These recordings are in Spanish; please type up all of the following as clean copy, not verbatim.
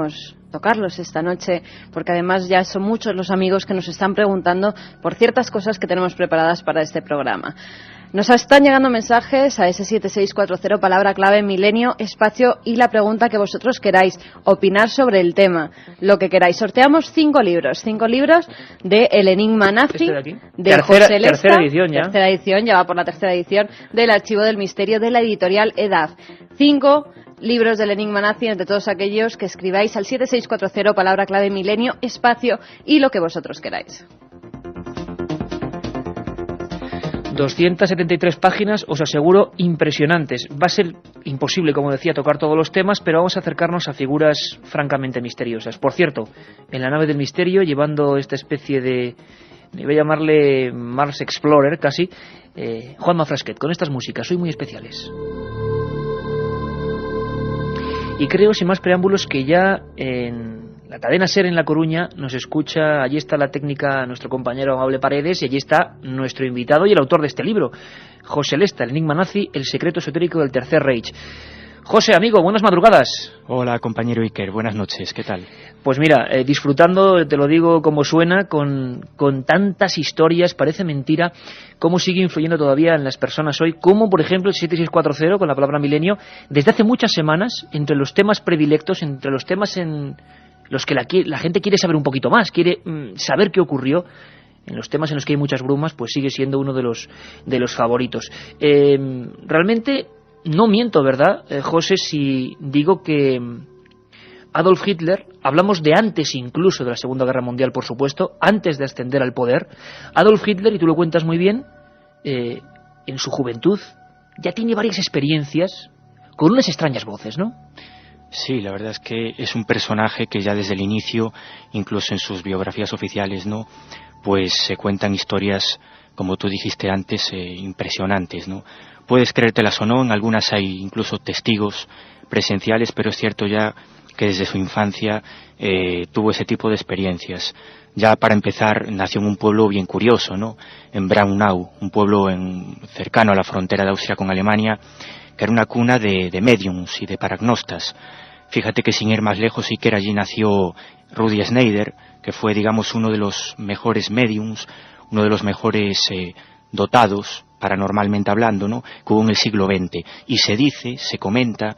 queríamos tocarlos esta noche, porque además ya son muchos los amigos que nos están preguntando por ciertas cosas que tenemos preparadas para este programa. Nos están llegando mensajes a ese 7640, palabra clave, milenio, espacio y la pregunta que vosotros queráis, opinar sobre el tema, lo que queráis. Sorteamos 5 libros de El Enigma Nazi, de José Lesta, tercera edición, ya va por la tercera edición, del Archivo del Misterio, de la editorial EDAD. 5 libros del Enigma Nazi, entre todos aquellos que escribáis al 7640, palabra clave, milenio, espacio y lo que vosotros queráis. 273 páginas, os aseguro, impresionantes. Va a ser imposible, como decía, tocar todos los temas, pero vamos a acercarnos a figuras francamente misteriosas. Por cierto, en la nave del misterio, llevando esta especie de, voy a llamarle Mars Explorer casi, Juanma Frasquet, con estas músicas, hoy muy especiales. Y creo, sin más preámbulos, que ya en la cadena SER en La Coruña nos escucha. Allí está la técnica, nuestro compañero Amable Paredes, y allí está nuestro invitado y el autor de este libro, José Lesta, El Enigma Nazi, el secreto esotérico del Tercer Reich. José, amigo, buenas madrugadas. Hola, compañero Iker, buenas noches, ¿qué tal? Pues mira, disfrutando, te lo digo como suena, con tantas historias, parece mentira cómo sigue influyendo todavía en las personas hoy, como por ejemplo el 7640 con la palabra milenio, desde hace muchas semanas, entre los temas predilectos, entre los temas en los que la gente quiere saber un poquito más, quiere saber qué ocurrió. En los temas en los que hay muchas brumas, pues sigue siendo uno de los favoritos. Realmente no miento, ¿verdad, José, si digo que Adolf Hitler, hablamos de antes incluso de la Segunda Guerra Mundial, por supuesto, antes de ascender al poder, Adolf Hitler, y tú lo cuentas muy bien, en su juventud ya tiene varias experiencias con unas extrañas voces, ¿no? Sí, la verdad es que es un personaje que ya desde el inicio, incluso en sus biografías oficiales, ¿no?, pues se cuentan historias, como tú dijiste antes, impresionantes, ¿no? Puedes creértelas o no, en algunas hay incluso testigos presenciales, pero es cierto ya que desde su infancia tuvo ese tipo de experiencias. Ya para empezar, nació en un pueblo bien curioso, ¿no?, en Braunau, un pueblo cercano a la frontera de Austria con Alemania, que era una cuna de médiums y de paragnostas. Fíjate que sin ir más lejos, sí que allí nació Rudi Schneider, que fue, digamos, uno de los mejores médiums, uno de los mejores dotados, paranormalmente hablando, ¿no?, que hubo en el siglo XX. Y se comenta,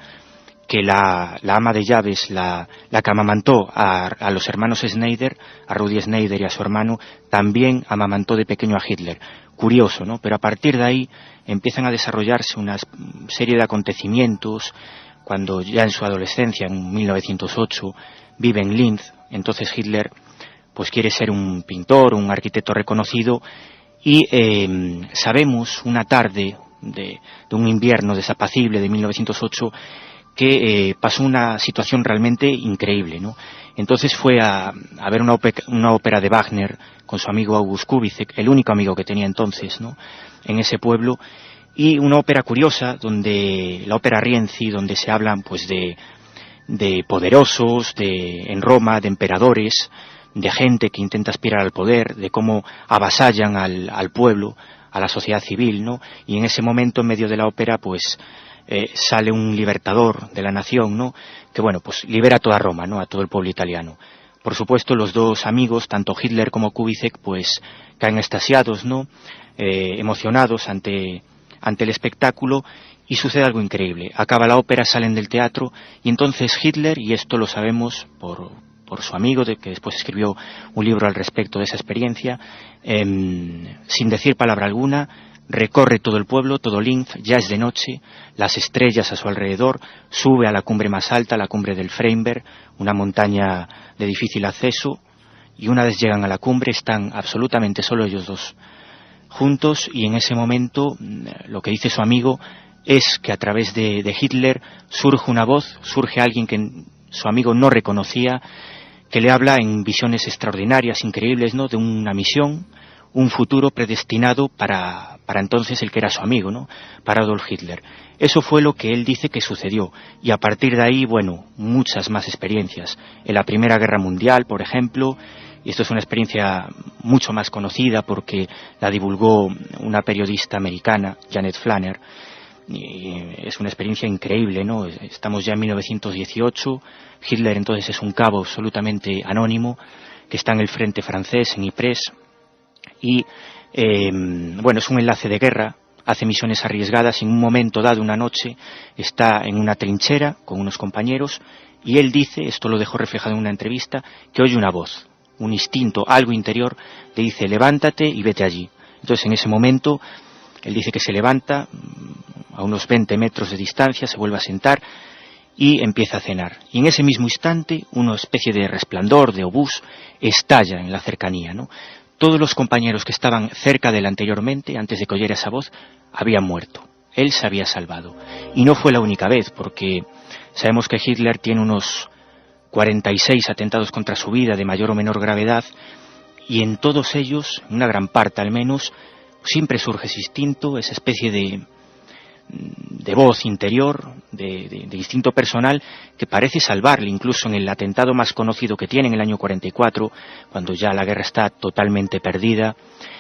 que la ama de llaves, la que amamantó a los hermanos Schneider, a Rudi Schneider y a su hermano, también amamantó de pequeño a Hitler. Curioso, ¿no? Pero a partir de ahí empiezan a desarrollarse una serie de acontecimientos, cuando ya en su adolescencia, en 1908, vive en Linz. Entonces Hitler pues quiere ser un pintor, un arquitecto reconocido, y sabemos una tarde de un invierno desapacible de 1908 que pasó una situación realmente increíble, ¿no? Entonces fue a ver una ópera de Wagner con su amigo August Kubizek, el único amigo que tenía entonces, ¿no?, en ese pueblo, y una ópera curiosa, la ópera Rienzi, donde se hablan pues de poderosos en Roma, de emperadores, de gente que intenta aspirar al poder, de cómo avasallan al pueblo, a la sociedad civil, ¿no? Y en ese momento, en medio de la ópera, pues sale un libertador de la nación, ¿no?, que bueno, pues libera a toda Roma, ¿no?, a todo el pueblo italiano. Por supuesto, los dos amigos, tanto Hitler como Kubizek, pues caen extasiados, ¿no?, emocionados ante el espectáculo, y sucede algo increíble. Acaba la ópera, salen del teatro, y entonces Hitler, y esto lo sabemos por su amigo, que después escribió un libro al respecto de esa experiencia, sin decir palabra alguna, recorre todo el pueblo, todo Linz, ya es de noche, las estrellas a su alrededor, sube a la cumbre más alta, la cumbre del Freinberg, una montaña de difícil acceso, y una vez llegan a la cumbre están absolutamente solo ellos dos juntos, y en ese momento lo que dice su amigo es que a través de Hitler surge una voz, surge alguien que su amigo no reconocía, que le habla en visiones extraordinarias, increíbles, ¿no?, de una misión, un futuro predestinado para entonces el que era su amigo, ¿no?, para Adolf Hitler. Eso fue lo que él dice que sucedió, y a partir de ahí, bueno, muchas más experiencias. En la Primera Guerra Mundial, por ejemplo, y esto es una experiencia mucho más conocida porque la divulgó una periodista americana, Janet Flanner, Y es una experiencia increíble, ¿no? Estamos ya en 1918, Hitler entonces es un cabo absolutamente anónimo que está en el frente francés, en Ypres, y bueno, es un enlace de guerra, hace misiones arriesgadas y en un momento dado, una noche, está en una trinchera con unos compañeros y él dice, esto lo dejó reflejado en una entrevista, que oye una voz, un instinto, algo interior, le dice levántate y vete allí. Entonces en ese momento él dice que se levanta a unos 20 metros de distancia, se vuelve a sentar y empieza a cenar. Y en ese mismo instante una especie de resplandor, de obús, estalla en la cercanía, ¿no? Todos los compañeros que estaban cerca de él anteriormente, antes de que oyera esa voz, habían muerto. Él se había salvado. Y no fue la única vez, porque sabemos que Hitler tiene unos 46 atentados contra su vida de mayor o menor gravedad, y en todos ellos, una gran parte al menos, siempre surge ese instinto, esa especie de voz interior, de instinto personal, que parece salvarle. Incluso en el atentado más conocido que tiene en el año 44, cuando ya la guerra está totalmente perdida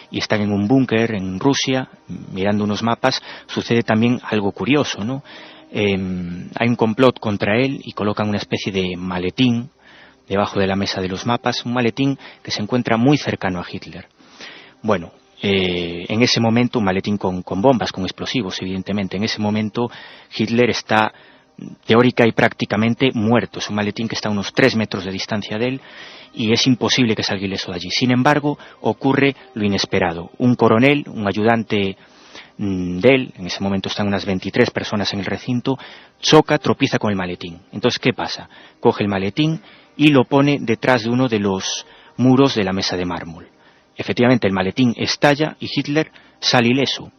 y están en un búnker en Rusia, mirando unos mapas, sucede también algo curioso, ¿no? Hay un complot contra él y colocan una especie de maletín debajo de la mesa de los mapas, un maletín que se encuentra muy cercano a Hitler. Bueno, en ese momento, un maletín con bombas, con explosivos, evidentemente. En ese momento Hitler está teórica y prácticamente muerto. Es un maletín que está a unos 3 metros de distancia de él y es imposible que salga ileso de allí. Sin embargo, ocurre lo inesperado. Un coronel, un ayudante de él, en ese momento están unas 23 personas en el recinto, choca, tropieza con el maletín. Entonces, ¿qué pasa? Coge el maletín y lo pone detrás de uno de los muros de la mesa de mármol. Efectivamente, el maletín estalla y Hitler sale ileso.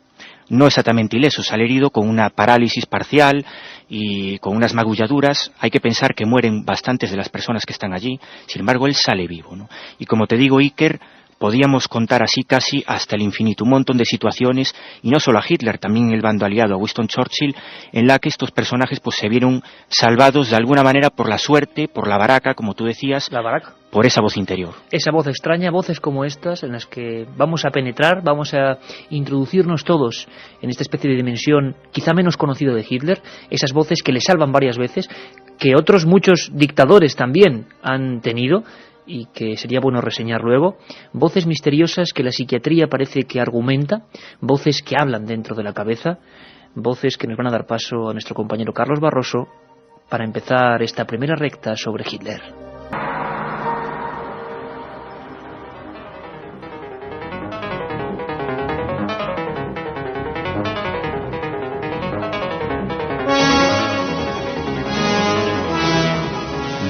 No exactamente ileso, sale herido con una parálisis parcial y con unas magulladuras. Hay que pensar que mueren bastantes de las personas que están allí. Sin embargo, él sale vivo, ¿no? Y como te digo, Iker, podíamos contar así casi hasta el infinito, un montón de situaciones, y no solo a Hitler, también el bando aliado, a Winston Churchill, en la que estos personajes pues se vieron salvados de alguna manera por la suerte, por la baraca, como tú decías, la baraca, por esa voz interior. Esa voz extraña, voces como estas, en las que vamos a penetrar, vamos a introducirnos todos en esta especie de dimensión quizá menos conocida de Hitler, esas voces que le salvan varias veces, que otros muchos dictadores también han tenido, y que sería bueno reseñar luego, voces misteriosas que la psiquiatría parece que argumenta, voces que hablan dentro de la cabeza, voces que nos van a dar paso a nuestro compañero Carlos Barroso para empezar esta primera recta sobre Hitler.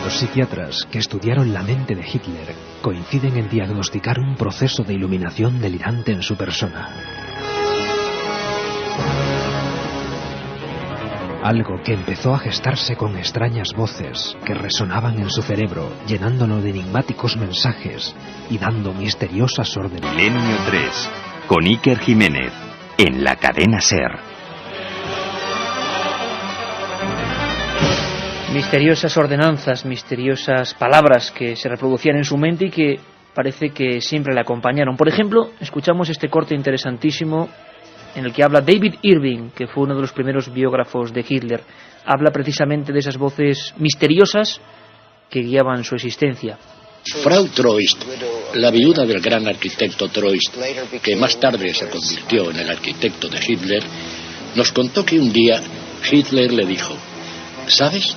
Los psiquiatras que estudiaron la mente de Hitler coinciden en diagnosticar un proceso de iluminación delirante en su persona. Algo que empezó a gestarse con extrañas voces que resonaban en su cerebro, llenándolo de enigmáticos mensajes y dando misteriosas órdenes. Milenio 3, con Iker Jiménez, en la cadena SER. Misteriosas ordenanzas, misteriosas palabras que se reproducían en su mente y que parece que siempre le acompañaron. Por ejemplo, escuchamos este corte interesantísimo en el que habla David Irving, que fue uno de los primeros biógrafos de Hitler. Habla precisamente de esas voces misteriosas que guiaban su existencia. Frau Troist, la viuda del gran arquitecto Troist, que más tarde se convirtió en el arquitecto de Hitler, nos contó que un día Hitler le dijo: ¿sabes?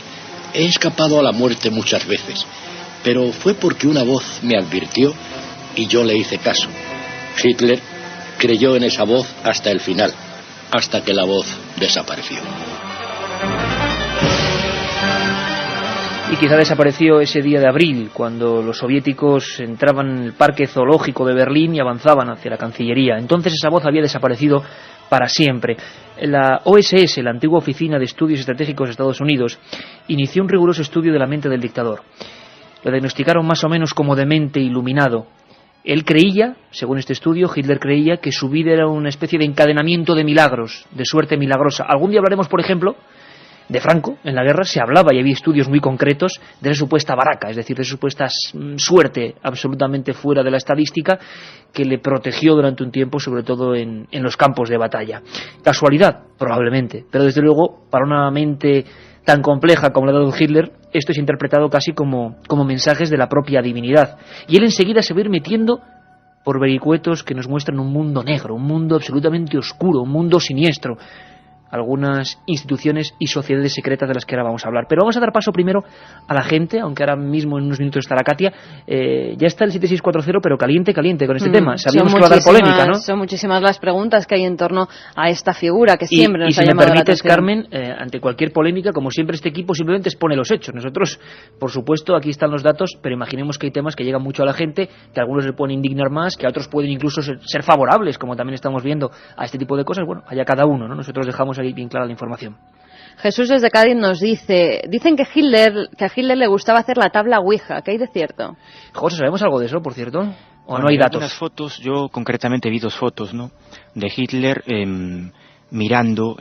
He escapado a la muerte muchas veces, pero fue porque una voz me advirtió y yo le hice caso. Hitler creyó en esa voz hasta el final, hasta que la voz desapareció. Y quizá desapareció ese día de abril, cuando los soviéticos entraban en el parque zoológico de Berlín y avanzaban hacia la Cancillería. Entonces esa voz había desaparecido para siempre. La OSS, la antigua Oficina de Estudios Estratégicos de Estados Unidos, inició un riguroso estudio de la mente del dictador. Lo diagnosticaron más o menos como demente iluminado. Él creía, según este estudio, Hitler creía que su vida era una especie de encadenamiento de milagros, de suerte milagrosa. Algún día hablaremos, por ejemplo, de Franco en la guerra se hablaba y había estudios muy concretos de esa supuesta baraca, es decir, de esa supuesta suerte absolutamente fuera de la estadística que le protegió durante un tiempo, sobre todo en los campos de batalla. ¿Casualidad? Probablemente, pero desde luego para una mente tan compleja como la de Adolf Hitler, esto es interpretado casi como mensajes de la propia divinidad, y él enseguida se va a ir metiendo por vericuetos que nos muestran un mundo negro, un mundo absolutamente oscuro, un mundo siniestro, algunas instituciones y sociedades secretas de las que ahora vamos a hablar. Pero vamos a dar paso primero a la gente, aunque ahora mismo en unos minutos estará Katia. Ya está el 7640, pero caliente con este tema. Sabíamos que va a dar polémica, ¿no? Son muchísimas las preguntas que hay en torno a esta figura que siempre nos ha llamado la atención. Y si me permites, Carmen, ante cualquier polémica, como siempre este equipo simplemente expone los hechos. Nosotros, por supuesto, aquí están los datos, pero imaginemos que hay temas que llegan mucho a la gente, que a algunos le pueden indignar más, que a otros pueden incluso ser favorables, como también estamos viendo a este tipo de cosas. Bueno, allá cada uno, ¿no? Nosotros dejamos ahí bien clara la información. Jesús desde Cádiz nos dicen que a Hitler le gustaba hacer la tabla Ouija. ¿Qué hay de cierto? José, ¿sabemos algo de eso, por cierto? ¿O bueno, no hay datos? Unas fotos, yo concretamente vi 2 fotos, ¿no?, de Hitler mirando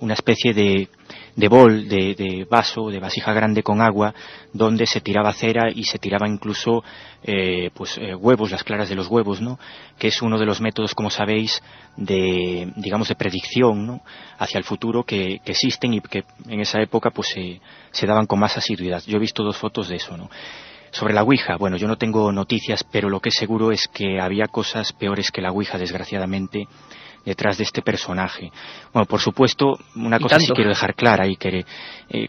una especie de bol, de vaso, de vasija grande con agua, donde se tiraba cera y se tiraba incluso huevos, las claras de los huevos, ¿no?, que es uno de los métodos, como sabéis, de predicción, ¿no?, hacia el futuro que existen y que en esa época pues se daban con más asiduidad. Yo he visto 2 fotos de eso, ¿no? Sobre la Ouija, bueno, yo no tengo noticias, pero lo que es seguro es que había cosas peores que la Ouija, desgraciadamente, detrás de este personaje. Bueno, por supuesto, una cosa sí quiero dejar clara y que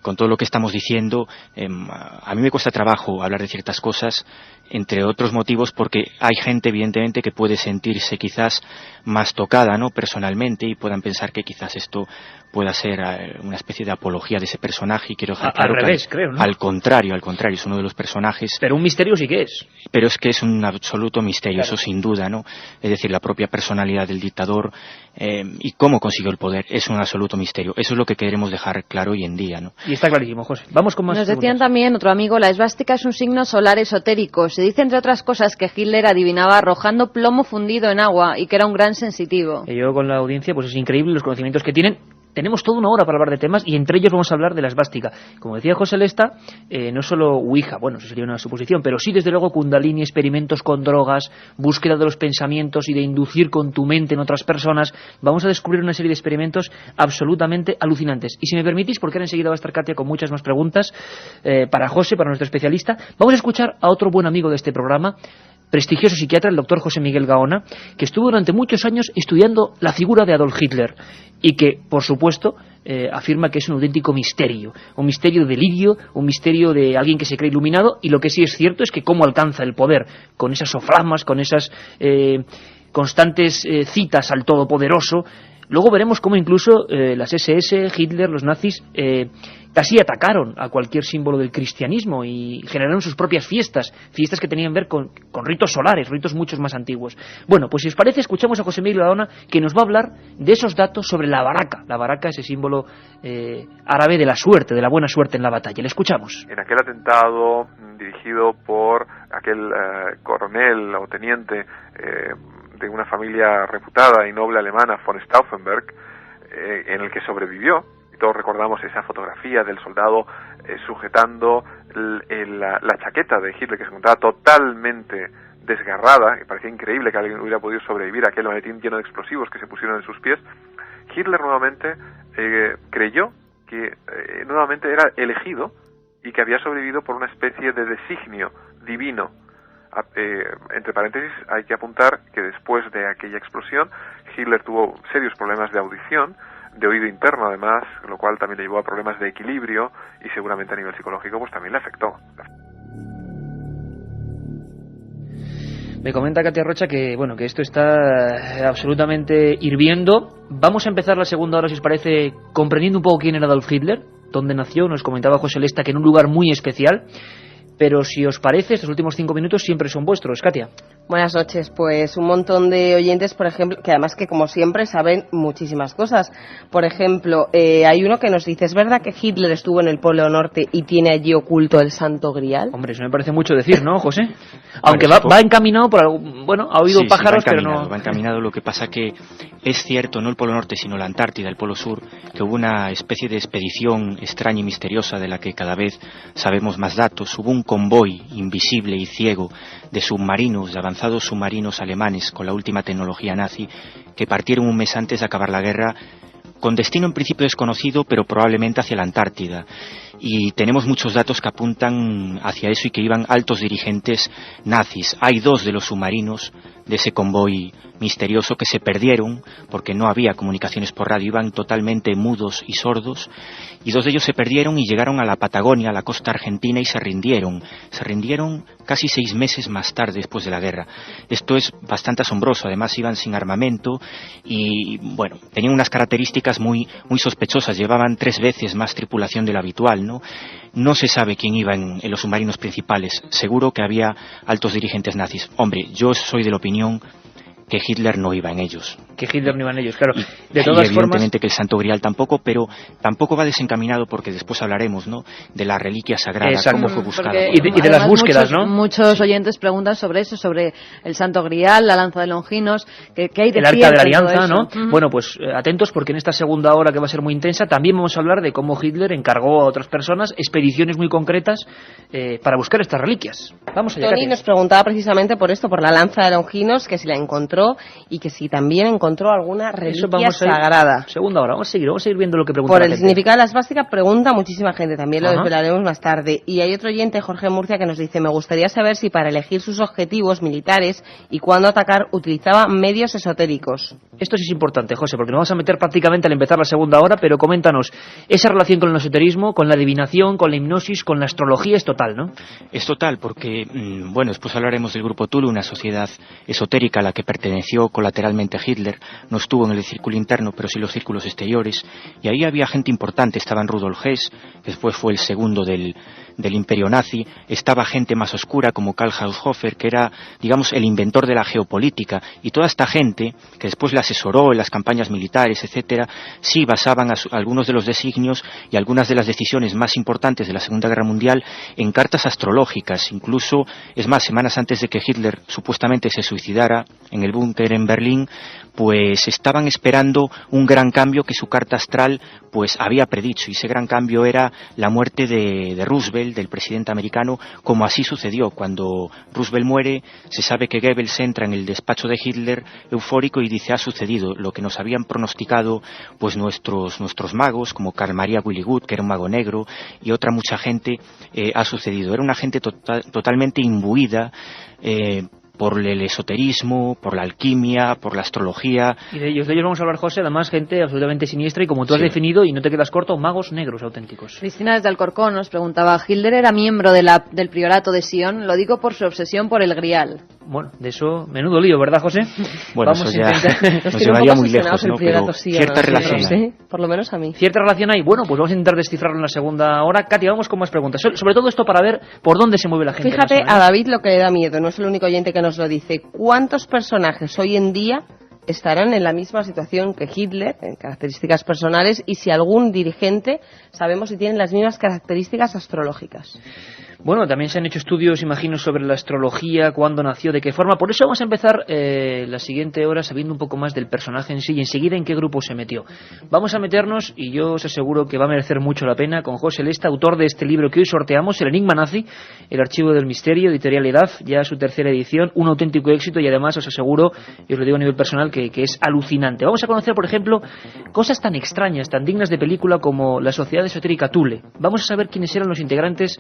con todo lo que estamos diciendo, a mí me cuesta trabajo hablar de ciertas cosas, entre otros motivos porque hay gente, evidentemente, que puede sentirse quizás más tocada, ¿no?, personalmente, y puedan pensar que quizás esto pueda ser una especie de apología de ese personaje, y quiero dejar claro al revés, creo, ¿no? Al contrario, es uno de los personajes. Pero un misterio sí que es. Pero es que es un absoluto misterio, claro. Eso sin duda, ¿no? Es decir, la propia personalidad del dictador y cómo consiguió el poder es un absoluto misterio. Eso es lo que queremos dejar claro hoy en día, ¿no? Y está clarísimo, José. Vamos con más Nos preguntas. decían también, otro amigo, la esvástica es un signo solar esotérico. Se dice, entre otras cosas, que Hitler adivinaba arrojando plomo fundido en agua y que era un gran sensitivo. Y yo con la audiencia, pues es increíble los conocimientos que tienen. Tenemos toda una hora para hablar de temas y entre ellos vamos a hablar de la esvástica. Como decía José Lesta, no solo Ouija, bueno, eso sería una suposición, pero sí desde luego Kundalini, experimentos con drogas, búsqueda de los pensamientos y de inducir con tu mente en otras personas. Vamos a descubrir una serie de experimentos absolutamente alucinantes. Y si me permitís, porque ahora enseguida va a estar Katia con muchas más preguntas para José, para nuestro especialista, vamos a escuchar a otro buen amigo de este programa, prestigioso psiquiatra, el doctor José Miguel Gaona, que estuvo durante muchos años estudiando la figura de Adolf Hitler y que, por supuesto, afirma que es un auténtico misterio, un misterio de delirio, un misterio de alguien que se cree iluminado, y lo que sí es cierto es que cómo alcanza el poder, con esas soflamas, con esas constantes citas al Todopoderoso. Luego veremos cómo incluso las SS, Hitler, los nazis, casi atacaron a cualquier símbolo del cristianismo y generaron sus propias fiestas que tenían que ver con ritos solares, ritos mucho más antiguos. Bueno, pues si os parece, escuchamos a José Miguel Gaona, que nos va a hablar de esos datos sobre la baraka. La baraka, ese símbolo árabe de la suerte, de la buena suerte en la batalla. Le escuchamos. En aquel atentado dirigido por aquel coronel o teniente de una familia reputada y noble alemana, von Stauffenberg, en el que sobrevivió, y todos recordamos esa fotografía del soldado sujetando la chaqueta de Hitler, que se encontraba totalmente desgarrada, y parecía increíble que alguien hubiera podido sobrevivir a aquel maletín lleno de explosivos que se pusieron en sus pies. Hitler nuevamente creyó que nuevamente era elegido y que había sobrevivido por una especie de designio divino. Entre paréntesis, hay que apuntar que después de aquella explosión Hitler tuvo serios problemas de audición, de oído interno además, lo cual también le llevó a problemas de equilibrio y seguramente a nivel psicológico pues también le afectó. Me comenta Katia Rocha que bueno, que esto está absolutamente hirviendo. Vamos a empezar la segunda hora, si os parece, comprendiendo un poco quién era Adolf Hitler, dónde nació. Nos comentaba José Lesta que en un lugar muy especial. Pero si os parece, estos últimos 5 minutos siempre son vuestros, Katia. Buenas noches. Pues un montón de oyentes, por ejemplo, que además que como siempre saben muchísimas cosas. Por ejemplo, hay uno que nos dice, ¿es verdad que Hitler estuvo en el Polo Norte y tiene allí oculto el Santo Grial? Hombre, eso me parece mucho decir, ¿no, José? Aunque va encaminado por algo, bueno, ha oído pájaros, pero no... Va encaminado, lo que pasa que es cierto, no el Polo Norte, sino la Antártida, el Polo Sur, que hubo una especie de expedición extraña y misteriosa de la que cada vez sabemos más datos. Hubo un convoy invisible y ciego de submarinos, de avanzados submarinos alemanes con la última tecnología nazi, que partieron un mes antes de acabar la guerra, con destino en principio desconocido, pero probablemente hacia la Antártida. Y tenemos muchos datos que apuntan hacia eso y que iban altos dirigentes nazis. Hay 2 de los submarinos de ese convoy misterioso que se perdieron porque no había comunicaciones por radio, iban totalmente mudos y sordos, y 2 de ellos se perdieron y llegaron a la Patagonia, a la costa argentina, y se rindieron casi 6 meses más tarde, después de la guerra. Esto es bastante asombroso. Además iban sin armamento y, bueno, tenían unas características muy sospechosas. Llevaban 3 veces más tripulación de lo habitual, ¿no? No se sabe quién iba en los submarinos principales. Seguro que había altos dirigentes nazis. Hombre, yo soy de la opinión que Hitler no iba en ellos. Que Hitler no iba en ellos, claro. De todas evidentemente formas, que el Santo Grial tampoco, pero tampoco va desencaminado, porque después hablaremos, ¿no?, de la reliquia sagrada, cómo fue buscada. Y de las búsquedas, ¿no? Muchos oyentes preguntan sobre eso, sobre el Santo Grial, la lanza de Longinos, que hay de el Arca de la Alianza, ¿no? Bueno, pues atentos, porque en esta segunda hora, que va a ser muy intensa, también vamos a hablar de cómo Hitler encargó a otras personas expediciones muy concretas para buscar estas reliquias. Vamos allá. Tony nos preguntaba precisamente por esto, por la lanza de Longinos, que si la encontró y que si también encontró alguna reliquia sagrada. Segunda hora, vamos a seguir viendo lo que pregunta por la el gente. Significado de la esvástica pregunta muchísima gente, también lo desvelaremos más tarde. Y hay otro oyente, Jorge Murcia, que nos dice, me gustaría saber si para elegir sus objetivos militares y cuándo atacar utilizaba medios esotéricos. Esto sí es importante, José, porque nos vamos a meter prácticamente al empezar la segunda hora, pero coméntanos, esa relación con el esoterismo, con la adivinación, con la hipnosis, con la astrología es total, ¿no? Es total, porque, bueno, después hablaremos del Grupo Tulu, una sociedad esotérica a la que perteneció colateralmente Hitler. No estuvo en el círculo interno, pero sí los círculos exteriores, y ahí había gente importante. Estaban Rudolf Hess, que después fue el segundo del imperio nazi. Estaba gente más oscura como Karl Haushofer, que era, digamos, el inventor de la geopolítica, y toda esta gente, que después le asesoró en las campañas militares, etcétera, sí basaban algunos de los designios y algunas de las decisiones más importantes de la Segunda Guerra Mundial en cartas astrológicas. Incluso, es más, semanas antes de que Hitler supuestamente se suicidara en el búnker en Berlín, pues estaban esperando un gran cambio que su carta astral pues había predicho, y ese gran cambio era la muerte de Roosevelt, del presidente americano, como así sucedió. Cuando Roosevelt muere, se sabe que Goebbels entra en el despacho de Hitler eufórico y dice, ha sucedido lo que nos habían pronosticado pues nuestros magos, como Carl Maria Willigut, que era un mago negro, y otra mucha gente, ha sucedido. Era una gente totalmente imbuida por el esoterismo, por la alquimia, por la astrología. Y de ellos vamos a hablar, José, además gente absolutamente siniestra, y como tú has definido, y no te quedas corto, magos negros auténticos. Cristina desde Alcorcón nos preguntaba, ¿Hitler era miembro del priorato de Sion? Lo digo por su obsesión por el Grial. Bueno, de eso, menudo lío, ¿verdad, José? Bueno, vamos eso ya nos llevaría muy lejos, ¿no? Pero cierta relación hay. Por lo menos a mí. ¿Cierta relación hay? Bueno, pues vamos a intentar descifrarlo en la segunda hora. Katy, vamos con más preguntas. Sobre todo esto para ver por dónde se mueve la gente. Fíjate a David lo que le da miedo, no es el único oyente que nos lo dice. ¿Cuántos personajes hoy en día estarán en la misma situación que Hitler, en características personales, y si algún dirigente sabemos si tienen las mismas características astrológicas? Bueno, también se han hecho estudios, imagino, sobre la astrología, cuándo nació, de qué forma. Por eso vamos a empezar la siguiente hora sabiendo un poco más del personaje en sí y enseguida en qué grupo se metió. Vamos a meternos, y yo os aseguro que va a merecer mucho la pena, con José Lesta, autor de este libro que hoy sorteamos, El Enigma Nazi, el archivo del misterio, editorial EDAF, ya su tercera edición, un auténtico éxito, y además os aseguro, y os lo digo a nivel personal, que es alucinante. Vamos a conocer, por ejemplo, cosas tan extrañas, tan dignas de película como la sociedad esotérica Thule. Vamos a saber quiénes eran los integrantes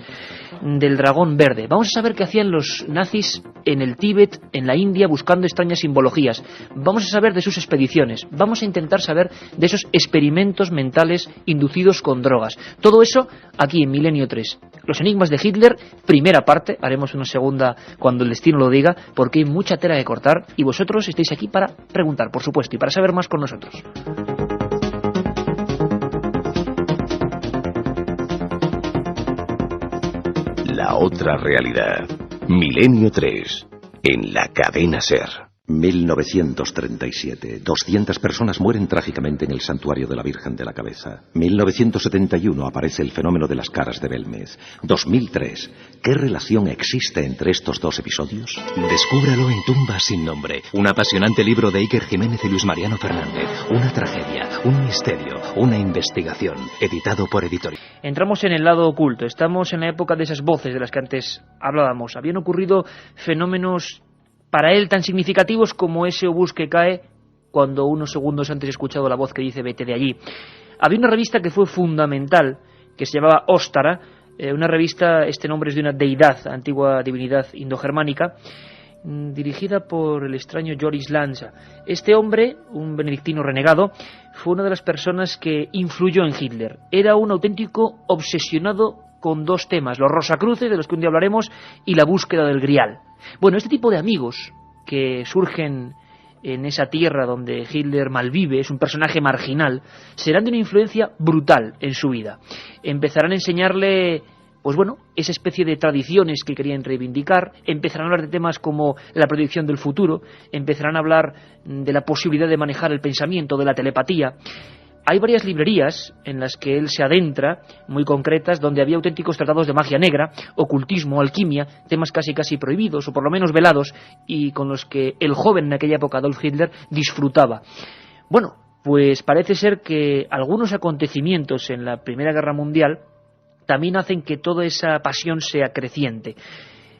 del Dragón Verde. Vamos a saber qué hacían los nazis en el Tíbet, en la India, buscando extrañas simbologías. Vamos a saber de sus expediciones. Vamos a intentar saber de esos experimentos mentales inducidos con drogas. Todo eso aquí en Milenio 3. Los enigmas de Hitler, primera parte. Haremos una segunda cuando el destino lo diga, porque hay mucha tela que cortar y vosotros estáis aquí para preguntar, por supuesto, y para saber más con nosotros. La otra realidad. Milenio 3. en la cadena SER. 1937. 200 personas mueren trágicamente en el santuario de la Virgen de la Cabeza. 1971 aparece el fenómeno de las caras de Belmez. 2003. ¿Qué relación existe entre estos dos episodios? Descúbralo en Tumbas sin nombre. Un apasionante libro de Iker Jiménez y Luis Mariano Fernández. Una tragedia, un misterio, una investigación. Editado por Editorial. Entramos en el lado oculto. Estamos en la época de esas voces de las que antes hablábamos. Habían ocurrido fenómenos para él tan significativos como ese obús que cae cuando unos segundos antes he escuchado la voz que dice vete de allí. Había una revista que fue fundamental, que se llamaba Óstara, una revista, este nombre es de una deidad, antigua divinidad indogermánica, dirigida por el extraño Joris Lanza. Este hombre, un benedictino renegado, fue una de las personas que influyó en Hitler. Era un auténtico obsesionado con dos temas, los Rosacruces, de los que un día hablaremos, y la búsqueda del Grial. Bueno, este tipo de amigos que surgen en esa tierra donde Hitler malvive, es un personaje marginal, serán de una influencia brutal en su vida. Empezarán a enseñarle, pues bueno, esa especie de tradiciones que querían reivindicar, empezarán a hablar de temas como la predicción del futuro, empezarán a hablar de la posibilidad de manejar el pensamiento, de la telepatía. Hay varias librerías en las que él se adentra, muy concretas, donde había auténticos tratados de magia negra, ocultismo, alquimia, temas casi prohibidos, o por lo menos velados, y con los que el joven en aquella época, Adolf Hitler, disfrutaba. Bueno, pues parece ser que algunos acontecimientos en la Primera Guerra Mundial también hacen que toda esa pasión sea creciente.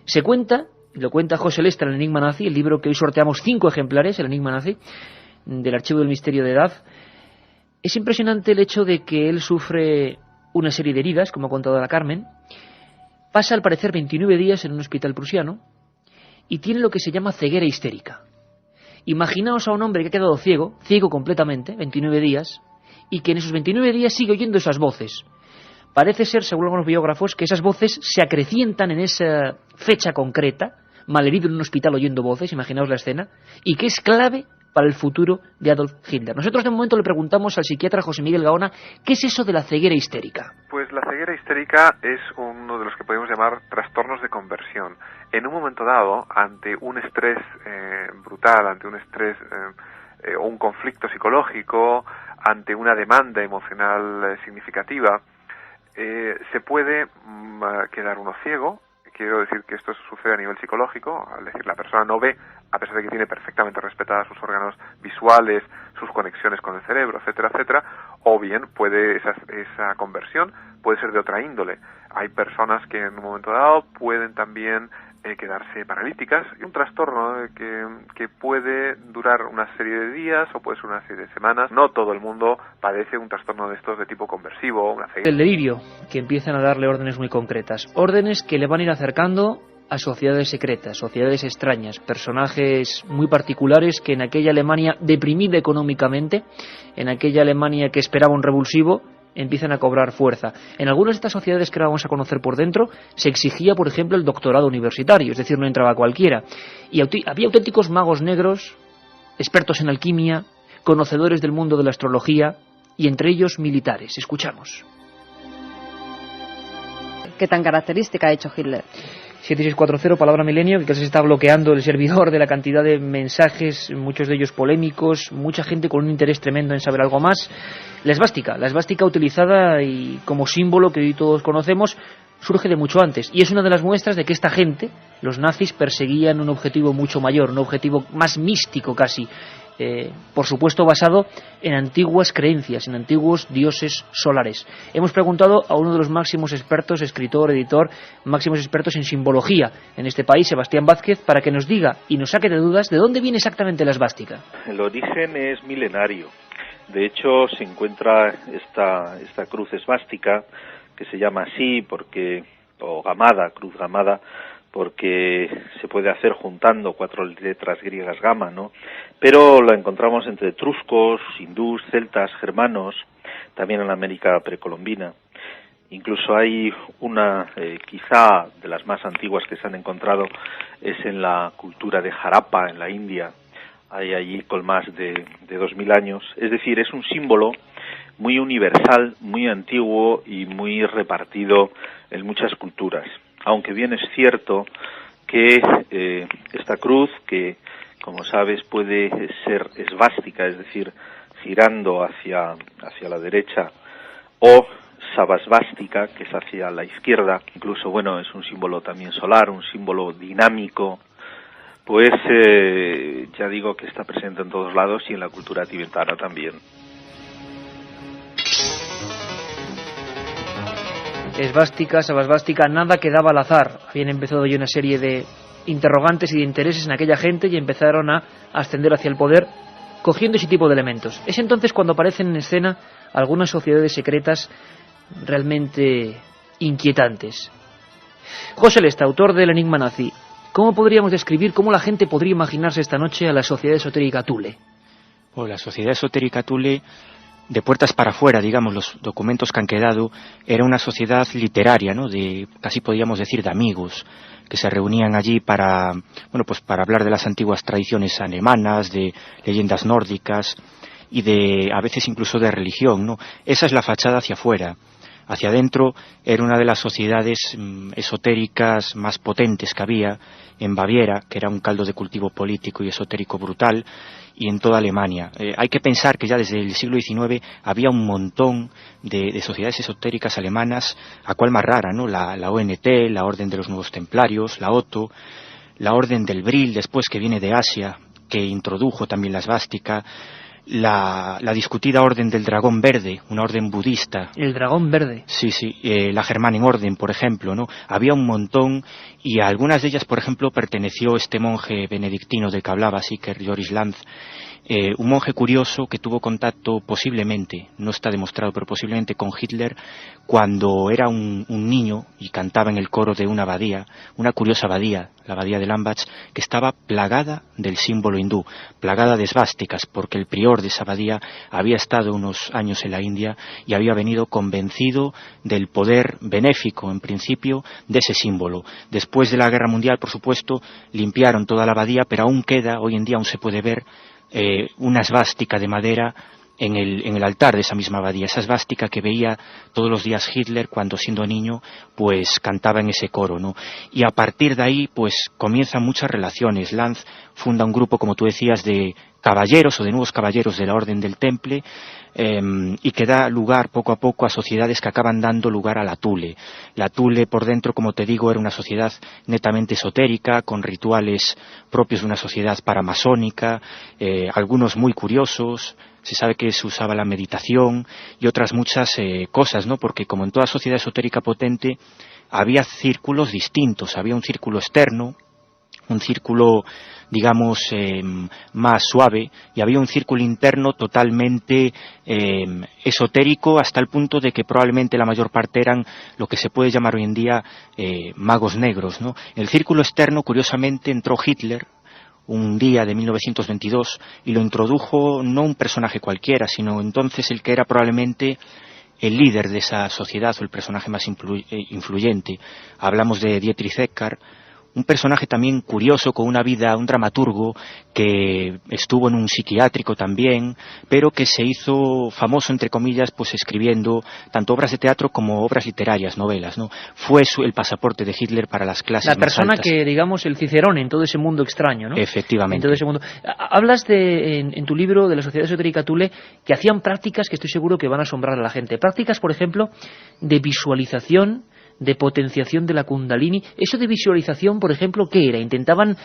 Se cuenta, y lo cuenta José Lester en El Enigma Nazi, el libro que hoy sorteamos 5 ejemplares, El Enigma Nazi, del Archivo del Misterio de Edad. Es impresionante el hecho de que él sufre una serie de heridas, como ha contado la Carmen, pasa al parecer 29 días en un hospital prusiano y tiene lo que se llama ceguera histérica. Imaginaos a un hombre que ha quedado ciego completamente, 29 días, y que en esos 29 días sigue oyendo esas voces. Parece ser, según algunos biógrafos, que esas voces se acrecientan en esa fecha concreta, malherido en un hospital oyendo voces, imaginaos la escena, y que es clave para el futuro de Adolf Hitler. Nosotros de momento le preguntamos al psiquiatra José Miguel Gaona, ¿qué es eso de la ceguera histérica? Pues la ceguera histérica es uno de los que podemos llamar trastornos de conversión. En un momento dado, ante un estrés brutal, ante un estrés o un conflicto psicológico, ante una demanda emocional significativa, se puede quedar uno ciego. Quiero decir que esto sucede a nivel psicológico, es decir, la persona no ve, a pesar de que tiene perfectamente respetadas sus órganos visuales, sus conexiones con el cerebro, etcétera, etcétera, o bien puede esa conversión puede ser de otra índole. Hay personas que en un momento dado pueden también quedarse paralíticas, y un trastorno que puede durar una serie de días o puede ser una serie de semanas. No todo el mundo padece un trastorno de estos de tipo conversivo. El delirio, que empiezan a darle órdenes muy concretas, órdenes que le van a ir acercando a sociedades secretas, sociedades extrañas, personajes muy particulares que en aquella Alemania deprimida económicamente, en aquella Alemania que esperaba un revulsivo, empiezan a cobrar fuerza. En algunas de estas sociedades que ahora vamos a conocer por dentro, se exigía, por ejemplo, el doctorado universitario, es decir, no entraba cualquiera. Y había auténticos magos negros, expertos en alquimia, conocedores del mundo de la astrología, y entre ellos militares. Escuchamos. ¿Qué tan característica ha hecho Hitler? 7640, palabra milenio, que casi se está bloqueando el servidor de la cantidad de mensajes, muchos de ellos polémicos, mucha gente con un interés tremendo en saber algo más. La esvástica utilizada y como símbolo que hoy todos conocemos, surge de mucho antes, y es una de las muestras de que esta gente, los nazis, perseguían un objetivo mucho mayor, un objetivo más místico casi, por supuesto basado en antiguas creencias, en antiguos dioses solares. Hemos preguntado a uno de los máximos expertos, escritor, editor, máximos expertos en simbología en este país, Sebastián Vázquez, para que nos diga y nos saque de dudas de dónde viene exactamente la esvástica. El origen es milenario. De hecho, se encuentra esta cruz esvástica, que se llama así o gamada, cruz gamada, porque se puede hacer juntando 4 letras griegas gamma, ¿no? Pero la encontramos entre etruscos, hindús, celtas, germanos, también en la América precolombina. Incluso hay una, quizá de las más antiguas que se han encontrado, es en la cultura de Harappa, en la India. Hay allí con más de 2000 años. Es decir, es un símbolo muy universal, muy antiguo y muy repartido en muchas culturas. Aunque bien es cierto que esta cruz, que como sabes puede ser esvástica, es decir, girando hacia la derecha, o sabasvástica, que es hacia la izquierda, incluso, bueno, es un símbolo también solar, un símbolo dinámico, pues ya digo que está presente en todos lados y en la cultura tibetana también. Esvástica, sabasvástica, nada quedaba al azar. Habían empezado ya una serie de interrogantes y de intereses en aquella gente y empezaron a ascender hacia el poder cogiendo ese tipo de elementos. Es entonces cuando aparecen en escena algunas sociedades secretas realmente inquietantes. José Lesta, autor del Enigma Nazi, ¿cómo podríamos describir, cómo la gente podría imaginarse esta noche a la sociedad esotérica Thule? La sociedad esotérica Thule, de puertas para afuera, digamos, los documentos que han quedado, era una sociedad literaria, ¿no? De, casi podríamos decir, de amigos, que se reunían allí para hablar de las antiguas tradiciones alemanas, de leyendas nórdicas y a veces incluso de religión, ¿no? Esa es la fachada hacia afuera. Hacia adentro era una de las sociedades esotéricas más potentes que había en Baviera, que era un caldo de cultivo político y esotérico brutal, y en toda Alemania. Hay que pensar que ya desde el siglo XIX había un montón de sociedades esotéricas alemanas, a cual más rara, ¿no? La ONT, la Orden de los Nuevos Templarios, la Otto, la Orden del Bril, después, que viene de Asia, que introdujo también la esvástica, la discutida Orden del Dragón Verde, una orden budista. El Dragón Verde. Sí, la Germanenorden, por ejemplo, ¿no? Había un montón, y a algunas de ellas, por ejemplo, perteneció este monje benedictino del que hablaba Sicker, Joris Lanz, un monje curioso que tuvo contacto posiblemente, no está demostrado, pero posiblemente con Hitler, cuando era un niño y cantaba en el coro de una abadía, una curiosa abadía, la abadía de Lambach, que estaba plagada del símbolo hindú, plagada de esvásticas, porque el prior de esa abadía había estado unos años en la India y había venido convencido del poder benéfico, en principio, de ese símbolo. Después de la Guerra Mundial, por supuesto, limpiaron toda la abadía, pero aún queda, hoy en día aún se puede ver, una esvástica de madera en el altar de esa misma abadía, esa esvástica que veía todos los días Hitler cuando, siendo niño, pues cantaba en ese coro, ¿no? Y a partir de ahí, pues comienzan muchas relaciones. Lanz funda un grupo, como tú decías, de caballeros o de nuevos caballeros de la Orden del Temple, y que da lugar poco a poco a sociedades que acaban dando lugar a la Thule. La Thule, por dentro, como te digo, era una sociedad netamente esotérica, con rituales propios de una sociedad paramasónica, algunos muy curiosos. Se sabe que se usaba la meditación y otras muchas cosas, ¿no? Porque, como en toda sociedad esotérica potente, había círculos distintos. Había un círculo externo, un círculo, digamos, más suave, y había un círculo interno totalmente esotérico, hasta el punto de que probablemente la mayor parte eran lo que se puede llamar hoy en día magos negros, ¿no? En el círculo externo, curiosamente, entró Hitler un día de 1922 y lo introdujo no un personaje cualquiera, sino entonces el que era probablemente el líder de esa sociedad, o el personaje más influyente. Hablamos de Dietrich Eckart, un personaje también curioso, con una vida, un dramaturgo que estuvo en un psiquiátrico también, pero que se hizo famoso, entre comillas, pues escribiendo tanto obras de teatro como obras literarias, novelas, ¿no? Fue el pasaporte de Hitler para las clases más altas. La persona que, digamos, el Cicerone en todo ese mundo extraño, ¿no? Efectivamente. En todo ese mundo. Hablas en tu libro de la Sociedad Esotérica Thule que hacían prácticas que estoy seguro que van a asombrar a la gente. Prácticas, por ejemplo, de visualización, de potenciación de la Kundalini. Eso de visualización, por ejemplo, ¿qué era? ¿Intentaban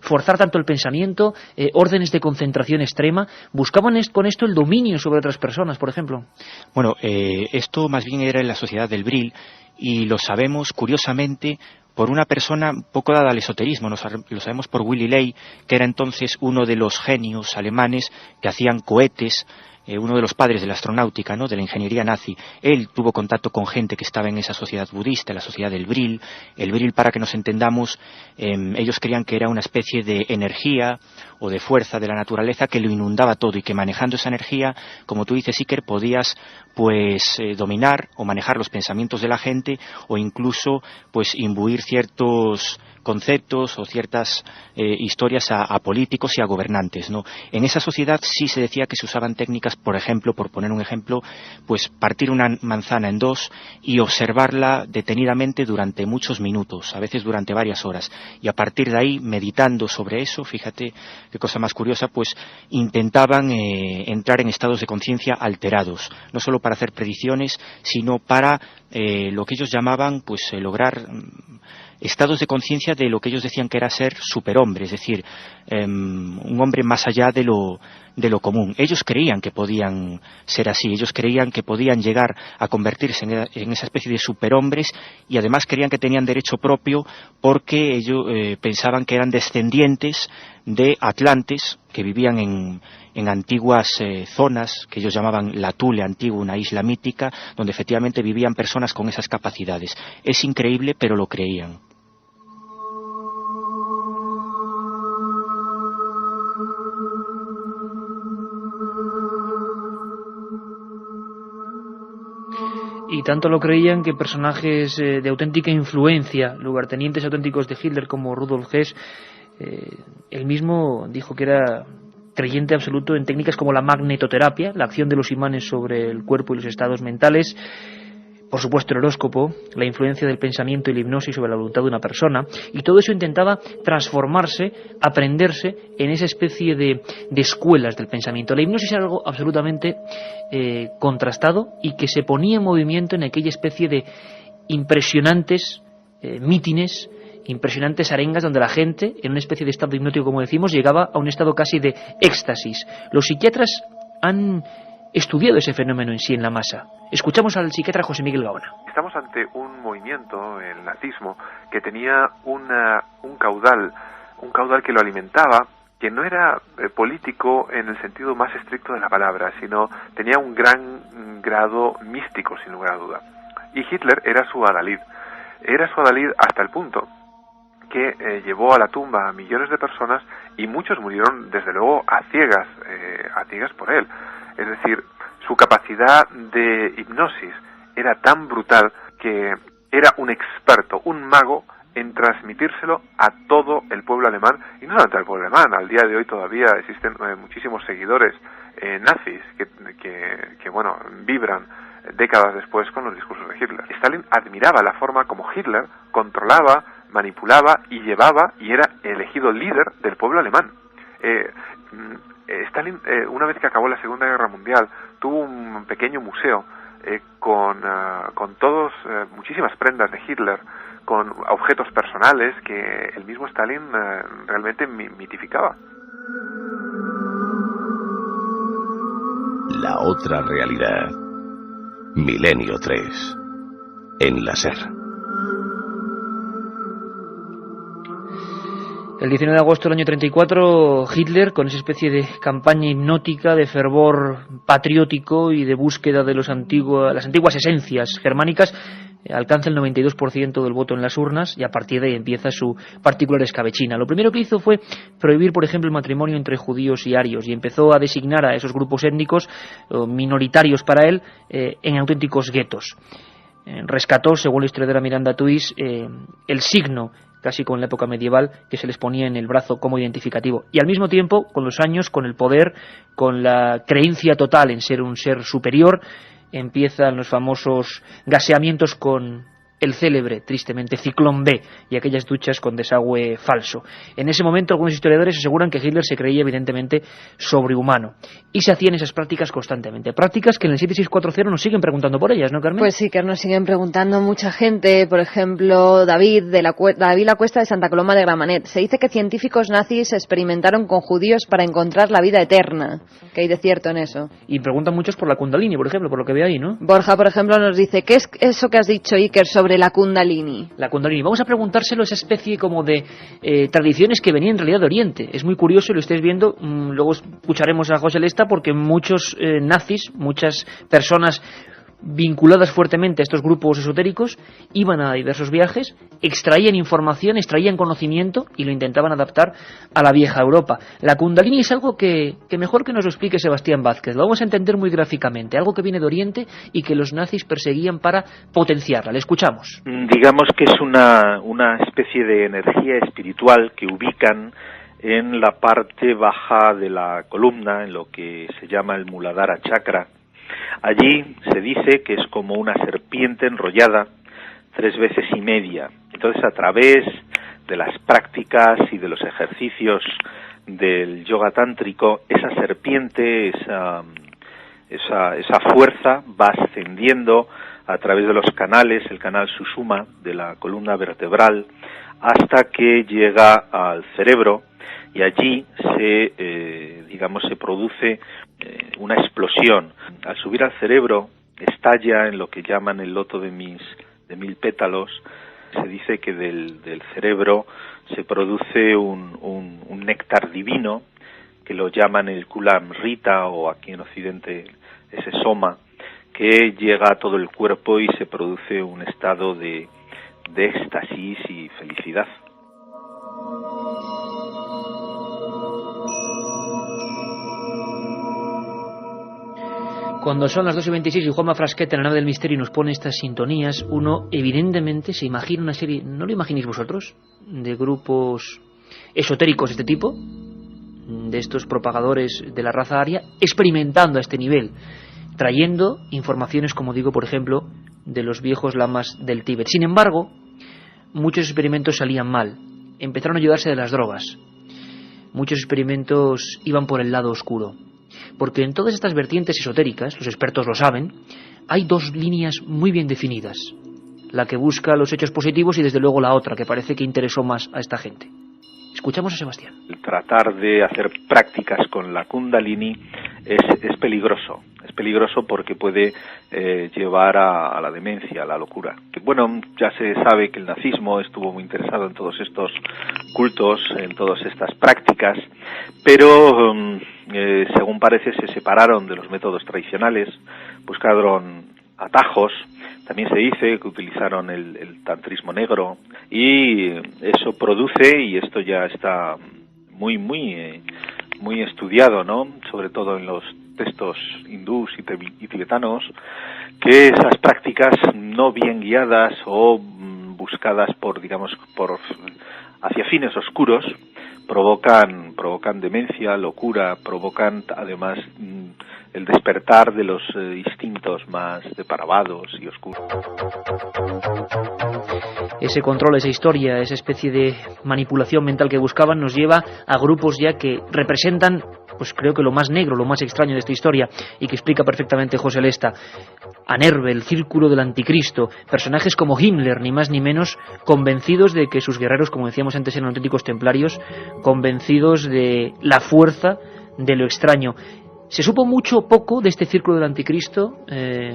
forzar tanto el pensamiento, órdenes de concentración extrema? ¿Buscaban con esto el dominio sobre otras personas, por ejemplo? Bueno, esto más bien era en la sociedad del Bril, y lo sabemos, curiosamente, por una persona poco dada al esoterismo. Lo sabemos por Willy Ley, que era entonces uno de los genios alemanes que hacían cohetes, uno de los padres de la astronáutica, ¿no?, de la ingeniería nazi. Él tuvo contacto con gente que estaba en esa sociedad budista, la sociedad del Bril. El Bril, para que nos entendamos, ellos creían que era una especie de energía o de fuerza de la naturaleza que lo inundaba todo, y que manejando esa energía, como tú dices, Iker, podías pues dominar o manejar los pensamientos de la gente, o incluso pues imbuir ciertos conceptos o ciertas historias a políticos y a gobernantes, ¿no? En esa sociedad sí se decía que se usaban técnicas, por ejemplo, por poner un ejemplo, pues partir una manzana en dos y observarla detenidamente durante muchos minutos, a veces durante varias horas, y a partir de ahí, meditando sobre eso, fíjate qué cosa más curiosa, pues intentaban entrar en estados de conciencia alterados, no solo para hacer predicciones, sino para lo que ellos llamaban, pues lograr estados de conciencia de lo que ellos decían que era ser superhombre, es decir, un hombre más allá de lo común. Ellos creían que podían ser así, ellos creían que podían llegar a convertirse en esa especie de superhombres, y además creían que tenían derecho propio porque ellos pensaban que eran descendientes de atlantes que vivían en antiguas zonas que ellos llamaban la Thule antigua, una isla mítica donde efectivamente vivían personas con esas capacidades. Es increíble, pero lo creían. Y tanto lo creían que personajes de auténtica influencia, lugartenientes auténticos de Hitler como Rudolf Hess, él mismo dijo que era creyente absoluto en técnicas como la magnetoterapia, la acción de los imanes sobre el cuerpo y los estados mentales, por supuesto el horóscopo, la influencia del pensamiento y la hipnosis sobre la voluntad de una persona, y todo eso intentaba transformarse, aprenderse en esa especie de escuelas del pensamiento. La hipnosis era algo absolutamente contrastado y que se ponía en movimiento en aquella especie de impresionantes mítines, impresionantes arengas donde la gente, en una especie de estado hipnótico, como decimos, llegaba a un estado casi de éxtasis. Los psiquiatras han estudiado ese fenómeno en sí en la masa. Escuchamos al psiquiatra José Miguel Gaona. Estamos ante un movimiento, el nazismo, que tenía un caudal que lo alimentaba, que no era político en el sentido más estricto de la palabra, sino tenía un gran grado místico, sin lugar a duda. Y Hitler era su adalid. Era su adalid hasta el punto que llevó a la tumba a millones de personas, y muchos murieron, desde luego, a ciegas por él. Es decir, su capacidad de hipnosis era tan brutal que era un experto, un mago en transmitírselo a todo el pueblo alemán, y no solamente al pueblo alemán. Al día de hoy todavía existen muchísimos seguidores nazis que bueno, vibran décadas después con los discursos de Hitler. Stalin admiraba la forma como Hitler controlaba, manipulaba y llevaba, y era elegido líder del pueblo alemán. Stalin, una vez que acabó la Segunda Guerra Mundial, tuvo un pequeño museo con muchísimas prendas de Hitler, con objetos personales que el mismo Stalin realmente mitificaba. La otra realidad. Milenio 3. En la SER. El 19 de agosto del año 34, Hitler, con esa especie de campaña hipnótica, de fervor patriótico y de búsqueda de las antiguas esencias germánicas, alcanza el 92% del voto en las urnas, y a partir de ahí empieza su particular escabechina. Lo primero que hizo fue prohibir, por ejemplo, el matrimonio entre judíos y arios, y empezó a designar a esos grupos étnicos minoritarios para él en auténticos guetos. Rescató, según la historiadora Miranda Twist, el signo, casi con la época medieval, que se les ponía en el brazo como identificativo. Y al mismo tiempo, con los años, con el poder, con la creencia total en ser un ser superior, empiezan los famosos gaseamientos con el célebre, tristemente, Ciclón B y aquellas duchas con desagüe falso. En ese momento algunos historiadores aseguran que Hitler se creía evidentemente sobrehumano, y se hacían esas prácticas constantemente. Prácticas que en el 7640 nos siguen preguntando por ellas, ¿no, Carmen? Pues sí, que nos siguen preguntando mucha gente. Por ejemplo, David La Cuesta de Santa Coloma de Gramenet. Se dice que científicos nazis experimentaron con judíos para encontrar la vida eterna. ¿Qué hay de cierto en eso? Y preguntan muchos por la Kundalini, por ejemplo, por lo que veo ahí, ¿no? Borja, por ejemplo, nos dice, ¿qué es eso que has dicho, Iker, sobre la Kundalini? La Kundalini. Vamos a preguntárselo, esa especie como de tradiciones que venían en realidad de Oriente. Es muy curioso y lo estáis viendo. Luego escucharemos a José Lesta, porque muchos nazis, muchas personas vinculadas fuertemente a estos grupos esotéricos, iban a diversos viajes, extraían información, extraían conocimiento y lo intentaban adaptar a la vieja Europa. La Kundalini es algo que mejor que nos lo explique Sebastián Vázquez. Lo vamos a entender muy gráficamente, algo que viene de Oriente y que los nazis perseguían para potenciarla. Le escuchamos. Digamos que es una especie de energía espiritual que ubican en la parte baja de la columna, en lo que se llama el Muladhara Chakra. Allí se dice que es como una serpiente enrollada 3 veces y media. Entonces, a través de las prácticas y de los ejercicios del yoga tántrico, esa serpiente, esa fuerza va ascendiendo a través de los canales, el canal Sushumna de la columna vertebral, hasta que llega al cerebro, y allí se produce una explosión. Al subir al cerebro estalla en lo que llaman el loto de 1000 pétalos. Se dice que del cerebro se produce un néctar divino, que lo llaman el Kulamrita, o aquí en Occidente ese soma, que llega a todo el cuerpo y se produce un estado de éxtasis y felicidad. Cuando son las 2:26 y Juanma Frasqueta en la nave del misterio nos pone estas sintonías, uno evidentemente se imagina una serie, ¿no lo imagináis vosotros?, de grupos esotéricos de este tipo, de estos propagadores de la raza aria, experimentando a este nivel, trayendo informaciones, como digo, por ejemplo, de los viejos lamas del Tíbet. Sin embargo, muchos experimentos salían mal, empezaron a ayudarse de las drogas, muchos experimentos iban por el lado oscuro. Porque en todas estas vertientes esotéricas, los expertos lo saben, hay 2 líneas muy bien definidas. La que busca los hechos positivos y desde luego la otra, que parece que interesó más a esta gente. Escuchamos a Sebastián. Tratar de hacer prácticas con la Kundalini es peligroso. Es peligroso porque puede llevar a la demencia, a la locura. Bueno, ya se sabe que el nazismo estuvo muy interesado en todos estos cultos, en todas estas prácticas, pero según parece se separaron de los métodos tradicionales, buscaron atajos. También se dice que utilizaron el tantrismo negro, y eso produce, y esto ya está muy estudiado, ¿no?, sobre todo en los textos hindús y tibetanos, que esas prácticas no bien guiadas o buscadas hacia fines oscuros provocan demencia, locura, provocan además el despertar de los instintos más depravados y oscuros. Ese control, esa historia, esa especie de manipulación mental que buscaban nos lleva a grupos ya que representan, pues creo que lo más negro, lo más extraño de esta historia, y que explica perfectamente José Lesta. Anerbe, el círculo del anticristo, personajes como Himmler, ni más ni menos, convencidos de que sus guerreros, como decíamos antes, eran auténticos templarios, convencidos de la fuerza de lo extraño. ¿Se supo mucho o poco de este círculo del anticristo,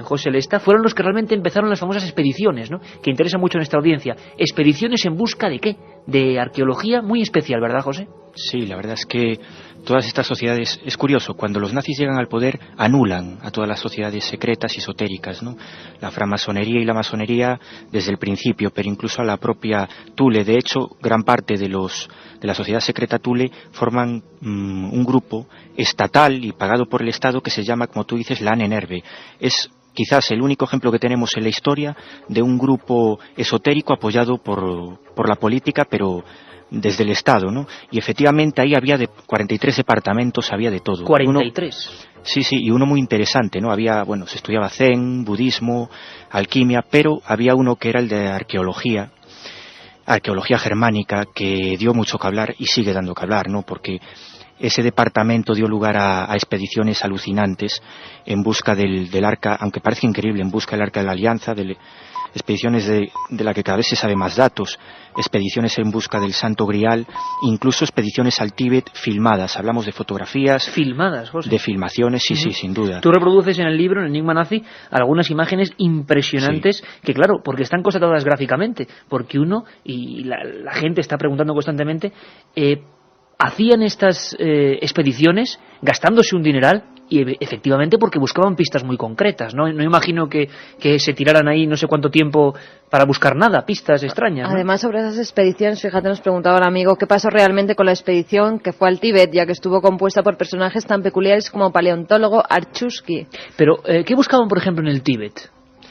José Lesta? Fueron los que realmente empezaron las famosas expediciones, ¿no?, que interesa mucho en esta audiencia. ¿Expediciones en busca de qué? De arqueología muy especial, ¿verdad, José? Sí, la verdad es que todas estas sociedades, es curioso, cuando los nazis llegan al poder anulan a todas las sociedades secretas y esotéricas, ¿no? La francmasonería y la masonería desde el principio, pero incluso a la propia Thule. De hecho, gran parte de la sociedad secreta Thule forman un grupo estatal y pagado por el Estado que se llama, como tú dices, la Anenerbe. Es quizás el único ejemplo que tenemos en la historia de un grupo esotérico apoyado por la política, pero desde el Estado, ¿no? Y efectivamente ahí había 43 departamentos, había de todo. 43. Sí, y uno muy interesante, ¿no? Se estudiaba Zen, budismo, alquimia, pero había uno que era el de arqueología germánica, que dio mucho que hablar y sigue dando que hablar, ¿no? Porque ese departamento dio lugar a expediciones alucinantes en busca del arca, aunque parece increíble, en busca del arca de la alianza, expediciones de la que cada vez se sabe más datos, expediciones en busca del Santo Grial, incluso expediciones al Tíbet filmadas. Hablamos de fotografías. Filmadas, José. De filmaciones, sí, sin duda. Tú reproduces en el libro, en Enigma Nazi, algunas imágenes impresionantes, que claro, porque están constatadas gráficamente, porque uno, y la gente está preguntando constantemente, hacían estas expediciones gastándose un dineral y efectivamente porque buscaban pistas muy concretas, ¿no? No imagino que se tiraran ahí no sé cuánto tiempo para buscar nada, pistas extrañas, ¿no? Además, sobre esas expediciones, fíjate, nos preguntaba el amigo qué pasó realmente con la expedición que fue al Tíbet, ya que estuvo compuesta por personajes tan peculiares como paleontólogo Archusky. Pero, ¿qué buscaban, por ejemplo, en el Tíbet?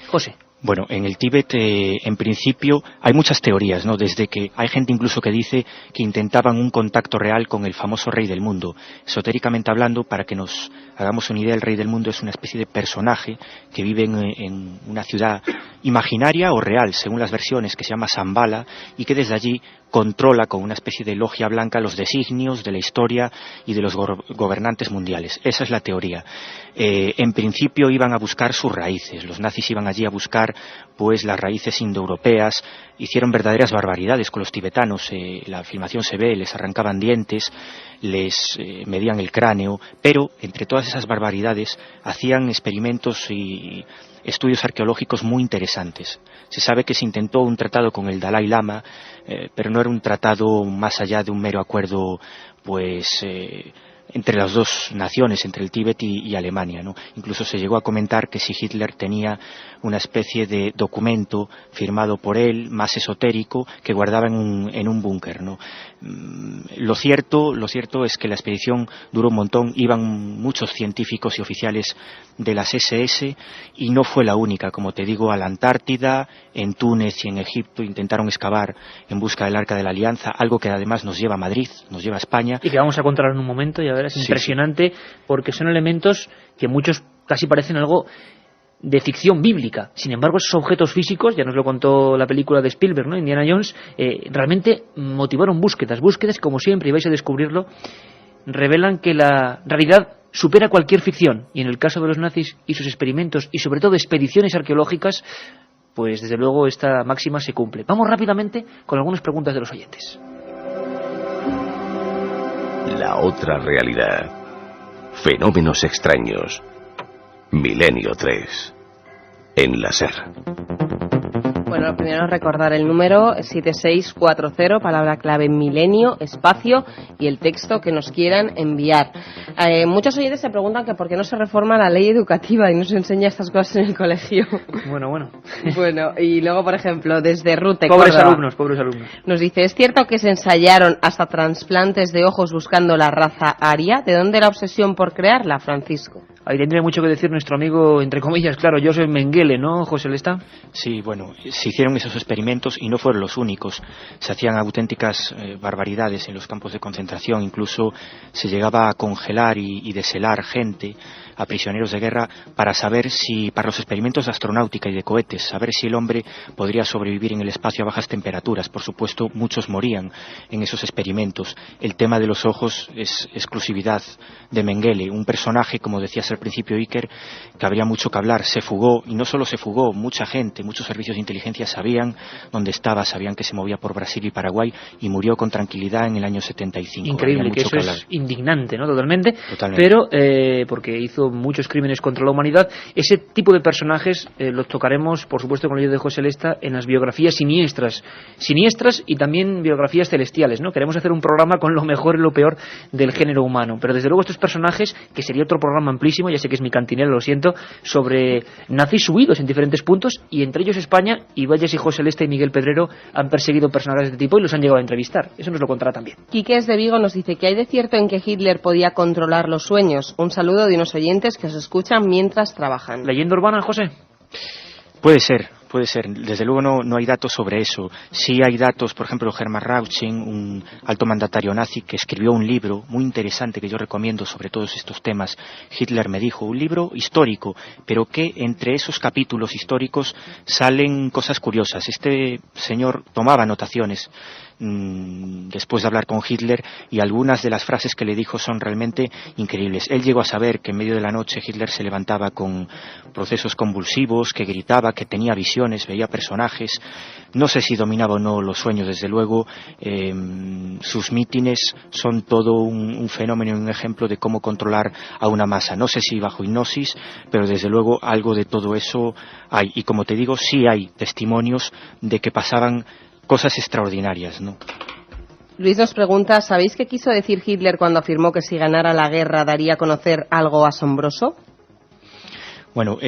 José. Bueno, en el Tíbet, en principio, hay muchas teorías, ¿no? Desde que hay gente incluso que dice que intentaban un contacto real con el famoso rey del mundo. Esotéricamente hablando, para que nos hagamos una idea, el rey del mundo es una especie de personaje que vive en una ciudad imaginaria o real, según las versiones, que se llama Shambhala, y que desde allí controla con una especie de logia blanca los designios de la historia y de los gobernantes mundiales. Esa es la teoría. En principio iban a buscar sus raíces. Los nazis iban allí a buscar pues las raíces indoeuropeas. Hicieron verdaderas barbaridades con los tibetanos. La filmación se ve, les arrancaban dientes, les medían el cráneo, pero entre todas esas barbaridades hacían experimentos y estudios arqueológicos muy interesantes. Se sabe que se intentó un tratado con el Dalai Lama, pero no era un tratado más allá de un mero acuerdo, pues entre las dos naciones, entre el Tíbet y Alemania, ¿no? Incluso se llegó a comentar que si Hitler tenía una especie de documento firmado por él, más esotérico, que guardaba en un búnker, ¿no? Lo cierto es que la expedición duró un montón, iban muchos científicos y oficiales de las SS y no fue la única. Como te digo, a la Antártida, en Túnez y en Egipto intentaron excavar en busca del Arca de la Alianza, algo que además nos lleva a Madrid, nos lleva a España. Y que vamos a controlar en un momento, y a ver, es impresionante, porque son elementos que muchos casi parecen algo de ficción bíblica. Sin embargo, esos objetos físicos, ya nos lo contó la película de Spielberg, ¿no? Indiana Jones, realmente motivaron búsquedas que, como siempre, y vais a descubrirlo, revelan que la realidad supera cualquier ficción, y en el caso de los nazis y sus experimentos, y sobre todo expediciones arqueológicas, pues desde luego esta máxima se cumple. Vamos rápidamente con algunas preguntas de los oyentes. La otra realidad. Fenómenos extraños. Milenio 3. En la SER. Bueno, lo primero es recordar el número 7640, palabra clave milenio, espacio y el texto que nos quieran enviar. Muchos oyentes se preguntan que por qué no se reforma la ley educativa y no se enseña estas cosas en el colegio. Bueno. Bueno, y luego, por ejemplo, desde Rute, pobres Córdoba, alumnos. nos dice, ¿es cierto que se ensayaron hasta trasplantes de ojos buscando la raza aria? ¿De dónde la obsesión por crearla, Francisco? Ahí tendría mucho que decir nuestro amigo, entre comillas, claro, Joseph Mengele, ¿no, José Lesta? Sí, bueno, se hicieron esos experimentos y no fueron los únicos. Se hacían auténticas barbaridades en los campos de concentración. Incluso se llegaba a congelar y deshelar gente, a prisioneros de guerra, para saber si, para los experimentos de astronáutica y de cohetes, saber si el hombre podría sobrevivir en el espacio a bajas temperaturas. Por supuesto, muchos morían en esos experimentos. El tema de los ojos es exclusividad de Mengele, un personaje, como decías al principio, Iker, que habría mucho que hablar. Se fugó, y no solo se fugó, mucha gente, muchos servicios de inteligencia sabían dónde estaba, sabían que se movía por Brasil y Paraguay, y murió con tranquilidad en el año 75. Increíble, que eso es indignante, ¿no? Totalmente. Pero, porque hizo muchos crímenes contra la humanidad. Ese tipo de personajes los tocaremos, por supuesto, con el ayuda de José Lesta, en las biografías siniestras y también biografías celestiales, ¿no? Queremos hacer un programa con lo mejor y lo peor del género humano, pero desde luego estos personajes, que sería otro programa amplísimo, ya sé que es mi cantinero, lo siento, sobre nazis subidos en diferentes puntos, y entre ellos España, y Valles y José Lesta y Miguel Pedrero han perseguido personajes de este tipo y los han llegado a entrevistar. Eso nos lo contará también. Quiques de Vigo nos dice que hay de cierto en que Hitler podía controlar los sueños. Un saludo de unos oyentes que os escuchan mientras trabajan. ¿Leyenda urbana, José? Puede ser. Desde luego no hay datos sobre eso. Sí hay datos, por ejemplo, Hermann Rausching, un alto mandatario nazi, que escribió un libro muy interesante que yo recomiendo sobre todos estos temas. Hitler me dijo, un libro histórico, pero que entre esos capítulos históricos salen cosas curiosas. Este señor tomaba anotaciones después de hablar con Hitler, y algunas de las frases que le dijo son realmente increíbles. Él llegó a saber que en medio de la noche Hitler se levantaba con procesos convulsivos, que gritaba, que tenía visiones, veía personajes. No sé si dominaba o no los sueños, desde luego. Sus mítines son todo un fenómeno y un ejemplo de cómo controlar a una masa. No sé si bajo hipnosis, pero desde luego algo de todo eso hay. Y como te digo, sí hay testimonios de que pasaban cosas extraordinarias, ¿no? Luis nos pregunta, ¿sabéis qué quiso decir Hitler cuando afirmó que si ganara la guerra daría a conocer algo asombroso? Bueno,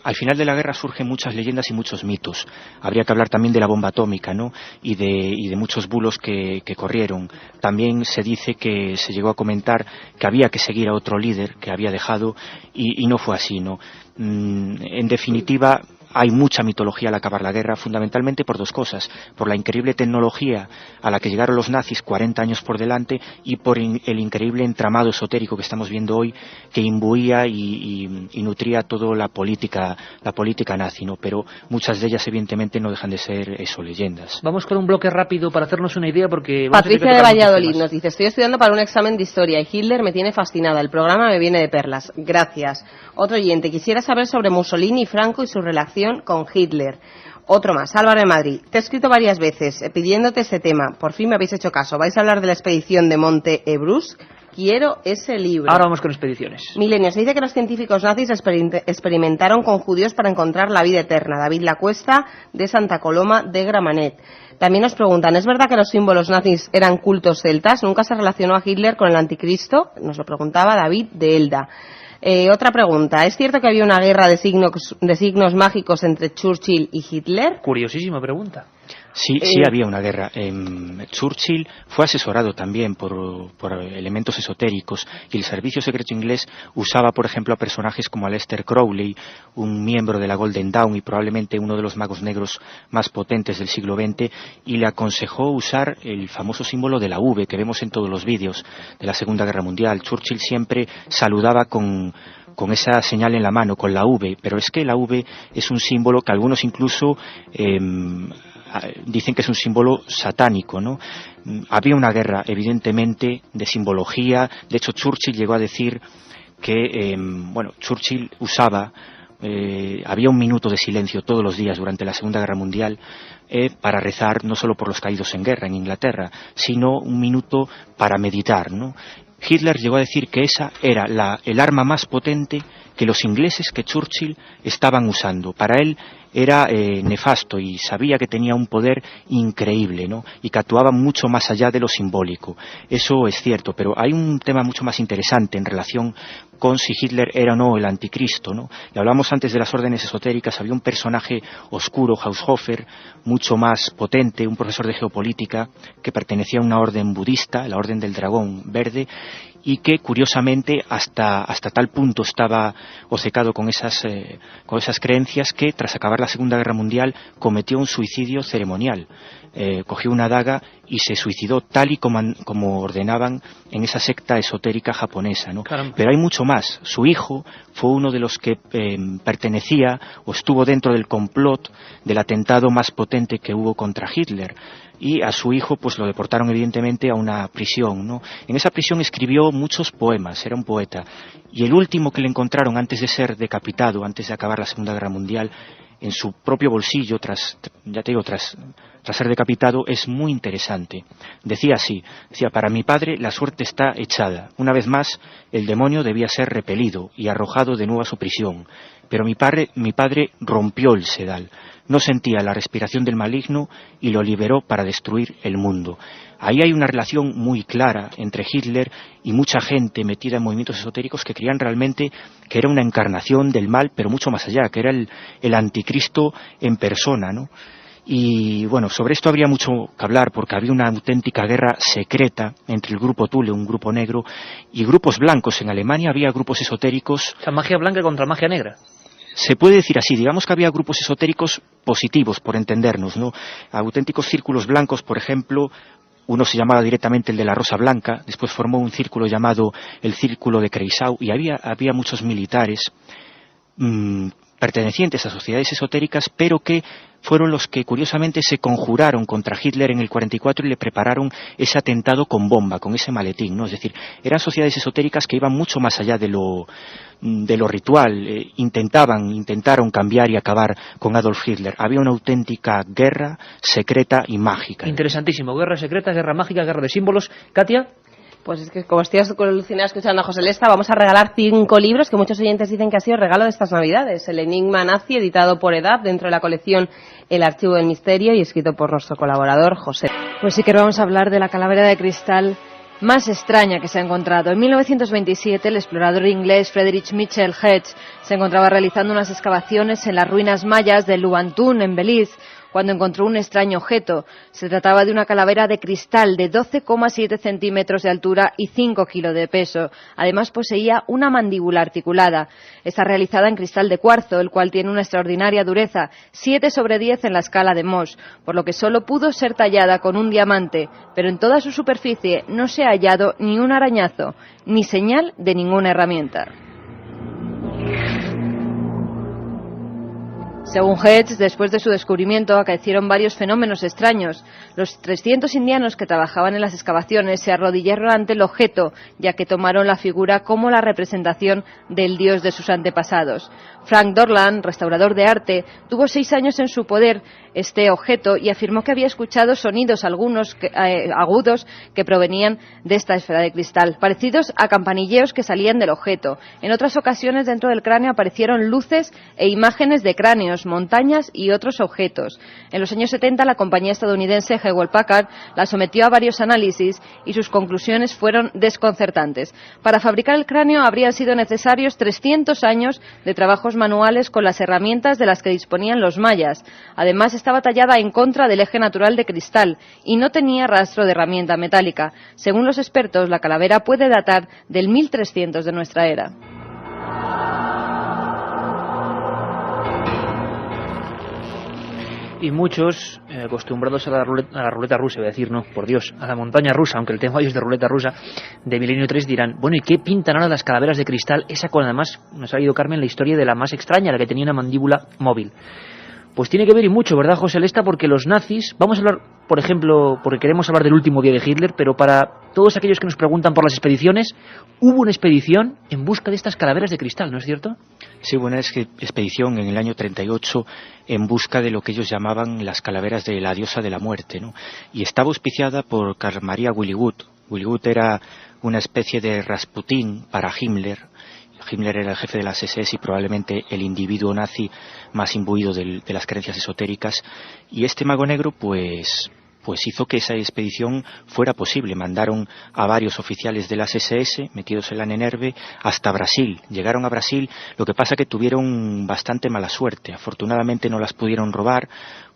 al final de la guerra surgen muchas leyendas y muchos mitos. Habría que hablar también de la bomba atómica, ¿no? Y de muchos bulos que corrieron. También se dice que se llegó a comentar que había que seguir a otro líder que había dejado y no fue así, ¿no? En definitiva, hay mucha mitología al acabar la guerra, fundamentalmente por dos cosas: por la increíble tecnología a la que llegaron los nazis 40 años por delante y por el increíble entramado esotérico que estamos viendo hoy, que imbuía y nutría toda la política nazi, ¿no? Pero muchas de ellas evidentemente no dejan de ser leyendas. Vamos con un bloque rápido para hacernos una idea, porque Patricia de Valladolid nos dice: estoy estudiando para un examen de historia y Hitler me tiene fascinada, el programa me viene de perlas. Gracias. Otro oyente: quisiera saber sobre Mussolini y Franco y su relación con Hitler. Otro más, Álvaro de Madrid: te he escrito varias veces pidiéndote este tema, por fin me habéis hecho caso. ¿Vais a hablar de la expedición de Monte Ebrus? Quiero ese libro. Ahora vamos con expediciones. Milenio, se dice que los científicos nazis experimentaron con judíos para encontrar la vida eterna. David Lacuesta, de Santa Coloma de Gramenet. También nos preguntan, ¿es verdad que los símbolos nazis eran cultos celtas? ¿Nunca se relacionó a Hitler con el anticristo? Nos lo preguntaba David de Elda. Otra pregunta, ¿es cierto que había una guerra de signos mágicos entre Churchill y Hitler? Curiosísima pregunta. Sí, había una guerra. Churchill fue asesorado también por elementos esotéricos, y el servicio secreto inglés usaba, por ejemplo, a personajes como Aleister Crowley, un miembro de la Golden Dawn y probablemente uno de los magos negros más potentes del siglo XX, y le aconsejó usar el famoso símbolo de la V que vemos en todos los vídeos de la Segunda Guerra Mundial. Churchill siempre saludaba con esa señal en la mano, con la V, pero es que la V es un símbolo que algunos incluso dicen que es un símbolo satánico, ¿no? Había una guerra, evidentemente, de simbología. De hecho, Churchill llegó a decir que, Churchill usaba, había un minuto de silencio todos los días durante la Segunda Guerra Mundial para rezar no solo por los caídos en guerra en Inglaterra, sino un minuto para meditar, ¿no? Hitler llegó a decir que esa era el arma más potente que los ingleses, que Churchill estaban usando. Para él era nefasto y sabía que tenía un poder increíble, ¿no? Y que actuaba mucho más allá de lo simbólico. Eso es cierto, pero hay un tema mucho más interesante en relación con si Hitler era o no el anticristo, ¿no? Y hablamos antes de las órdenes esotéricas. Había un personaje oscuro, Haushofer, mucho más potente, un profesor de geopolítica que pertenecía a una orden budista, la Orden del Dragón Verde, y que curiosamente hasta tal punto estaba obcecado con esas creencias que tras acabar la Segunda Guerra Mundial cometió un suicidio ceremonial. Cogió una daga y se suicidó tal y como ordenaban en esa secta esotérica japonesa, ¿no? Pero hay mucho más. Su hijo fue uno de los que pertenecía o estuvo dentro del complot del atentado más potente que hubo contra Hitler. Y a su hijo pues lo deportaron evidentemente a una prisión, ¿no? En esa prisión escribió muchos poemas, era un poeta, y el último que le encontraron antes de ser decapitado, antes de acabar la Segunda Guerra Mundial, en su propio bolsillo, tras ser decapitado, es muy interesante. Decía así, para mi padre la suerte está echada. Una vez más, el demonio debía ser repelido y arrojado de nuevo a su prisión. Pero mi padre rompió el sedal. No sentía la respiración del maligno y lo liberó para destruir el mundo. Ahí hay una relación muy clara entre Hitler y mucha gente metida en movimientos esotéricos que creían realmente que era una encarnación del mal, pero mucho más allá, que era el anticristo en persona, ¿no? Y bueno, sobre esto habría mucho que hablar, porque había una auténtica guerra secreta entre el grupo Thule, un grupo negro, y grupos blancos. En Alemania había grupos esotéricos. O sea, magia blanca contra magia negra. Se puede decir así, digamos que había grupos esotéricos positivos, por entendernos, ¿no? Auténticos círculos blancos, por ejemplo. Uno se llamaba directamente el de la Rosa Blanca, después formó un círculo llamado el Círculo de Kreisau, y había muchos militares pertenecientes a sociedades esotéricas, pero que fueron los que curiosamente se conjuraron contra Hitler en el 44 y le prepararon ese atentado con bomba, con ese maletín, ¿no? Es decir, eran sociedades esotéricas que iban mucho más allá de lo ritual. Intentaron cambiar y acabar con Adolf Hitler. Había una auténtica guerra secreta y mágica. Interesantísimo, guerra secreta, guerra mágica, guerra de símbolos. Katia. Pues es que como estoy alucinada escuchando a José Lesta, vamos a regalar 5 libros que muchos oyentes dicen que ha sido regalo de estas Navidades. El Enigma Nazi, editado por EDAP, dentro de la colección El Archivo del Misterio y escrito por nuestro colaborador José. Pues sí que vamos a hablar de la calavera de cristal más extraña que se ha encontrado. En 1927, el explorador inglés Friedrich Mitchell Hedge se encontraba realizando unas excavaciones en las ruinas mayas de Lubantún, en Belice, cuando encontró un extraño objeto. Se trataba de una calavera de cristal de 12,7 centímetros de altura y 5 kilos de peso. Además, poseía una mandíbula articulada. Está realizada en cristal de cuarzo, el cual tiene una extraordinaria dureza, 7/10 en la escala de Mohs, por lo que solo pudo ser tallada con un diamante, pero en toda su superficie no se ha hallado ni un arañazo, ni señal de ninguna herramienta. Según Hedge, después de su descubrimiento acaecieron varios fenómenos extraños. Los 300 indianos que trabajaban en las excavaciones se arrodillaron ante el objeto, ya que tomaron la figura como la representación del dios de sus antepasados. Frank Dorland, restaurador de arte, tuvo 6 años en su poder este objeto y afirmó que había escuchado sonidos agudos que provenían de esta esfera de cristal, parecidos a campanilleos que salían del objeto. En otras ocasiones, dentro del cráneo aparecieron luces e imágenes de cráneos, montañas y otros objetos. En los años 70, la compañía estadounidense Hewlett-Packard la sometió a varios análisis y sus conclusiones fueron desconcertantes. Para fabricar el cráneo habrían sido necesarios 300 años de trabajos manuales con las herramientas de las que disponían los mayas. Además, estaba tallada en contra del eje natural de cristal y no tenía rastro de herramienta metálica. Según los expertos, la calavera puede datar del 1300 de nuestra era. Y muchos, acostumbrados a la ruleta rusa, voy a decir, no, por Dios, a la montaña rusa, aunque el tema hoy es de ruleta rusa, de Milenio 3, dirán, bueno, ¿y qué pintan ahora las calaveras de cristal? Esa con, además, nos ha ido Carmen la historia de la más extraña, la que tenía una mandíbula móvil. Pues tiene que ver y mucho, ¿verdad, José Lesta? Porque los nazis, vamos a hablar, por ejemplo, porque queremos hablar del último día de Hitler, pero para todos aquellos que nos preguntan por las expediciones, hubo una expedición en busca de estas calaveras de cristal, ¿no es cierto? Sí, una expedición en el año 38 en busca de lo que ellos llamaban las calaveras de la diosa de la muerte, ¿no? Y estaba auspiciada por Carl Maria Willigut. Willigut era una especie de Rasputín para Himmler. Himmler era el jefe de las SS y probablemente el individuo nazi más imbuido de las creencias esotéricas. Y este mago negro, pues hizo que esa expedición fuera posible. Mandaron a varios oficiales de las SS, metidos en la Nenerve, hasta Brasil. Llegaron a Brasil, lo que pasa que tuvieron bastante mala suerte. Afortunadamente no las pudieron robar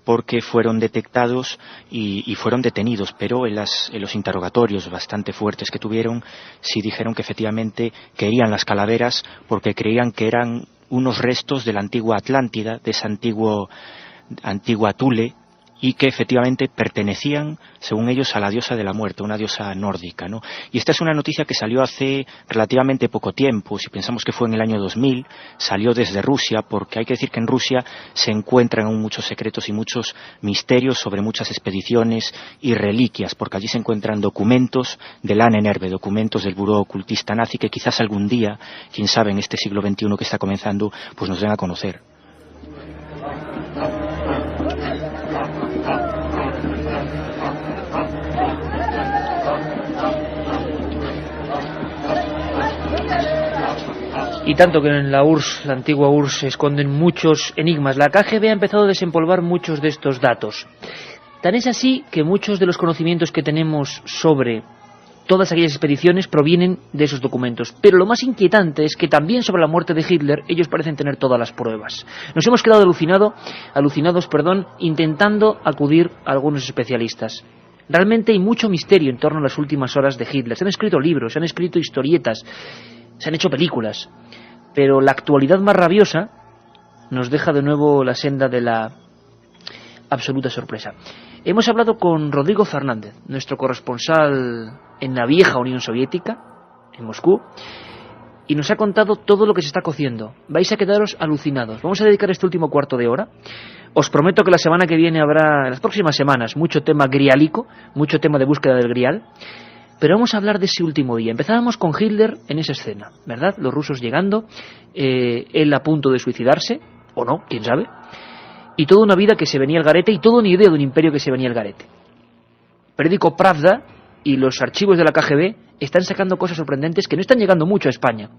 porque fueron detectados y fueron detenidos, pero en los interrogatorios bastante fuertes que tuvieron, sí dijeron que efectivamente querían las calaveras porque creían que eran unos restos de la antigua Atlántida, de esa antigua Thule, y que efectivamente pertenecían, según ellos, a la diosa de la muerte, una diosa nórdica, ¿no? Y esta es una noticia que salió hace relativamente poco tiempo, si pensamos que fue en el año 2000, salió desde Rusia, porque hay que decir que en Rusia se encuentran aún muchos secretos y muchos misterios sobre muchas expediciones y reliquias, porque allí se encuentran documentos de la Nenerve, documentos del buró ocultista nazi, que quizás algún día, quién sabe, en este siglo XXI que está comenzando, pues nos den a conocer. Y tanto que en la URSS, la antigua URSS, se esconden muchos enigmas. La KGB ha empezado a desempolvar muchos de estos datos. Tan es así que muchos de los conocimientos que tenemos sobre todas aquellas expediciones provienen de esos documentos. Pero lo más inquietante es que también sobre la muerte de Hitler ellos parecen tener todas las pruebas. Nos hemos quedado alucinados, intentando acudir a algunos especialistas. Realmente hay mucho misterio en torno a las últimas horas de Hitler. Se han escrito libros, se han escrito historietas, se han hecho películas, pero la actualidad más rabiosa nos deja de nuevo la senda de la absoluta sorpresa. Hemos hablado con Rodrigo Fernández, nuestro corresponsal en la vieja Unión Soviética, en Moscú, y nos ha contado todo lo que se está cociendo. Vais a quedaros alucinados. Vamos a dedicar este último cuarto de hora. Os prometo que la semana que viene habrá, en las próximas semanas, mucho tema griálico, mucho tema de búsqueda del grial. Pero vamos a hablar de ese último día. Empezábamos con Hitler en esa escena, ¿verdad? Los rusos llegando, él a punto de suicidarse, o no, quién sabe, y toda una vida que se venía al garete y toda una idea de un imperio que se venía al garete. Periódico Pravda y los archivos de la KGB están sacando cosas sorprendentes que no están llegando mucho a España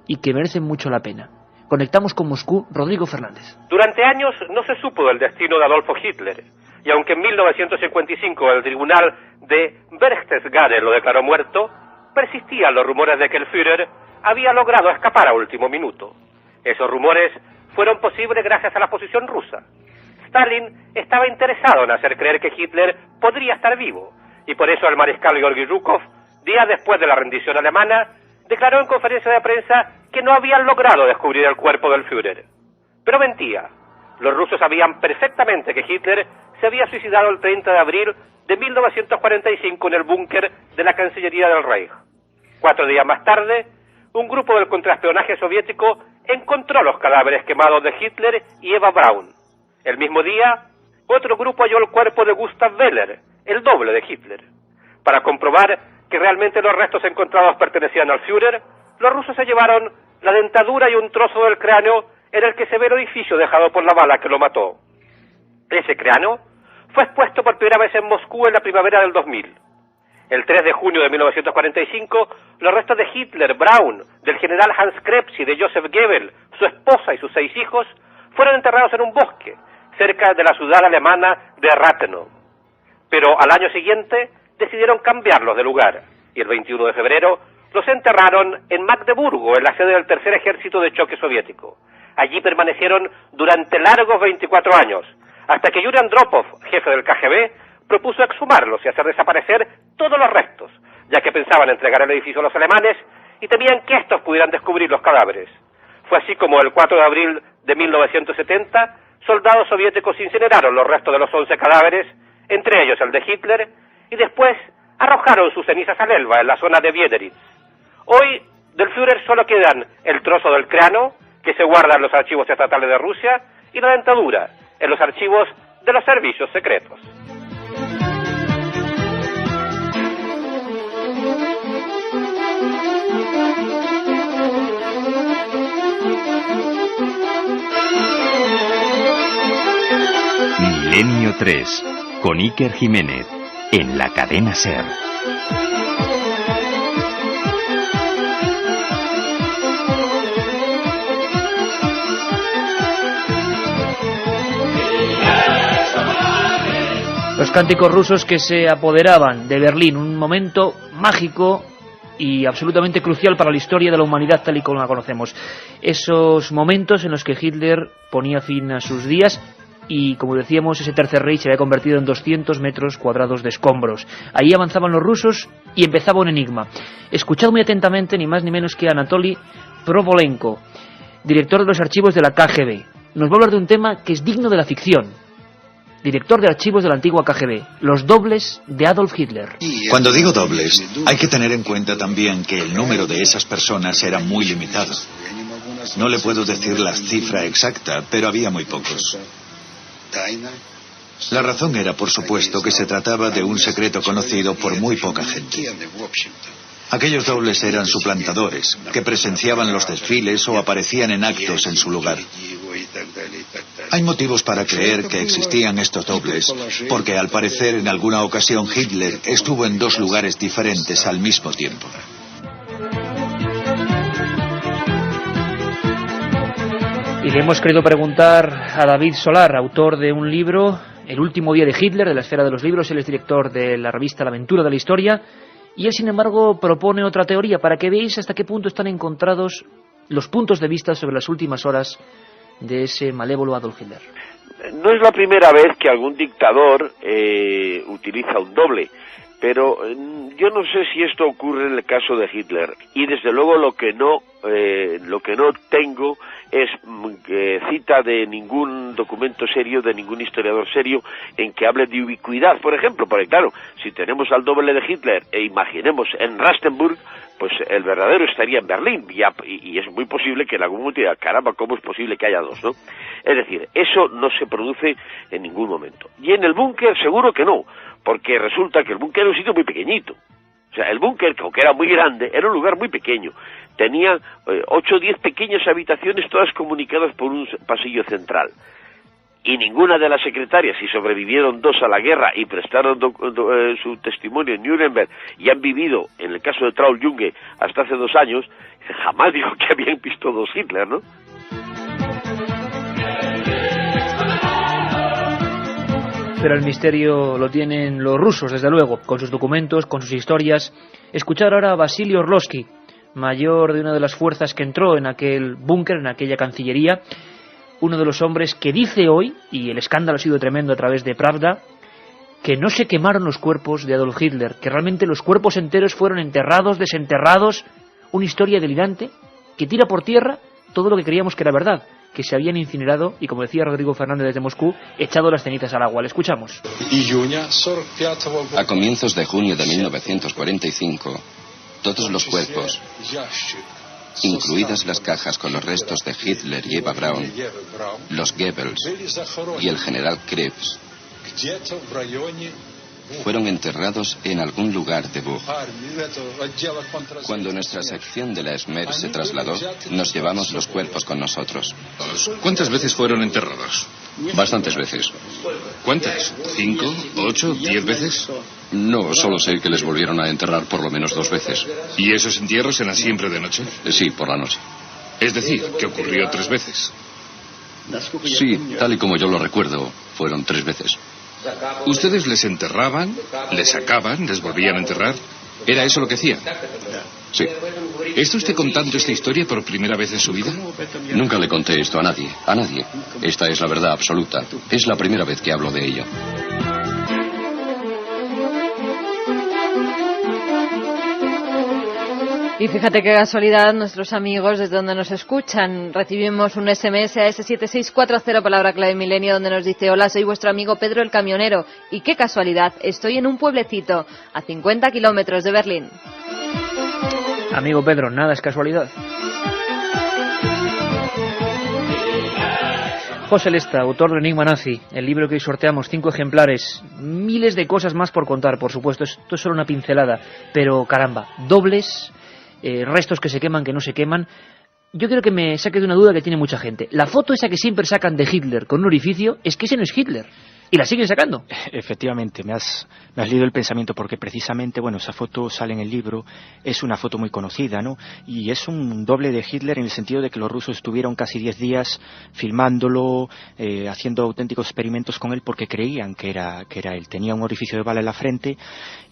y que merecen mucho la pena. Conectamos con Moscú, Rodrigo Fernández. Durante años no se supo del destino de Adolfo Hitler, y aunque en 1955 el tribunal de Berchtesgaden lo declaró muerto, persistían los rumores de que el Führer había logrado escapar a último minuto. Esos rumores fueron posibles gracias a la posición rusa. Stalin estaba interesado en hacer creer que Hitler podría estar vivo, y por eso el mariscal Georgy Zhukov, días después de la rendición alemana, declaró en conferencia de prensa que no habían logrado descubrir el cuerpo del Führer. Pero mentía. Los rusos sabían perfectamente que Hitler se había suicidado el 30 de abril de 1945 en el búnker de la Cancillería del Reich. 4 días más tarde, un grupo del contraespionaje soviético encontró los cadáveres quemados de Hitler y Eva Braun. El mismo día, otro grupo halló el cuerpo de Gustav Wehler, el doble de Hitler. Para comprobar que realmente los restos encontrados pertenecían al Führer, los rusos se llevaron la dentadura y un trozo del cráneo en el que se ve el orificio dejado por la bala que lo mató. Ese cráneo fue expuesto por primera vez en Moscú en la primavera del 2000. El 3 de junio de 1945, los restos de Hitler, Braun, del general Hans Krebs y de Joseph Goebbels, su esposa y sus 6 hijos, fueron enterrados en un bosque, cerca de la ciudad alemana de Rathenow. Pero al año siguiente decidieron cambiarlos de lugar, y el 21 de febrero los enterraron en Magdeburgo, en la sede del Tercer Ejército de Choque Soviético. Allí permanecieron durante largos 24 años, hasta que Yuri Andropov, jefe del KGB, propuso exhumarlos y hacer desaparecer todos los restos, ya que pensaban entregar el edificio a los alemanes y temían que estos pudieran descubrir los cadáveres. Fue así como el 4 de abril de 1970, soldados soviéticos incineraron los restos de los 11 cadáveres, entre ellos el de Hitler, y después arrojaron sus cenizas al Elba, en la zona de Biederitz. Hoy, del Führer solo quedan el trozo del cráneo, que se guarda en los archivos estatales de Rusia, y la dentadura, en los archivos de los servicios secretos. Milenio 3, con Iker Jiménez, en la cadena SER. Los cánticos rusos que se apoderaban de Berlín, un momento mágico y absolutamente crucial para la historia de la humanidad tal y como la conocemos. Esos momentos en los que Hitler ponía fin a sus días y, como decíamos, ese Tercer Reich se había convertido en 200 metros cuadrados de escombros. Ahí avanzaban los rusos y empezaba un enigma. Escuchad muy atentamente, ni más ni menos que Anatoly Provolenko, director de los archivos de la KGB. Nos va a hablar de un tema que es digno de la ficción. Director de archivos de la antigua KGB, los dobles de Adolf Hitler. Cuando digo dobles, hay que tener en cuenta también que el número de esas personas era muy limitado. No le puedo decir la cifra exacta, pero había muy pocos. La razón era, por supuesto, que se trataba de un secreto conocido por muy poca gente. Aquellos dobles eran suplantadores, que presenciaban los desfiles o aparecían en actos en su lugar. Hay motivos para creer que existían estos dobles, porque al parecer en alguna ocasión Hitler estuvo en 2 lugares diferentes al mismo tiempo. Y le hemos querido preguntar a David Solar, autor de un libro, El último día de Hitler, de la esfera de los libros. Él es director de la revista La Aventura de la Historia, y él, sin embargo, propone otra teoría para que veáis hasta qué punto están encontrados los puntos de vista sobre las últimas horas de ese malévolo Adolf Hitler. No es la primera vez que algún dictador utiliza un doble, pero yo no sé si esto ocurre en el caso de Hitler, y desde luego lo que no tengo es cita de ningún documento serio, de ningún historiador serio, en que hable de ubicuidad, por ejemplo, porque claro, si tenemos al doble de Hitler e imaginemos en Rastenburg, pues el verdadero estaría en Berlín, y es muy posible que en algún momento diga, caramba, ¿cómo es posible que haya 2, no? Es decir, eso no se produce en ningún momento. Y en el búnker seguro que no, porque resulta que el búnker era un sitio muy pequeñito. O sea, el búnker, aunque era muy grande, era un lugar muy pequeño. Tenía 8 o 10 pequeñas habitaciones, todas comunicadas por un pasillo central. Y ninguna de las secretarias, si sobrevivieron 2 a la guerra y prestaron su testimonio en Nuremberg y han vivido, en el caso de Traul Junge, hasta hace 2 años, jamás dijo que habían visto 2 Hitler, pero el misterio lo tienen los rusos, desde luego, con sus documentos, con sus historias. Escuchar ahora a Vasily Orlowski, mayor de una de las fuerzas que entró en aquel búnker, en aquella cancillería, uno de los hombres que dice hoy, y el escándalo ha sido tremendo a través de Pravda, que no se quemaron los cuerpos de Adolf Hitler, que realmente los cuerpos enteros fueron enterrados, desenterrados, una historia delirante que tira por tierra todo lo que creíamos que era verdad, que se habían incinerado y, como decía Rodrigo Fernández desde Moscú, echado las cenizas al agua. Le escuchamos. A comienzos de junio de 1945, todos los cuerpos, incluidas las cajas con los restos de Hitler y Eva Braun, los Goebbels y el general Krebs, fueron enterrados en algún lugar de Buch. Cuando nuestra sección de la SMER se trasladó, nos llevamos los cuerpos con nosotros. ¿Cuántas veces fueron enterrados? Bastantes veces. ¿Cuántas? ¿5, 8, 10 veces? No, solo sé que les volvieron a enterrar por lo menos 2 veces. ¿Y esos entierros eran siempre de noche? Sí, por la noche. Es decir, que ocurrió 3 veces. Sí, tal y como yo lo recuerdo, fueron 3 veces. ¿Ustedes les enterraban, les sacaban, les volvían a enterrar? ¿Era eso lo que hacían? Sí. ¿Está usted contando esta historia por primera vez en su vida? Nunca le conté esto a nadie, a nadie. Esta es la verdad absoluta. Es la primera vez que hablo de ello. Y fíjate qué casualidad, nuestros amigos desde donde nos escuchan. Recibimos un SMS a ese 7640, palabra clave milenio, donde nos dice: hola, soy vuestro amigo Pedro el camionero. Y qué casualidad, estoy en un pueblecito a 50 kilómetros de Berlín. Amigo Pedro, nada es casualidad. José Lesta, autor de Enigma Nazi, el libro que hoy sorteamos, 5 ejemplares, miles de cosas más por contar, por supuesto, esto es solo una pincelada, pero caramba, dobles, restos que se queman, que no se queman. Yo quiero que me saque de una duda que tiene mucha gente. La foto esa que siempre sacan de Hitler con un orificio, es que ese no es Hitler. Y la siguen sacando. Efectivamente, me has leído el pensamiento, porque precisamente, bueno, esa foto sale en el libro, es una foto muy conocida, ¿no? Y es un doble de Hitler en el sentido de que los rusos estuvieron casi 10 días filmándolo, haciendo auténticos experimentos con él, porque creían que era él. Tenía un orificio de bala en la frente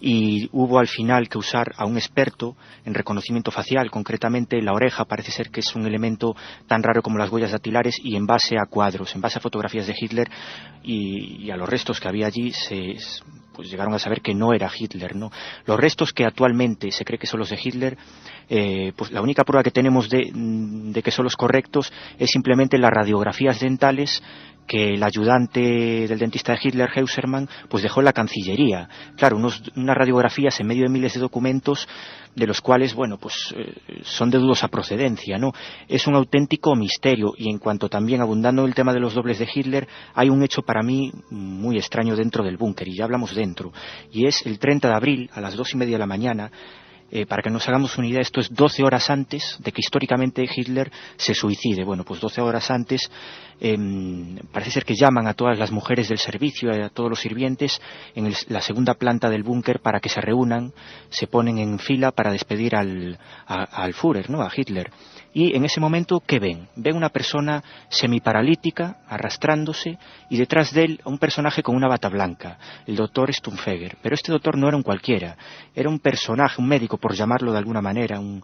y hubo al final que usar a un experto en reconocimiento facial, concretamente la oreja. Parece ser que es un elemento tan raro como las huellas dactilares, y en base a cuadros, en base a fotografías de Hitler y a los restos que había allí, pues llegaron a saber que no era Hitler, ¿no? Los restos que actualmente se cree que son los de Hitler, pues la única prueba que tenemos de que son los correctos es simplemente las radiografías dentales que el ayudante del dentista de Hitler, Heusermann, pues dejó en la Cancillería. Claro, unas radiografías en medio de miles de documentos, de los cuales, bueno, pues son de dudosa procedencia, ¿no? Es un auténtico misterio. Y en cuanto también, abundando el tema de los dobles de Hitler, hay un hecho para mí muy extraño dentro del búnker, y ya hablamos dentro, y es el 30 de abril a las 2:30 de la mañana. Para que nos hagamos una idea, esto es 12 horas antes de que históricamente Hitler se suicide. Bueno, pues 12 horas antes, parece ser que llaman a todas las mujeres del servicio, a todos los sirvientes, en la segunda planta del búnker, para que se reúnan, se ponen en fila para despedir al Führer, ¿no? A Hitler. Y en ese momento, ¿qué ven? Ven una persona semiparalítica, arrastrándose, y detrás de él un personaje con una bata blanca, el doctor Stumpfegger. Pero este doctor no era un cualquiera, era un personaje, un médico, por llamarlo de alguna manera, un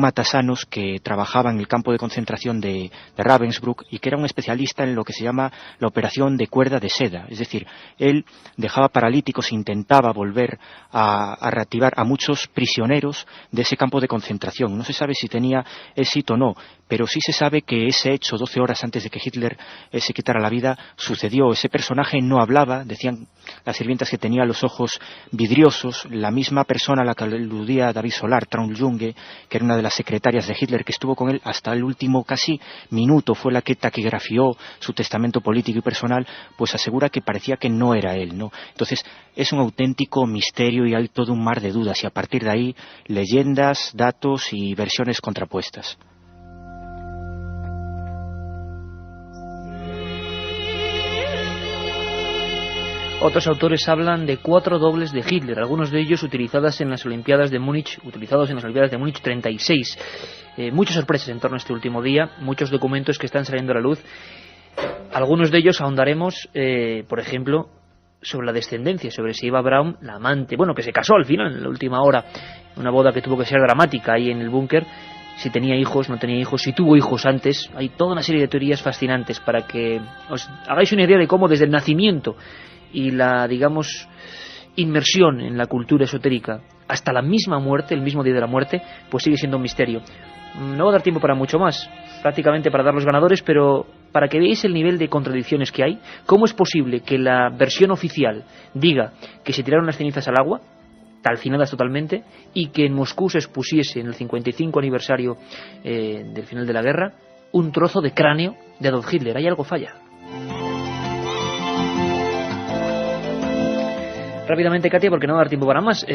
matasanos que trabajaba en el campo de concentración de Ravensbrück, y que era un especialista en lo que se llama la operación de cuerda de seda. Es decir, él dejaba paralíticos, intentaba volver a reactivar a muchos prisioneros de ese campo de concentración. No se sabe si tenía éxito o no, pero sí se sabe que ese hecho, 12 horas antes de que Hitler se quitara la vida, sucedió. Ese personaje no hablaba, decían las sirvientas que tenía los ojos vidriosos, la misma persona a la que aludía David Solar, Traun Junge, que era una de las secretarias de Hitler, que estuvo con él hasta el último casi minuto, fue la que taquigrafió su testamento político y personal, pues asegura que parecía que no era él, ¿no? Entonces es un auténtico misterio, y hay todo un mar de dudas, y a partir de ahí leyendas, datos y versiones contrapuestas. Otros autores hablan de 4 dobles de Hitler, algunos de ellos utilizados en las Olimpiadas de Múnich 36. Muchas sorpresas en torno a este último día, muchos documentos que están saliendo a la luz. Algunos de ellos ahondaremos, por ejemplo, sobre la descendencia, sobre si Eva Braun, la amante, bueno, que se casó al final, en la última hora, una boda que tuvo que ser dramática ahí en el búnker, si tenía hijos, no tenía hijos, si tuvo hijos antes. Hay toda una serie de teorías fascinantes para que os hagáis una idea de cómo desde el nacimiento y la, digamos, inmersión en la cultura esotérica hasta la misma muerte, el mismo día de la muerte, pues sigue siendo un misterio. No va a dar tiempo para mucho más, prácticamente para dar los ganadores, pero para que veáis el nivel de contradicciones que hay. ¿Cómo es posible que la versión oficial diga que se tiraron las cenizas al agua, calcinadas totalmente, y que en Moscú se expusiese en el 55 aniversario del final de la guerra un trozo de cráneo de Adolf Hitler? Hay algo falla. Rápidamente, Katia, porque no va a dar tiempo para más.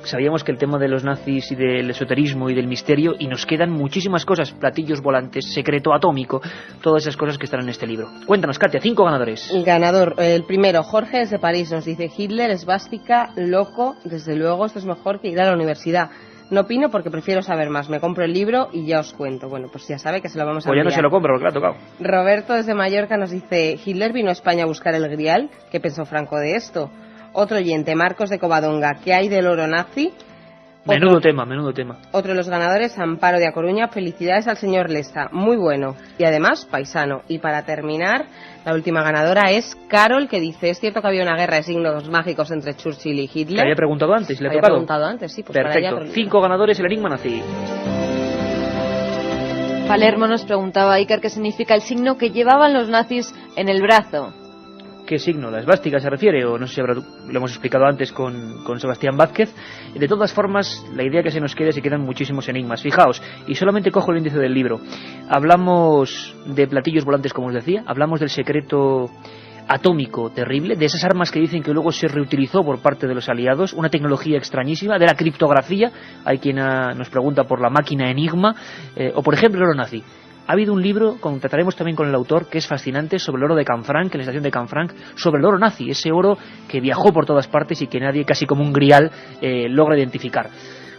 Sabíamos que el tema de los nazis y del esoterismo y del misterio, y nos quedan muchísimas cosas, platillos volantes, secreto atómico, todas esas cosas que están en este libro. Cuéntanos, Katia, 5 ganadores. Ganador, el primero, Jorge desde París, nos dice: Hitler, esvástica, loco, desde luego esto es mejor que ir a la universidad. No opino porque prefiero saber más, me compro el libro y ya os cuento. Bueno, pues ya sabe que se lo vamos a enviar. Pues ya no se lo compro, porque le ha tocado. Roberto desde Mallorca nos dice: Hitler vino a España a buscar el Grial. ¿Qué pensó Franco de esto? Otro oyente, Marcos de Covadonga: ¿qué hay del oro nazi? Menudo tema. Otro de los ganadores, Amparo de A Coruña: felicidades al señor Lesta, muy bueno y además paisano. Y para terminar, la última ganadora es Carol, que dice: ¿es cierto que había una guerra de signos mágicos entre Churchill y Hitler? ¿Le había preguntado antes? ¿Le ha había tocado? Preguntado antes, sí. Pues perfecto, 5 ganadores, el enigma nazi. Palermo nos preguntaba, Iker, ¿qué significa el signo que llevaban los nazis en el brazo? ¿Qué signo? ¿La esvástica se refiere? O no sé si lo hemos explicado antes con Sebastián Vázquez. De todas formas, la idea que se nos queda, se quedan muchísimos enigmas. Fijaos, y solamente cojo el índice del libro. Hablamos de platillos volantes, como os decía. Hablamos del secreto atómico terrible, de esas armas que dicen que luego se reutilizó por parte de los aliados, una tecnología extrañísima, de la criptografía. Hay quien nos pregunta por la máquina Enigma, o por ejemplo el oro nazi. Ha habido un libro, trataremos también con el autor, que es fascinante, sobre el oro de Canfranc, en la estación de Canfranc, sobre el oro nazi, ese oro que viajó por todas partes y que nadie, casi como un grial, logra identificar.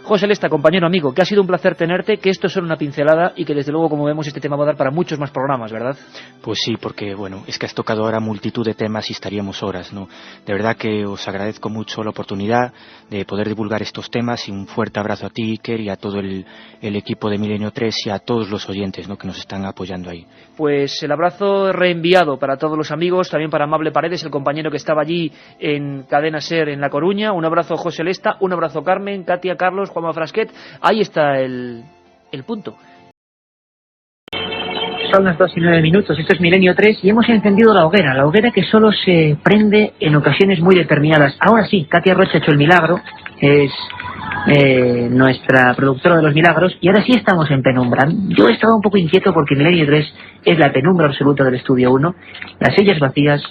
José Lesta, compañero, amigo, que ha sido un placer tenerte, que esto es solo una pincelada y que desde luego, como vemos, este tema va a dar para muchos más programas, ¿verdad? Pues sí, porque bueno, es que has tocado ahora multitud de temas y estaríamos horas, ¿no? De verdad que os agradezco mucho la oportunidad de poder divulgar estos temas, y un fuerte abrazo a ti, Iker, y a todo el equipo de Milenio 3 y a todos los oyentes, ¿no?, que nos están apoyando ahí. Pues el abrazo reenviado para todos los amigos, también para Amable Paredes, el compañero que estaba allí en Cadena SER en La Coruña. Un abrazo, José Lesta, un abrazo, Carmen, Katia, Carlos, Juanma Frasquet. Ahí está el punto. Son las 2:09, esto es Milenio 3 y hemos encendido la hoguera que solo se prende en ocasiones muy determinadas. Ahora sí, Katia Rocha ha hecho el milagro, es nuestra productora de los milagros, y ahora sí estamos en penumbra. Yo he estado un poco inquieto porque Milenio 3 es la penumbra absoluta del estudio 1, las sillas vacías,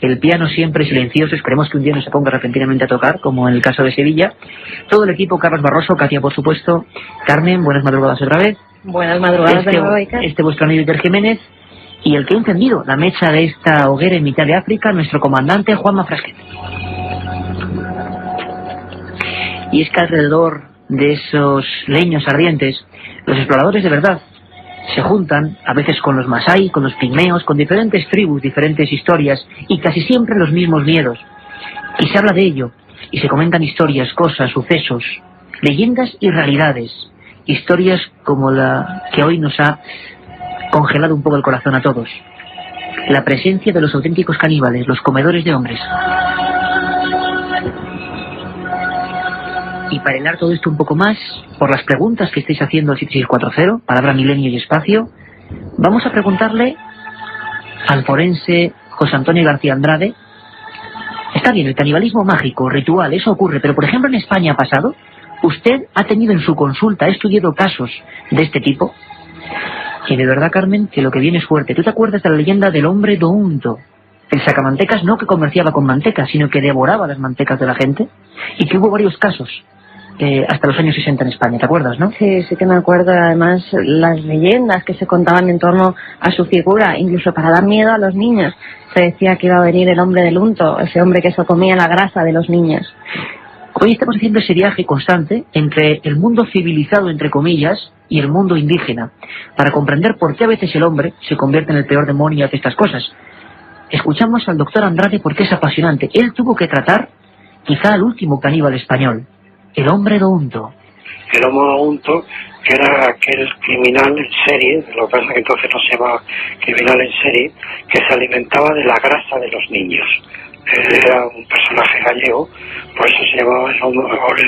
el piano siempre silencioso, esperemos que un día no se ponga repentinamente a tocar, como en el caso de Sevilla. Todo el equipo, Carlos Barroso, Katia por supuesto, Carmen, buenas madrugadas otra vez. Buenas madrugadas de nuevo, Iker. Este vuestro amigo Iker Jiménez, y el que ha encendido la mecha de esta hoguera en mitad de África, nuestro comandante Juanma Frasquet. Y es que alrededor de esos leños ardientes, los exploradores de verdad se juntan, a veces con los masái, con los pigmeos, con diferentes tribus, diferentes historias, y casi siempre los mismos miedos. Y se habla de ello, y se comentan historias, cosas, sucesos, leyendas y realidades. Historias como la que hoy nos ha congelado un poco el corazón a todos. La presencia de los auténticos caníbales, los comedores de hombres. Y para hilar todo esto un poco más, por las preguntas que estáis haciendo al 7640, palabra milenio y espacio, vamos a preguntarle al forense José Antonio García Andrade. Está bien, el canibalismo mágico, ritual, eso ocurre, pero por ejemplo en España ha pasado. ¿Usted ha tenido en su consulta, ha estudiado casos de este tipo? Y de verdad, Carmen, que lo que viene es fuerte. ¿Tú te acuerdas de la leyenda del hombre Dounto? El sacamantecas no que comerciaba con manteca, sino que devoraba las mantecas de la gente. Y que hubo varios casos hasta los años 60 en España, ¿te acuerdas, no? Sí, sí que me acuerdo. Además, las leyendas que se contaban en torno a su figura, incluso para dar miedo a los niños. Se decía que iba a venir el hombre del unto, ese hombre que se comía la grasa de los niños. Hoy estamos haciendo ese viaje constante entre el mundo civilizado, entre comillas, y el mundo indígena, para comprender por qué a veces el hombre se convierte en el peor demonio y hace estas cosas. escuchamos al doctor Andrade porque es apasionante. Él tuvo que tratar quizá al último caníbal español, el hombre do Unto. El Homo do Unto, que era aquel criminal en serie, lo que pasa es que entonces no se llamaba criminal en serie, que se alimentaba de la grasa de los niños. Él era un personaje gallego, por eso se llamaba el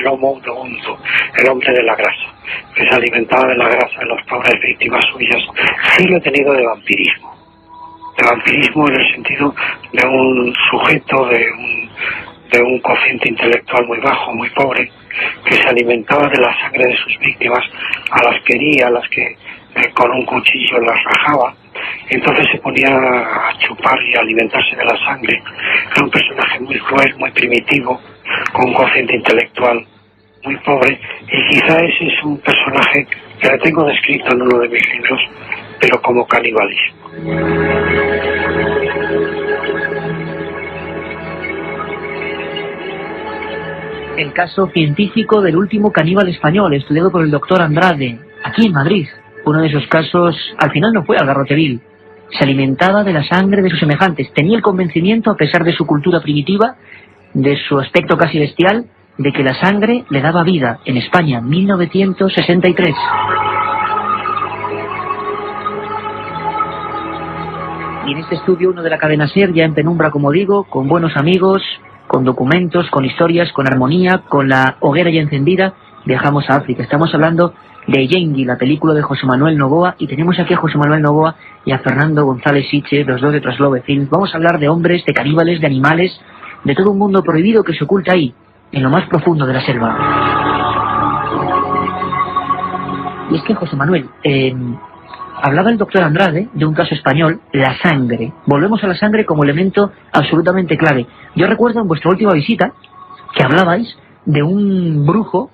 Homo do Unto, el hombre de la grasa, que se alimentaba de la grasa de las pobres víctimas suyas. Sí lo he tenido de vampirismo en el sentido de un sujeto de un cociente intelectual muy bajo, muy pobre, que se alimentaba de la sangre de sus víctimas, a las que hería, a las que con un cuchillo las rajaba, y entonces se ponía a chupar y a alimentarse de la sangre. Era un personaje muy cruel, muy primitivo, con un cociente intelectual muy pobre, y quizá ese es un personaje que le tengo descrito en uno de mis libros, pero como canibalismo. El caso científico del último caníbal español, estudiado por el doctor Andrade, aquí en Madrid. Uno de esos casos, al final no fue al garrote vil. Se alimentaba de la sangre de sus semejantes. Tenía el convencimiento, a pesar de su cultura primitiva, de su aspecto casi bestial, de que la sangre le daba vida. En España, 1963. Y en este estudio, uno de la cadena SER, ya en penumbra, como digo, con buenos amigos, con documentos, con historias, con armonía, con la hoguera ya encendida, viajamos a África. Estamos hablando de Yengui, la película de José Manuel Novoa, y tenemos aquí a José Manuel Novoa y a Fernando González Siche, los dos de Traslove Films. Vamos a hablar de hombres, de caníbales, de animales, de todo un mundo prohibido que se oculta ahí, en lo más profundo de la selva. Y es que, José Manuel, hablaba el doctor Andrade de un caso español, la sangre. Volvemos a la sangre como elemento absolutamente clave. Yo recuerdo en vuestra última visita que hablabais de un brujo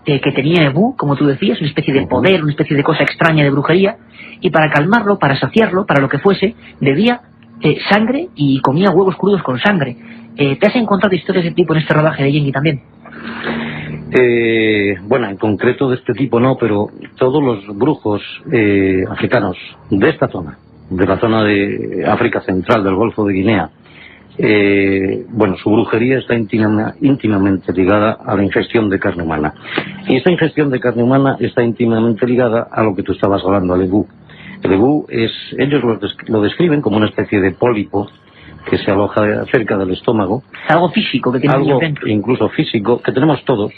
que tenía ebú, como tú decías, una especie de poder, una especie de cosa extraña de brujería, y para calmarlo, para saciarlo, para lo que fuese, bebía sangre y comía huevos crudos con sangre. ¿Te has encontrado historias de tipo en este rodaje de Yengui también? Bueno, en concreto de este tipo no, pero todos los brujos africanos de esta zona, de la zona de África Central, del Golfo de Guinea, bueno, su brujería está íntimamente ligada a la ingestión de carne humana. Y esa ingestión de carne humana está íntimamente ligada a lo que tú estabas hablando, al ebú. El ebú ellos lo describen como una especie de pólipo que se aloja cerca del estómago. Algo físico que tiene algo dentro. Incluso físico, que tenemos todos,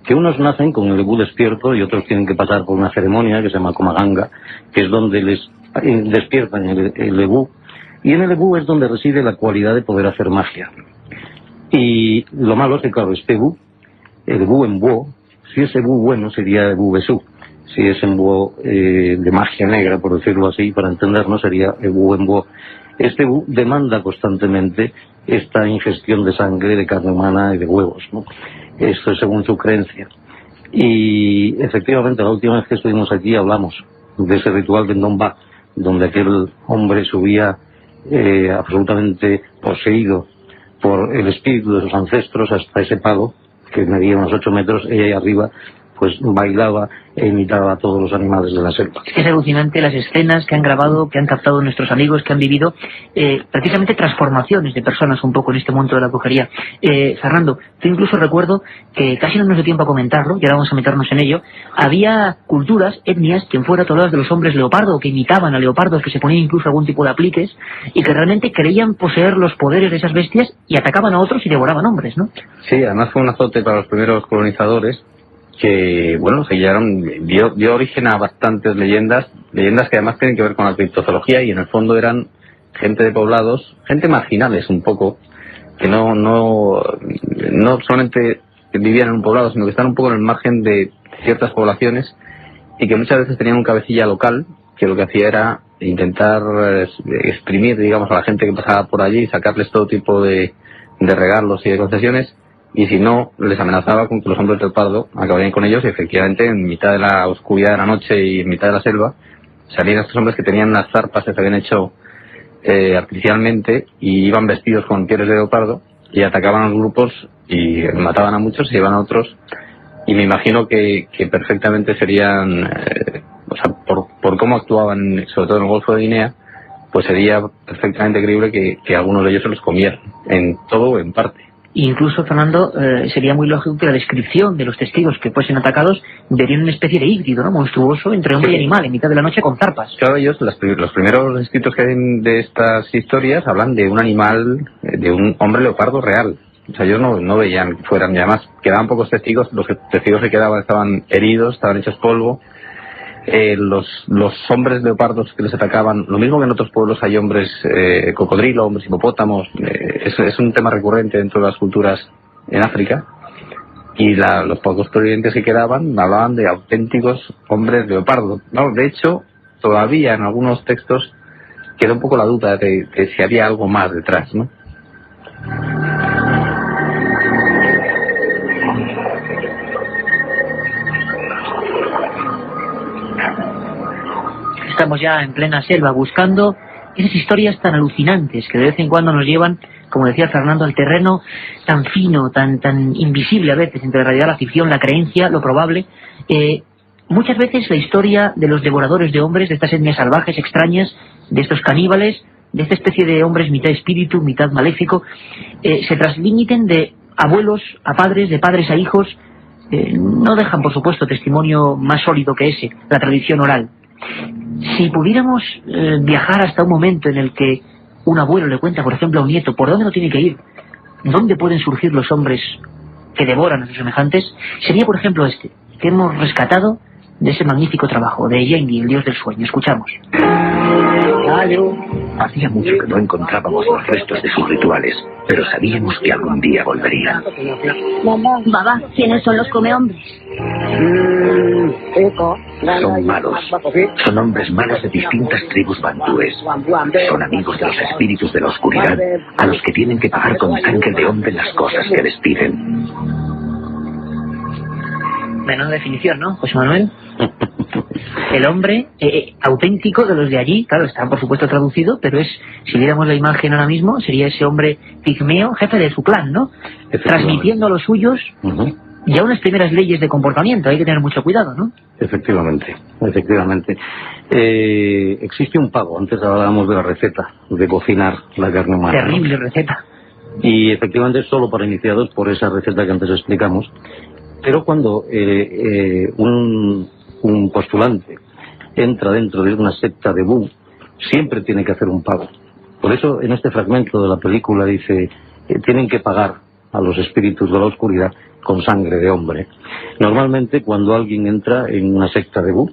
que unos nacen con el ebú despierto y otros tienen que pasar por una ceremonia que se llama Komaganga, que es donde les despiertan el ebú, y en el ebú es donde reside la cualidad de poder hacer magia. Y lo malo es que, claro, este ebú, el ebú en búho, si es ebú bueno sería ebú besú, si es en búho de magia negra, por decirlo así, para entendernos, sería ebú en búho. Este ebú demanda constantemente esta ingestión de sangre, de carne humana y de huevos, ¿no? Esto es según su creencia. Y efectivamente, la última vez que estuvimos aquí hablamos de ese ritual de Ndomba, donde aquel hombre subía absolutamente poseído por el espíritu de sus ancestros hasta ese palo, que medía unos 8 metros, y ahí arriba pues bailaba e imitaba a todos los animales de la selva. Es alucinante las escenas que han grabado, que han captado nuestros amigos, que han vivido precisamente transformaciones de personas un poco en este mundo de la brujería. Fernando, yo incluso recuerdo que casi no nos dio tiempo a comentarlo, y ahora vamos a meternos en ello. Había culturas, etnias, quien fuera, todas de los hombres leopardo, que imitaban a leopardos, que se ponían incluso algún tipo de apliques, y que realmente creían poseer los poderes de esas bestias y atacaban a otros y devoraban hombres, ¿no? Sí, además fue un azote para los primeros colonizadores, que, bueno, se dio origen a bastantes leyendas que además tienen que ver con la criptozoología, y en el fondo eran gente de poblados, gente marginales un poco, que no solamente vivían en un poblado, sino que están un poco en el margen de ciertas poblaciones, y que muchas veces tenían un cabecilla local que lo que hacía era intentar exprimir, digamos, a la gente que pasaba por allí, sacarles todo tipo de regalos y de concesiones. Y si no, les amenazaba con que los hombres del pardo acabarían con ellos, y efectivamente en mitad de la oscuridad de la noche y en mitad de la selva salían estos hombres que tenían unas zarpas que se habían hecho artificialmente y iban vestidos con pieles de leopardo y atacaban a los grupos y mataban a muchos y llevaban a otros. Y me imagino que perfectamente serían, o sea, por cómo actuaban, sobre todo en el Golfo de Guinea, pues sería perfectamente creíble que algunos de ellos se los comieran, en todo o en parte. Incluso, Fernando, sería muy lógico que la descripción de los testigos que fuesen atacados verían una especie de híbrido, ¿no?, monstruoso entre hombre y animal, en mitad de la noche con zarpas. Claro, ellos, los primeros escritos que hay de estas historias hablan de un animal, de un hombre leopardo real. O sea, ellos no veían que fueran, y además quedaban pocos testigos, los testigos que quedaban estaban heridos, estaban hechos polvo. Los hombres leopardos que les atacaban, lo mismo que en otros pueblos hay hombres cocodrilo, hombres hipopótamos, es un tema recurrente dentro de las culturas en África, y los pocos sobrevivientes que quedaban hablaban de auténticos hombres leopardo. No, de hecho, todavía en algunos textos queda un poco la duda de si había algo más detrás, ¿no? Estamos ya en plena selva buscando esas historias tan alucinantes que de vez en cuando nos llevan, como decía Fernando, al terreno tan fino, tan invisible a veces, entre la realidad, la ficción, la creencia, lo probable. Muchas veces la historia de los devoradores de hombres, de estas etnias salvajes, extrañas, de estos caníbales, de esta especie de hombres mitad espíritu, mitad maléfico, se transmiten de abuelos a padres, de padres a hijos. No dejan, por supuesto, testimonio más sólido que ese, la tradición oral. Si pudiéramos viajar hasta un momento en el que un abuelo le cuenta, por ejemplo, a un nieto por dónde no tiene que ir, dónde pueden surgir los hombres que devoran a sus semejantes, sería, por ejemplo, este, que hemos rescatado de ese magnífico trabajo de Yengi, el dios del sueño. Escuchamos. Hacía mucho que no encontrábamos los restos de sus rituales, pero sabíamos que algún día volverían. Baba, ¿quiénes son los comehombres? Son malos. Son hombres malos de distintas tribus bantúes. Son amigos de los espíritus de la oscuridad, a los que tienen que pagar con sangre de hombre las cosas que les piden. Menos definición, ¿no, José Manuel? El hombre auténtico de los de allí, claro, está por supuesto traducido, pero si viéramos la imagen ahora mismo, sería ese hombre pigmeo, jefe de su clan, ¿no? Transmitiendo a los suyos ya unas primeras leyes de comportamiento. Hay que tener mucho cuidado, ¿no? Efectivamente. Existe un pago, antes hablábamos de la receta, de cocinar la carne humana. Terrible receta. Y efectivamente solo para iniciados por esa receta que antes explicamos. Pero cuando un postulante entra dentro de una secta de vudú, siempre tiene que hacer un pago. Por eso en este fragmento de la película dice tienen que pagar a los espíritus de la oscuridad con sangre de hombre. Normalmente cuando alguien entra en una secta de vudú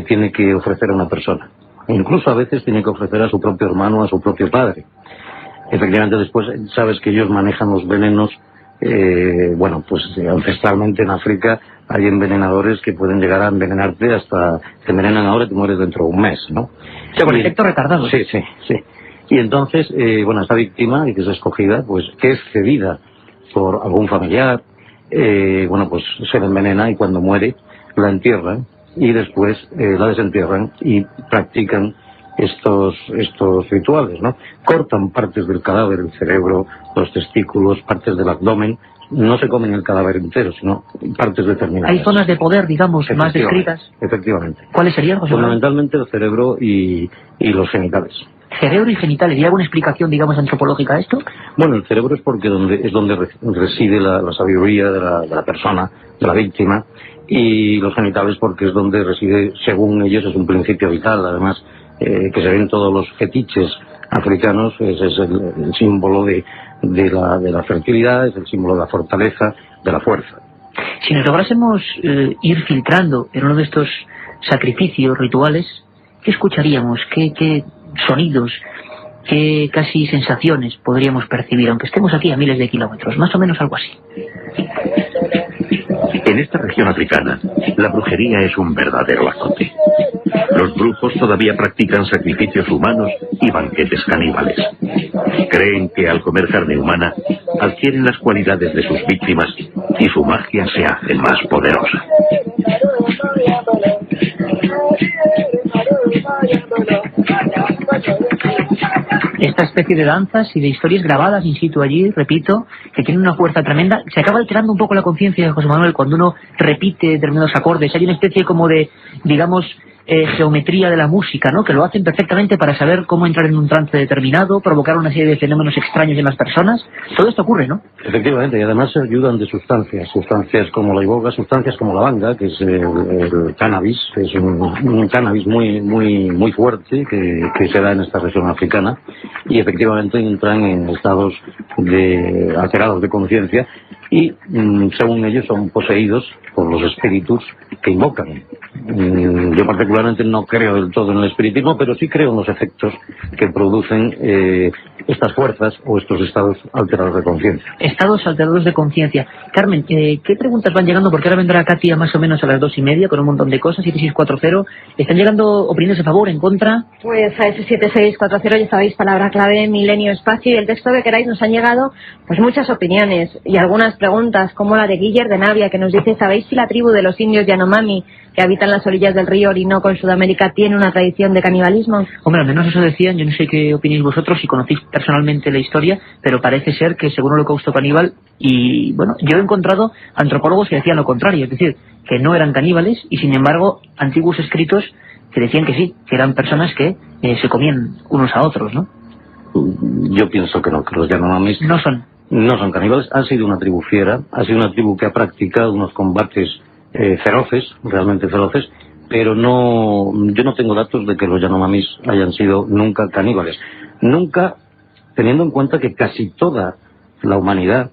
tiene que ofrecer a una persona. Incluso a veces tiene que ofrecer a su propio hermano, a su propio padre. Efectivamente después sabes que ellos manejan los venenos. Ancestralmente en África hay envenenadores que pueden llegar a envenenarte hasta te envenenan ahora y te mueres dentro de un mes, ¿no? O sea, con efecto retardado. Sí. Y entonces, esta víctima, y que es escogida, pues que es cedida por algún familiar, se le envenena y cuando muere la entierran y después la desentierran y practican estos rituales, ¿no? Cortan partes del cadáver, el cerebro, los testículos, partes del abdomen. No se comen el cadáver entero, sino partes determinadas. Hay zonas de poder, digamos, más descritas. Efectivamente. ¿Cuáles serían, José Manuel? Fundamentalmente el cerebro y los genitales. ¿Cerebro y genitales? ¿Y alguna explicación, digamos, antropológica a esto? Bueno, el cerebro es porque es donde reside la sabiduría de la persona, de la víctima, y los genitales porque es donde reside, según ellos, es un principio vital, además, que se ven todos los fetiches africanos, es el símbolo de la fertilidad, es el símbolo de la fortaleza, de la fuerza. Si nos lográsemos ir filtrando en uno de estos sacrificios rituales, ¿qué escucharíamos? ¿Qué sonidos? ¿Qué casi sensaciones podríamos percibir, aunque estemos aquí a miles de kilómetros? Más o menos algo así. En esta región africana, la brujería es un verdadero azote. Los brujos todavía practican sacrificios humanos y banquetes caníbales. Creen que al comer carne humana adquieren las cualidades de sus víctimas y su magia se hace más poderosa. Esta especie de danzas y de historias grabadas in situ allí, repito, que tienen una fuerza tremenda. Se acaba alterando un poco la conciencia de José Manuel cuando uno repite determinados acordes. Hay una especie como de, digamos, geometría de la música, ¿no? Que lo hacen perfectamente para saber cómo entrar en un trance determinado, provocar una serie de fenómenos extraños en las personas. Todo esto ocurre, ¿no? Efectivamente, y además se ayudan de sustancias como la iboga, sustancias como la banga, que es el cannabis, es un cannabis muy fuerte que se da en esta región africana, y efectivamente entran en estados alterados de conciencia y, según ellos, son poseídos por los espíritus que invocan. Yo particularmente no creo del todo en el espiritismo, pero sí creo en los efectos que producen estas fuerzas o estos estados alterados de conciencia. Estados alterados de conciencia. Carmen, ¿qué preguntas van llegando? Porque ahora vendrá Katia más o menos a las 2:30 con un montón de cosas. 7640. ¿Están llegando opiniones a favor, en contra? Pues a ese 7640, ya sabéis, palabra clave, milenio, espacio, y el texto que queráis. Nos han llegado pues muchas opiniones y algunas preguntas, como la de Guiller de Navia, que nos dice: ¿sabéis si la tribu de los indios Yanomami, que habitan las orillas del río Orinoco en Sudamérica, tiene una tradición de canibalismo? Hombre, al menos eso decían. Yo no sé qué opináis vosotros, si conocéis personalmente la historia, pero parece ser que según Holocausto Caníbal, y bueno, yo he encontrado antropólogos que decían lo contrario, es decir, que no eran caníbales, y sin embargo antiguos escritos que decían que sí, que eran personas que se comían unos a otros, ¿no? Yo pienso que no, que los Yanomamis no son caníbales. Han sido una tribu fiera, ha sido una tribu que ha practicado unos combates feroces, realmente feroces, pero yo no tengo datos de que los Yanomamis hayan sido nunca caníbales. Nunca, teniendo en cuenta que casi toda la humanidad,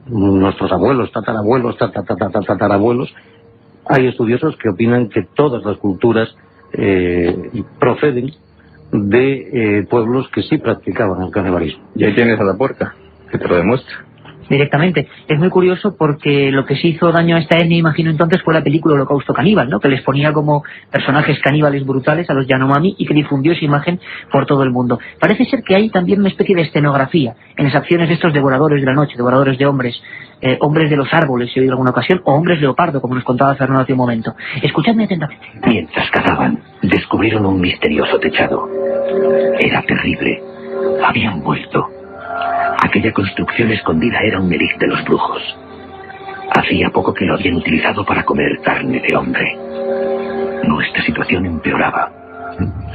nuestros abuelos, tatarabuelos, tatarabuelos, hay estudiosos que opinan que todas las culturas proceden de pueblos que sí practicaban el canibalismo. Y ahí tienes a la puerca, que te lo demuestra. Directamente. Es muy curioso porque lo que sí hizo daño a esta etnia, imagino entonces, fue la película Holocausto Caníbal, ¿no? Que les ponía como personajes caníbales brutales a los Yanomami y que difundió esa imagen por todo el mundo. Parece ser que hay también una especie de escenografía en las acciones de estos devoradores de la noche, devoradores de hombres, hombres de los árboles, si he oído alguna ocasión, o hombres leopardo, como nos contaba Fernando hace un momento. Escuchadme atentamente. Mientras cazaban, descubrieron un misterioso techado. Era terrible. Habían vuelto. Aquella construcción escondida era un elic de los brujos. Hacía poco que lo habían utilizado para comer carne de hombre. Nuestra situación empeoraba.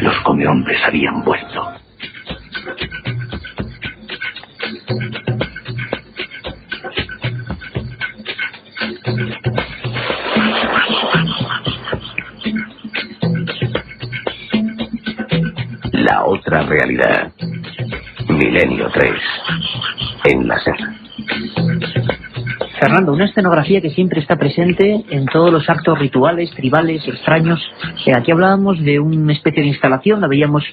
Los comehombres habían vuelto. La otra realidad. Milenio 3. En la SER. Fernando, una escenografía que siempre está presente en todos los actos rituales, tribales, extraños. Aquí hablábamos de una especie de instalación, la veíamos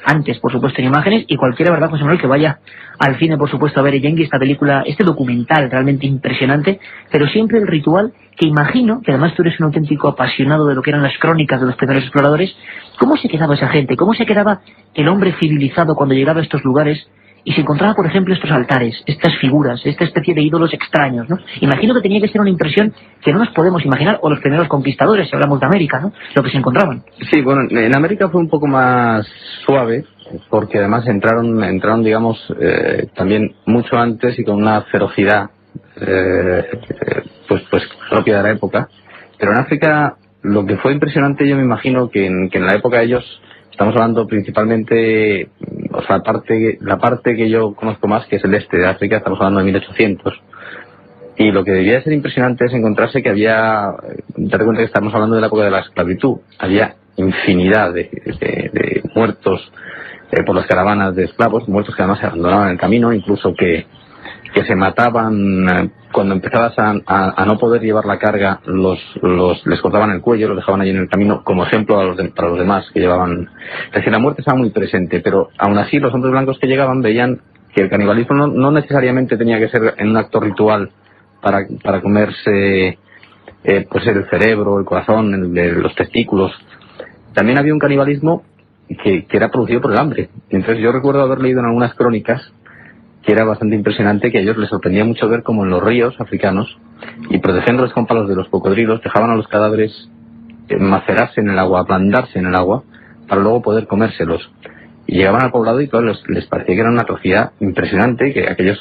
antes, por supuesto, en imágenes, y cualquiera, ¿verdad, José Manuel, que vaya al cine, por supuesto, a ver Yengi, esta película, este documental realmente impresionante, pero siempre el ritual, que imagino, que además tú eres un auténtico apasionado de lo que eran las crónicas de los primeros exploradores, ¿cómo se quedaba esa gente? ¿Cómo se quedaba el hombre civilizado cuando llegaba a estos lugares y se encontraba, por ejemplo, estos altares, estas figuras, esta especie de ídolos extraños, ¿no? Imagino que tenía que ser una impresión que no nos podemos imaginar, o los primeros conquistadores, si hablamos de América, ¿no? Lo que se encontraban. Sí, bueno, en América fue un poco más suave, porque además entraron digamos, también mucho antes y con una ferocidad, pues propia de la época. Pero en África, lo que fue impresionante, yo me imagino que en la época de ellos, estamos hablando principalmente, o sea, la parte que yo conozco más, que es el este de África, estamos hablando de 1800. Y lo que debía de ser impresionante es encontrarse que había, date cuenta que estamos hablando de la época de la esclavitud, había infinidad de muertos por las caravanas de esclavos, muertos que además se abandonaban en el camino, incluso que se mataban cuando empezabas a no poder llevar la carga, les cortaban el cuello, los dejaban allí en el camino como ejemplo para los demás que llevaban. Es decir, la muerte estaba muy presente, pero aún así los hombres blancos que llegaban veían que el canibalismo no necesariamente tenía que ser en un acto ritual para comerse pues el cerebro, el corazón, los testículos. También había un canibalismo que era producido por el hambre. Entonces yo recuerdo haber leído en algunas crónicas que era bastante impresionante, que a ellos les sorprendía mucho ver cómo en los ríos africanos, y protegiéndolos con palos de los cocodrilos, dejaban a los cadáveres macerarse en el agua, ablandarse en el agua, para luego poder comérselos. Y llegaban al poblado y claro, les parecía que era una atrocidad impresionante, que aquella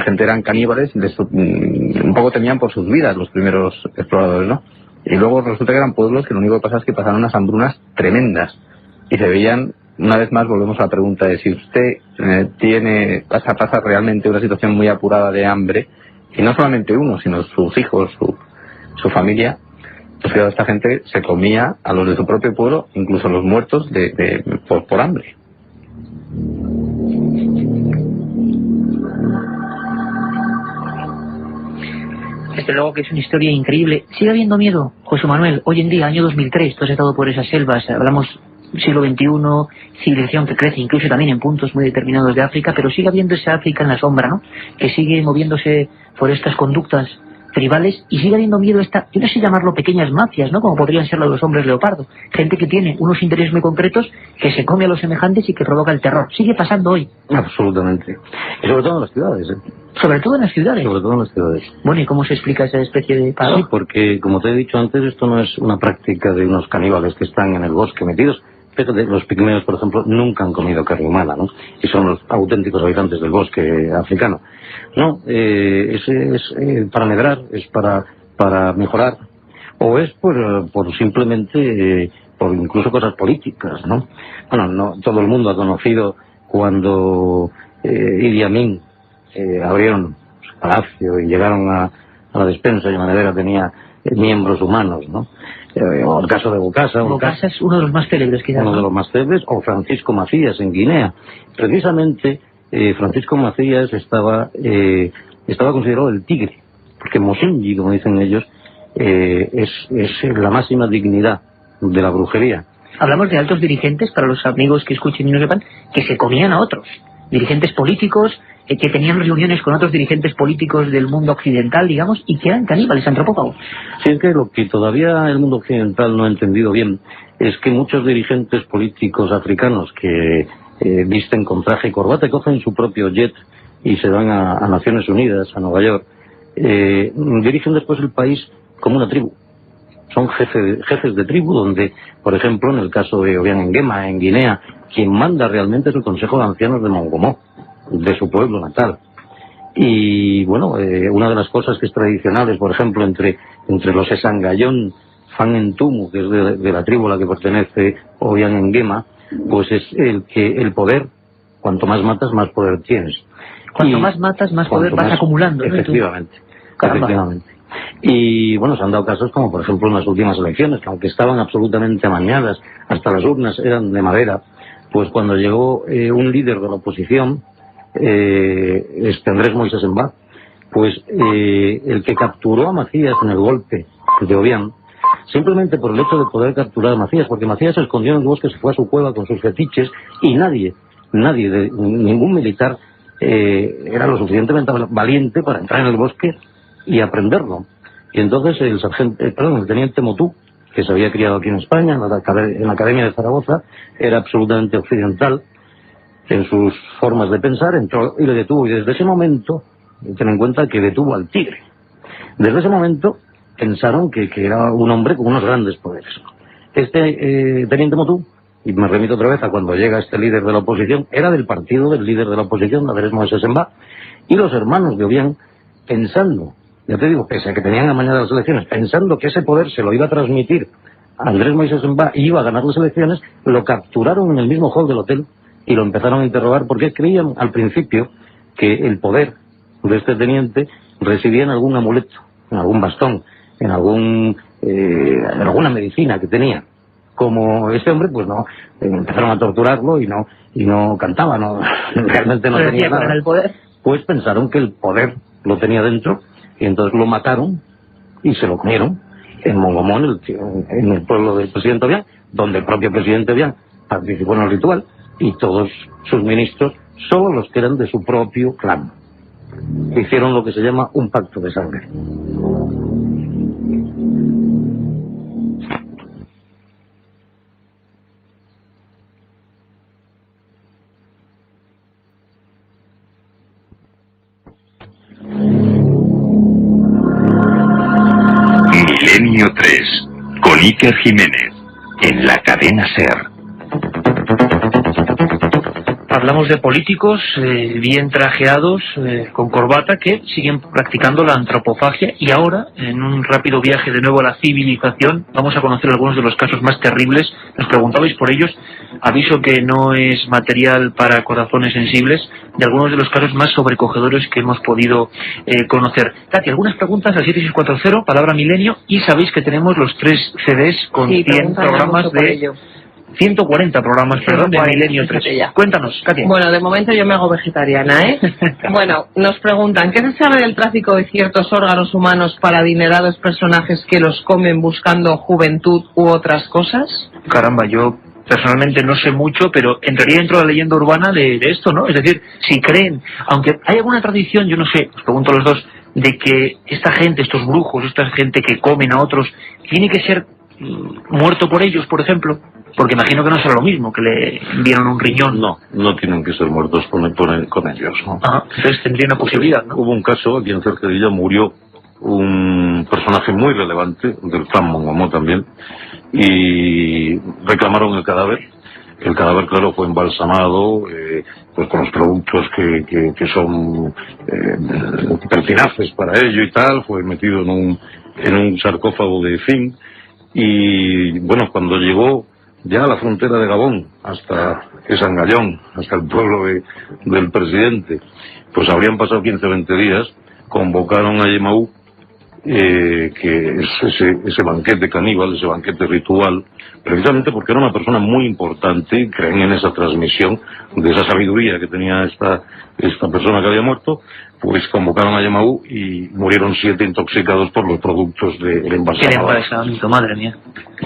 gente eran caníbales, un poco temían por sus vidas los primeros exploradores, ¿no? Y luego resulta que eran pueblos que lo único que pasa es que pasaron unas hambrunas tremendas y se veían, una vez más volvemos a la pregunta de si usted pasa realmente una situación muy apurada de hambre, y no solamente uno, sino sus hijos, su familia, pues claro, esta gente se comía a los de su propio pueblo, incluso los muertos por hambre. Desde luego que es una historia increíble. ¿Sigue habiendo miedo, José Manuel? Hoy en día, año 2003, tú has estado por esas selvas, hablamos siglo XXI, civilización que crece incluso también en puntos muy determinados de África, pero sigue habiendo esa África en la sombra, ¿no? Que sigue moviéndose por estas conductas tribales y sigue habiendo miedo yo no sé llamarlo pequeñas mafias, ¿no? Como podrían ser los hombres leopardo. Gente que tiene unos intereses muy concretos, que se come a los semejantes y que provoca el terror. Sigue pasando hoy. Absolutamente. Y sobre todo en las ciudades, ¿eh? Sobre todo en las ciudades. Sobre todo en las ciudades. Bueno, ¿y cómo se explica esa especie de paro? Sí, porque, como te he dicho antes, esto no es una práctica de unos caníbales que están en el bosque metidos. Pero los pigmeos, por ejemplo, nunca han comido carne humana, ¿no? Y son los auténticos habitantes del bosque africano. No, es para medrar, es para mejorar, o es por simplemente, por incluso cosas políticas, ¿no? Bueno, no todo el mundo ha conocido cuando Idi Amin abrieron su palacio y llegaron a la despensa y de manera tenía miembros humanos, ¿no? O el caso de Bokassa. Bokassa es uno de los más célebres, quizás. Uno de los más célebres, o Francisco Macías en Guinea. Precisamente, Francisco Macías estaba considerado el tigre, porque Mosenji, como dicen ellos, es la máxima dignidad de la brujería. Hablamos de altos dirigentes, para los amigos que escuchen y no sepan, que se comían a otros. Dirigentes políticos que tenían reuniones con otros dirigentes políticos del mundo occidental, digamos, y que eran caníbales, antropófagos. Sí, es que lo que todavía el mundo occidental no ha entendido bien es que muchos dirigentes políticos africanos que visten con traje y corbata y cogen su propio jet y se van a Naciones Unidas, a Nueva York, dirigen después el país como una tribu. Son jefes de tribu donde, por ejemplo, en el caso de Obiang Nguema, en Guinea, quien manda realmente es el Consejo de Ancianos de Mongomó, de su pueblo natal. Y bueno, una de las cosas que es tradicional es, por ejemplo, entre los Esangayón Fangentumu, que es de la tribu a la que pertenece Obiang Nguema, pues es el poder, cuanto más matas, más poder tienes. Cuanto más matas, más poder vas acumulando, ¿no? Efectivamente, efectivamente. Y bueno, se han dado casos como, por ejemplo, en las últimas elecciones, que aunque estaban absolutamente amañadas, hasta las urnas eran de madera, pues cuando llegó un líder de la oposición, Andrés Moisés Mbá, pues el que capturó a Macías en el golpe de Obiang, simplemente por el hecho de poder capturar a Macías, porque Macías se escondió en el bosque, se fue a su cueva con sus fetiches, y ningún militar era lo suficientemente valiente para entrar en el bosque y aprenderlo. Y entonces el teniente Motú, que se había criado aquí en España, en la Academia de Zaragoza, era absolutamente occidental en sus formas de pensar, entró y le detuvo, y desde ese momento, ten en cuenta que detuvo al tigre, desde ese momento pensaron que era un hombre con unos grandes poderes. Teniente Motú, y me remito otra vez a cuando llega este líder de la oposición, era del partido del líder de la oposición, Andrés Moisés Mbá, y los hermanos de Obiang, pensando, ya te digo, pese a que tenían amañadas las elecciones, pensando que ese poder se lo iba a transmitir a Andrés Moisés Mbá y iba a ganar las elecciones, lo capturaron en el mismo hall del hotel y lo empezaron a interrogar porque creían al principio que el poder de este teniente residía en algún amuleto, en algún bastón, en alguna medicina que tenía. Como este hombre, pues no, empezaron a torturarlo y no cantaba, realmente no tenía nada. El poder. Pues pensaron que el poder lo tenía dentro y entonces lo mataron y se lo comieron en Mongomó, en el pueblo del presidente Obiang, donde el propio presidente Obiang participó en el ritual, y todos sus ministros, solo los que eran de su propio clan, hicieron lo que se llama un pacto de sangre. Milenio 3, con Iker Jiménez, en la cadena SER. Hablamos de políticos bien trajeados, con corbata, que siguen practicando la antropofagia, y ahora, en un rápido viaje de nuevo a la civilización, vamos a conocer algunos de los casos más terribles. Nos preguntabais por ellos. Aviso que no es material para corazones sensibles, de algunos de los casos más sobrecogedores que hemos podido conocer. Tati, algunas preguntas al 7640, palabra milenio, y sabéis que tenemos los 3 CDs con 100 programas de... 140 programas, perdón, de Milenio 3. Cuéntanos, Katia. Bueno, de momento yo me hago vegetariana, ¿eh? Bueno, nos preguntan, ¿qué se sabe del tráfico de ciertos órganos humanos para adinerados personajes que los comen buscando juventud u otras cosas? Caramba, yo personalmente no sé mucho, pero entraría dentro de la leyenda urbana de esto, ¿no? Es decir, si creen, aunque hay alguna tradición, yo no sé, os pregunto a los dos, de que esta gente, estos brujos, esta gente que comen a otros, tiene que ser muerto por ellos, por ejemplo. Porque imagino que no será lo mismo, que le dieron un riñón. No tienen que ser muertos con ellos, ¿no? Ajá, entonces tendría una posibilidad, ¿no? Hubo un caso aquí en Cercedilla, murió un personaje muy relevante, del clan Mongomo también, y reclamaron el cadáver. El cadáver, claro, fue embalsamado, pues con los productos que son pertinaces para ello y tal, fue metido en un sarcófago de zinc, y bueno, cuando llegó ya a la frontera de Gabón, hasta Esangallón, hasta el pueblo del presidente, pues habrían pasado 15 o 20 días, convocaron a Yemaú, que es ese banquete caníbal, ese banquete ritual, precisamente porque era una persona muy importante, y creen en esa transmisión de esa sabiduría que tenía esta persona que había muerto. Pues convocaron a Yemaú y murieron 7 intoxicados por los productos del embalsamado. Madre mía.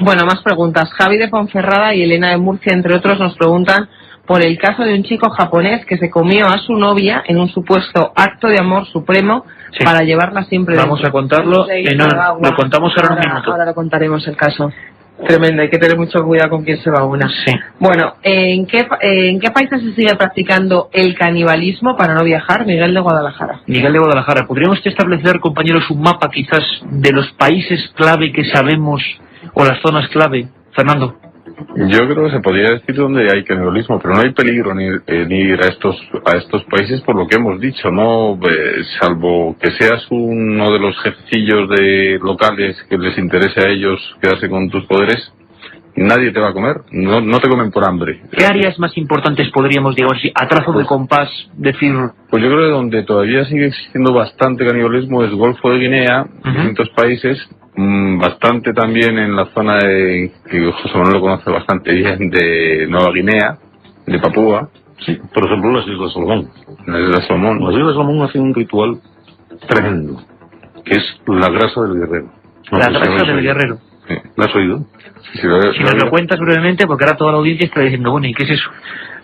Bueno, más preguntas. Javi de Ponferrada y Elena de Murcia, entre otros, nos preguntan por el caso de un chico japonés que se comió a su novia en un supuesto acto de amor supremo para llevarla siempre. Vamos a contarlo, lo contamos ahora en un minuto. Ahora lo contaremos el caso. Tremendo, hay que tener mucho cuidado con quién se va una. Sí. Bueno, ¿en qué países se sigue practicando el canibalismo para no viajar? Miguel de Guadalajara. Miguel de Guadalajara, ¿podríamos establecer, compañeros, un mapa quizás de los países clave que sabemos, o las zonas clave? Fernando. Yo creo que se podría decir donde hay canibalismo, pero no hay peligro ni ir a estos países por lo que hemos dicho, ¿no? Salvo que seas uno de los jefecillos de locales que les interese a ellos quedarse con tus poderes, nadie te va a comer, no te comen por hambre. ¿Qué áreas más importantes podríamos, digamos, a trazo de compás, decir? Pues yo creo que donde todavía sigue existiendo bastante canibalismo es Golfo de Guinea, distintos países, bastante también en la zona que José Manuel lo conoce bastante bien, de Nueva Guinea, de Papúa. Sí, por ejemplo las Islas Salomón. Las Islas Salomón hacen un ritual tremendo, que es la grasa del guerrero. La grasa del guerrero. Sí. ¿La has oído? Si nos lo cuentas brevemente, porque ahora toda la audiencia está diciendo, bueno, ¿y qué es eso?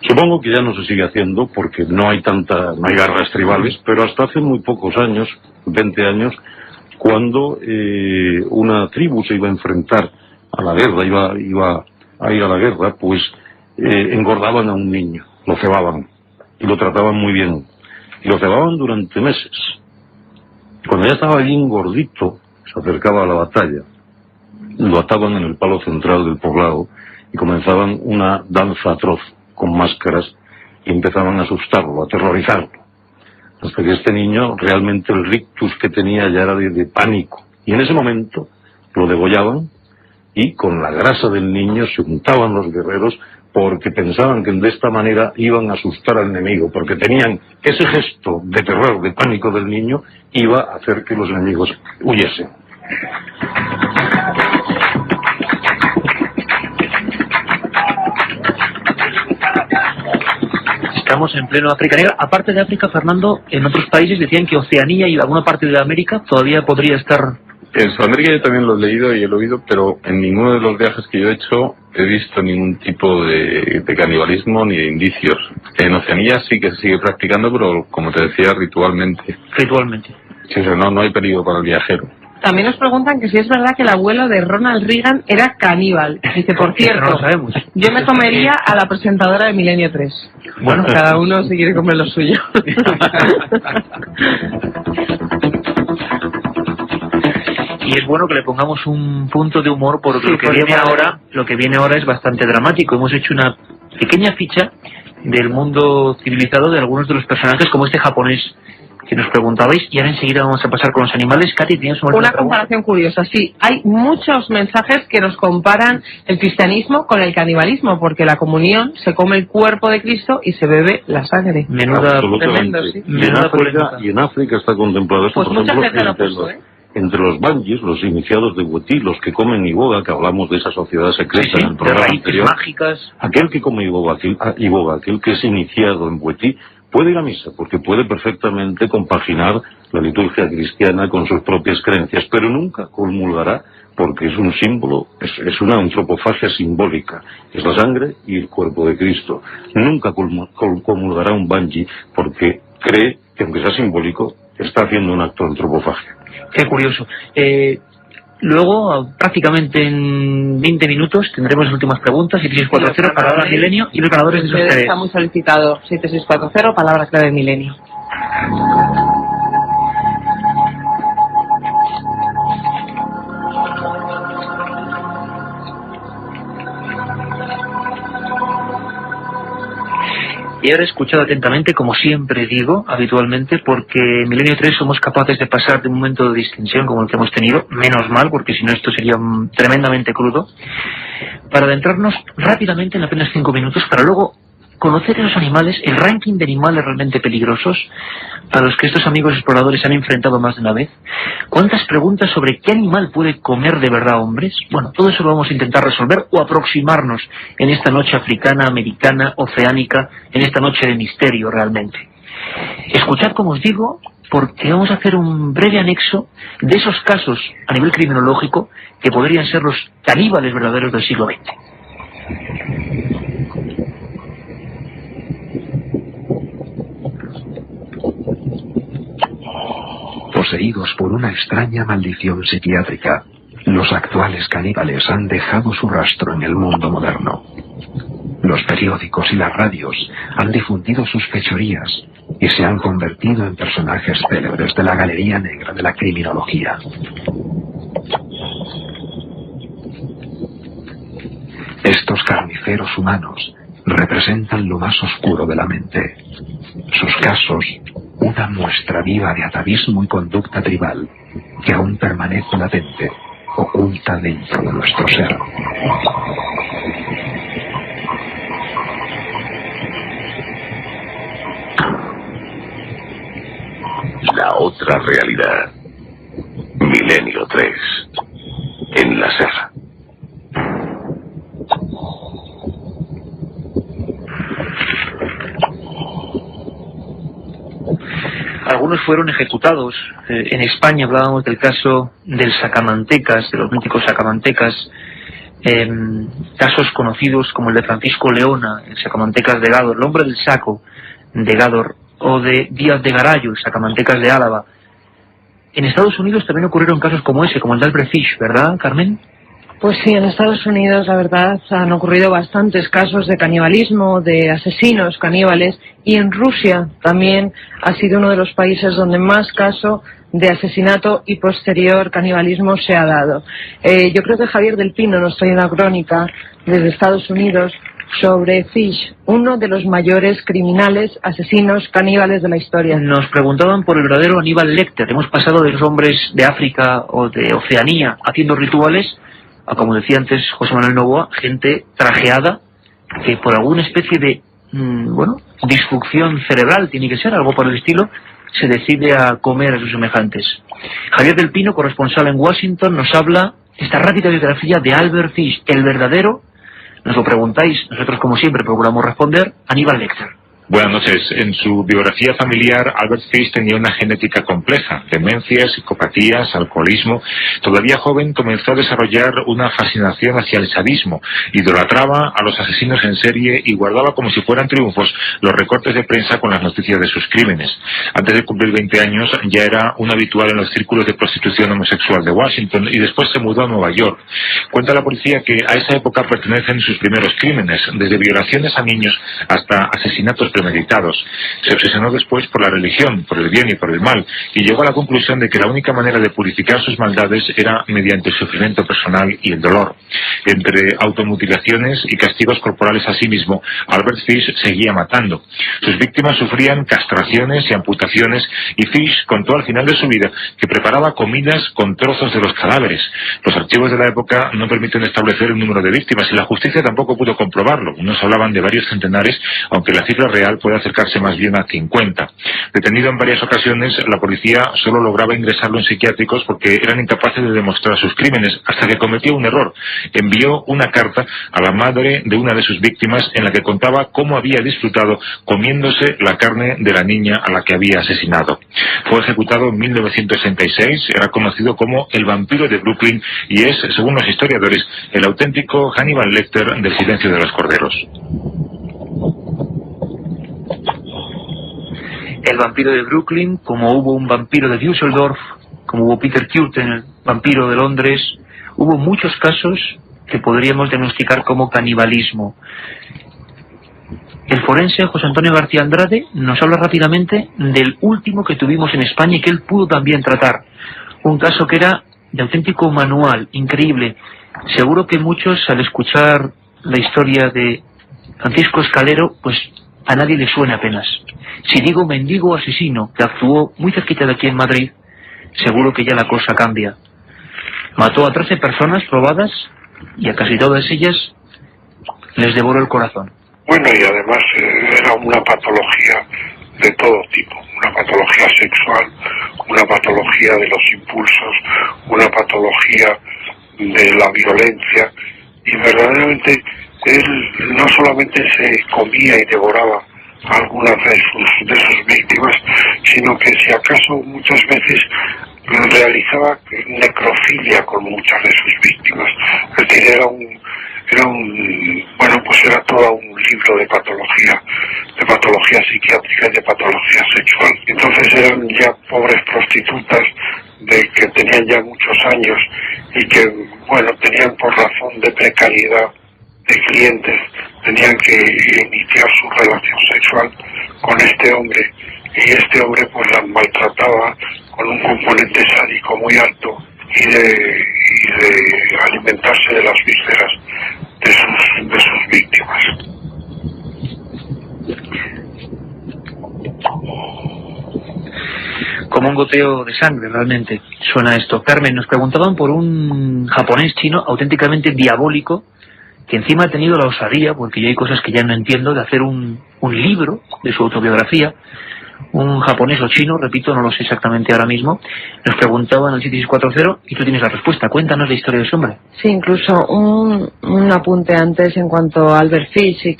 Supongo que ya no se sigue haciendo porque no hay garras tribales, pero hasta hace muy pocos años, 20 años, cuando una tribu se iba a enfrentar a la guerra, iba a ir a la guerra, pues engordaban a un niño, lo cebaban y lo trataban muy bien. Y lo cebaban durante meses. Cuando ya estaba bien gordito, se acercaba a la batalla, lo ataban en el palo central del poblado y comenzaban una danza atroz con máscaras y empezaban a asustarlo, a aterrorizarlo. Hasta que este niño, realmente el rictus que tenía ya era de pánico. Y en ese momento lo degollaban y con la grasa del niño se untaban los guerreros porque pensaban que de esta manera iban a asustar al enemigo, porque tenían ese gesto de terror, de pánico del niño, iba a hacer que los enemigos huyesen. Estamos en pleno África Negra. Aparte de África, Fernando, en otros países decían que Oceanía y alguna parte de América todavía podría estar... En Sudamérica yo también lo he leído y he oído, pero en ninguno de los viajes que yo he hecho he visto ningún tipo de canibalismo ni de indicios. En Oceanía sí que se sigue practicando, pero como te decía, ritualmente. Ritualmente. Sí, no hay peligro para el viajero. También nos preguntan que si es verdad que el abuelo de Ronald Reagan era caníbal. Dice, por cierto, no lo sabemos. Yo me comería a la presentadora de Milenio 3. Bueno, cada uno se quiere comer lo suyo. Y es bueno que le pongamos un punto de humor porque lo que viene ahora es bastante dramático. Hemos hecho una pequeña ficha del mundo civilizado de algunos de los personajes, como este japonés que nos preguntabais, y ahora enseguida vamos a pasar con los animales. Katy, ¿tienes una comparación curiosa? Sí, hay muchos mensajes que nos comparan el cristianismo con el canibalismo, porque la comunión se come el cuerpo de Cristo y se bebe la sangre. Menuda tremendo, sí. Y en África está contemplado esto, pues por mucha ejemplo, gente lo puso, entre los Bangis, los iniciados de Wetí, los que comen iboga, que hablamos de esa sociedad secreta en el programa anterior, mágicas. Aquel que come iboga, aquel que es iniciado en Wetí, puede ir a misa, porque puede perfectamente compaginar la liturgia cristiana con sus propias creencias, pero nunca comulgará, porque es un símbolo, es una antropofagia simbólica, es la sangre y el cuerpo de Cristo. Nunca comulgará un Bangi, porque cree que, aunque sea simbólico, está haciendo un acto de antropofagia. Qué curioso. Luego, prácticamente en 20 minutos, tendremos las últimas preguntas, 7640, palabra milenio, y los ganadores de esos tres. Está muy solicitado, 7640, palabra clave milenio. Y ahora he escuchado atentamente, como siempre digo, habitualmente, porque en Milenio 3 somos capaces de pasar de un momento de distinción como el que hemos tenido, menos mal, porque si no esto sería tremendamente crudo, para adentrarnos rápidamente en apenas 5 minutos, para luego conocer esos animales, el ranking de animales realmente peligrosos a los que estos amigos exploradores han enfrentado más de una vez. ¿Cuántas preguntas sobre qué animal puede comer de verdad hombres? Bueno, todo eso lo vamos a intentar resolver o aproximarnos en esta noche africana, americana, oceánica, en esta noche de misterio realmente. Escuchad, como os digo, porque vamos a hacer un breve anexo de esos casos a nivel criminológico que podrían ser los caníbales verdaderos del siglo XX. Poseídos por una extraña maldición psiquiátrica, los actuales caníbales han dejado su rastro en el mundo moderno. Los periódicos y las radios han difundido sus fechorías y se han convertido en personajes célebres de la galería negra de la criminología. Estos carniceros humanos representan lo más oscuro de la mente. Sus casos, una muestra viva de atavismo y conducta tribal que aún permanece latente, oculta dentro de nuestro ser. La otra realidad. Milenio 3. En la SER. Algunos fueron ejecutados. En España hablábamos del caso del Sacamantecas, de los míticos Sacamantecas, casos conocidos como el de Francisco Leona, el Sacamantecas de Gádor, el hombre del saco de Gádor, o de Díaz de Garayo, el Sacamantecas de Álava. En Estados Unidos también ocurrieron casos como ese, como el de Albert Fish, ¿verdad, Carmen? Pues sí, en Estados Unidos, la verdad, han ocurrido bastantes casos de canibalismo, de asesinos caníbales, y en Rusia también ha sido uno de los países donde más caso de asesinato y posterior canibalismo se ha dado. Yo creo que Javier del Pino nos trae una crónica desde Estados Unidos sobre Fish, uno de los mayores criminales, asesinos, caníbales de la historia. Nos preguntaban por el verdadero Aníbal Lecter. Hemos pasado de los hombres de África o de Oceanía haciendo rituales a, como decía antes José Manuel Novoa, gente trajeada que por alguna especie de, disfunción cerebral, tiene que ser algo por el estilo, se decide a comer a sus semejantes. Javier del Pino, corresponsal en Washington, nos habla esta rápida biografía de Albert Fish, el verdadero. Nos lo preguntáis, nosotros como siempre procuramos responder, Aníbal Lecter. Buenas noches. En su biografía familiar, Albert Fish tenía una genética compleja, demencias, psicopatías, alcoholismo. Todavía joven comenzó a desarrollar una fascinación hacia el sadismo, idolatraba a los asesinos en serie y guardaba como si fueran triunfos los recortes de prensa con las noticias de sus crímenes. Antes de cumplir 20 años ya era un habitual en los círculos de prostitución homosexual de Washington y después se mudó a Nueva York. Cuenta la policía que a esa época pertenecen sus primeros crímenes, desde violaciones a niños hasta asesinatos premeditados. Se obsesionó después por la religión, por el bien y por el mal, y llegó a la conclusión de que la única manera de purificar sus maldades era mediante el sufrimiento personal y el dolor. Entre automutilaciones y castigos corporales a sí mismo, Albert Fish seguía matando. Sus víctimas sufrían castraciones y amputaciones, y Fish contó al final de su vida que preparaba comidas con trozos de los cadáveres. Los archivos de la época no permiten establecer el número de víctimas y la justicia tampoco pudo comprobarlo. Unos hablaban de varios centenares, aunque la cifra real puede acercarse más bien a 50. Detenido en varias ocasiones, la policía solo lograba ingresarlo en psiquiátricos porque eran incapaces de demostrar sus crímenes, hasta que cometió un error. Envió una carta a la madre de una de sus víctimas en la que contaba cómo había disfrutado comiéndose la carne de la niña a la que había asesinado. Fue ejecutado en 1966, era conocido como el vampiro de Brooklyn y es, según los historiadores, el auténtico Hannibal Lecter del Silencio de los Corderos. El vampiro de Brooklyn, como hubo un vampiro de Düsseldorf, como hubo Peter Kürten, el vampiro de Londres, hubo muchos casos que podríamos diagnosticar como canibalismo. El forense José Antonio García Andrade nos habla rápidamente del último que tuvimos en España y que él pudo también tratar. Un caso que era de auténtico manual, increíble. Seguro que muchos, al escuchar la historia de Francisco Escalero, pues a nadie le suena apenas. Si digo mendigo asesino, que actuó muy cerquita de aquí en Madrid, seguro que ya la cosa cambia. Mató a 13 personas probadas y a casi todas ellas les devoró el corazón. Bueno, y además era una patología de todo tipo, una patología sexual, una patología de los impulsos, una patología de la violencia, y verdaderamente él no solamente se comía y devoraba a algunas de sus víctimas, sino que si acaso muchas veces realizaba necrofilia con muchas de sus víctimas. Es decir, era todo un libro de patología psiquiátrica y de patología sexual. Entonces eran ya pobres prostitutas que tenían ya muchos años y que, tenían por razón de precariedad de clientes, tenían que iniciar su relación sexual con este hombre, y este hombre pues las maltrataba con un componente sádico muy alto y de alimentarse de las vísceras de sus víctimas. Como un goteo de sangre, realmente suena esto. Carmen, nos preguntaban por un japonés chino auténticamente diabólico, que encima ha tenido la osadía, porque yo hay cosas que ya no entiendo, de hacer un libro de su autobiografía. Un japonés o chino, repito, no lo sé exactamente ahora mismo. Nos preguntaban al 7640 y tú tienes la respuesta. Cuéntanos la historia de ese hombre. Sí, incluso un apunte antes en cuanto a Albert Fish.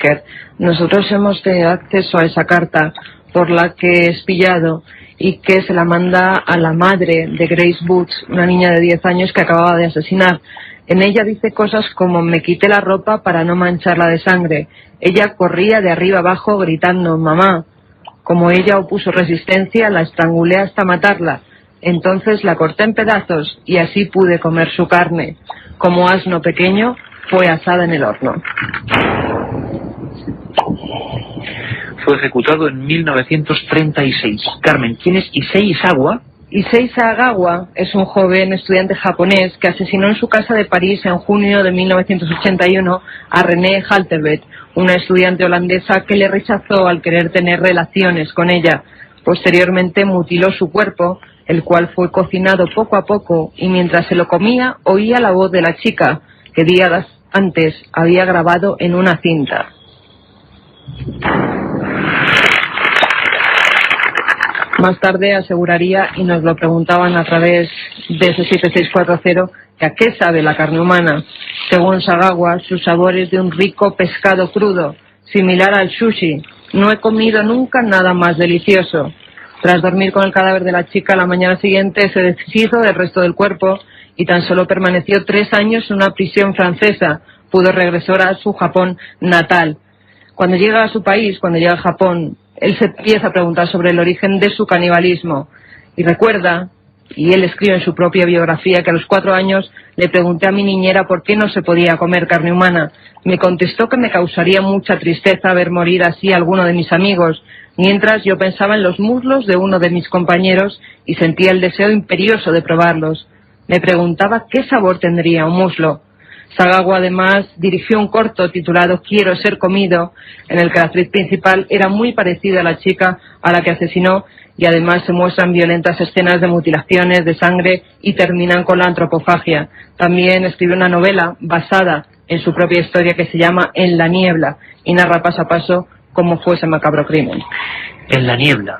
Nosotros hemos tenido acceso a esa carta por la que es pillado y que se la manda a la madre de Grace Boots, una niña de 10 años que acababa de asesinar. En ella dice cosas como: me quité la ropa para no mancharla de sangre. Ella corría de arriba abajo gritando mamá. Como ella opuso resistencia, la estrangulé hasta matarla. Entonces la corté en pedazos y así pude comer su carne. Como asno pequeño, fue asada en el horno. Fue ejecutado en 1936. Carmen, ¿quién es Issei Sagawa? Issei Sagawa es un joven estudiante japonés que asesinó en su casa de París en junio de 1981 a René Halterbeth, una estudiante holandesa que le rechazó al querer tener relaciones con ella. Posteriormente mutiló su cuerpo, el cual fue cocinado poco a poco, y mientras se lo comía oía la voz de la chica, que días antes había grabado en una cinta. Más tarde aseguraría, y nos lo preguntaban a través de ese 7640, que a qué sabe la carne humana. Según Sagawa, su sabor es de un rico pescado crudo, similar al sushi. No he comido nunca nada más delicioso. Tras dormir con el cadáver de la chica, la mañana siguiente se deshizo del resto del cuerpo y tan solo permaneció 3 años en una prisión francesa. Pudo regresar a su Japón natal. Cuando llega a su país, cuando llega a Japón, él se empieza a preguntar sobre el origen de su canibalismo y recuerda, y él escribe en su propia biografía, que a los 4 años le pregunté a mi niñera por qué no se podía comer carne humana. Me contestó que me causaría mucha tristeza ver morir así a alguno de mis amigos, mientras yo pensaba en los muslos de uno de mis compañeros y sentía el deseo imperioso de probarlos. Me preguntaba qué sabor tendría un muslo. Sagawa además dirigió un corto titulado Quiero ser comido, en el que la actriz principal era muy parecida a la chica a la que asesinó, y además se muestran violentas escenas de mutilaciones, de sangre, y terminan con la antropofagia. También escribió una novela basada en su propia historia que se llama En la niebla, y narra paso a paso cómo fue ese macabro crimen. En la niebla.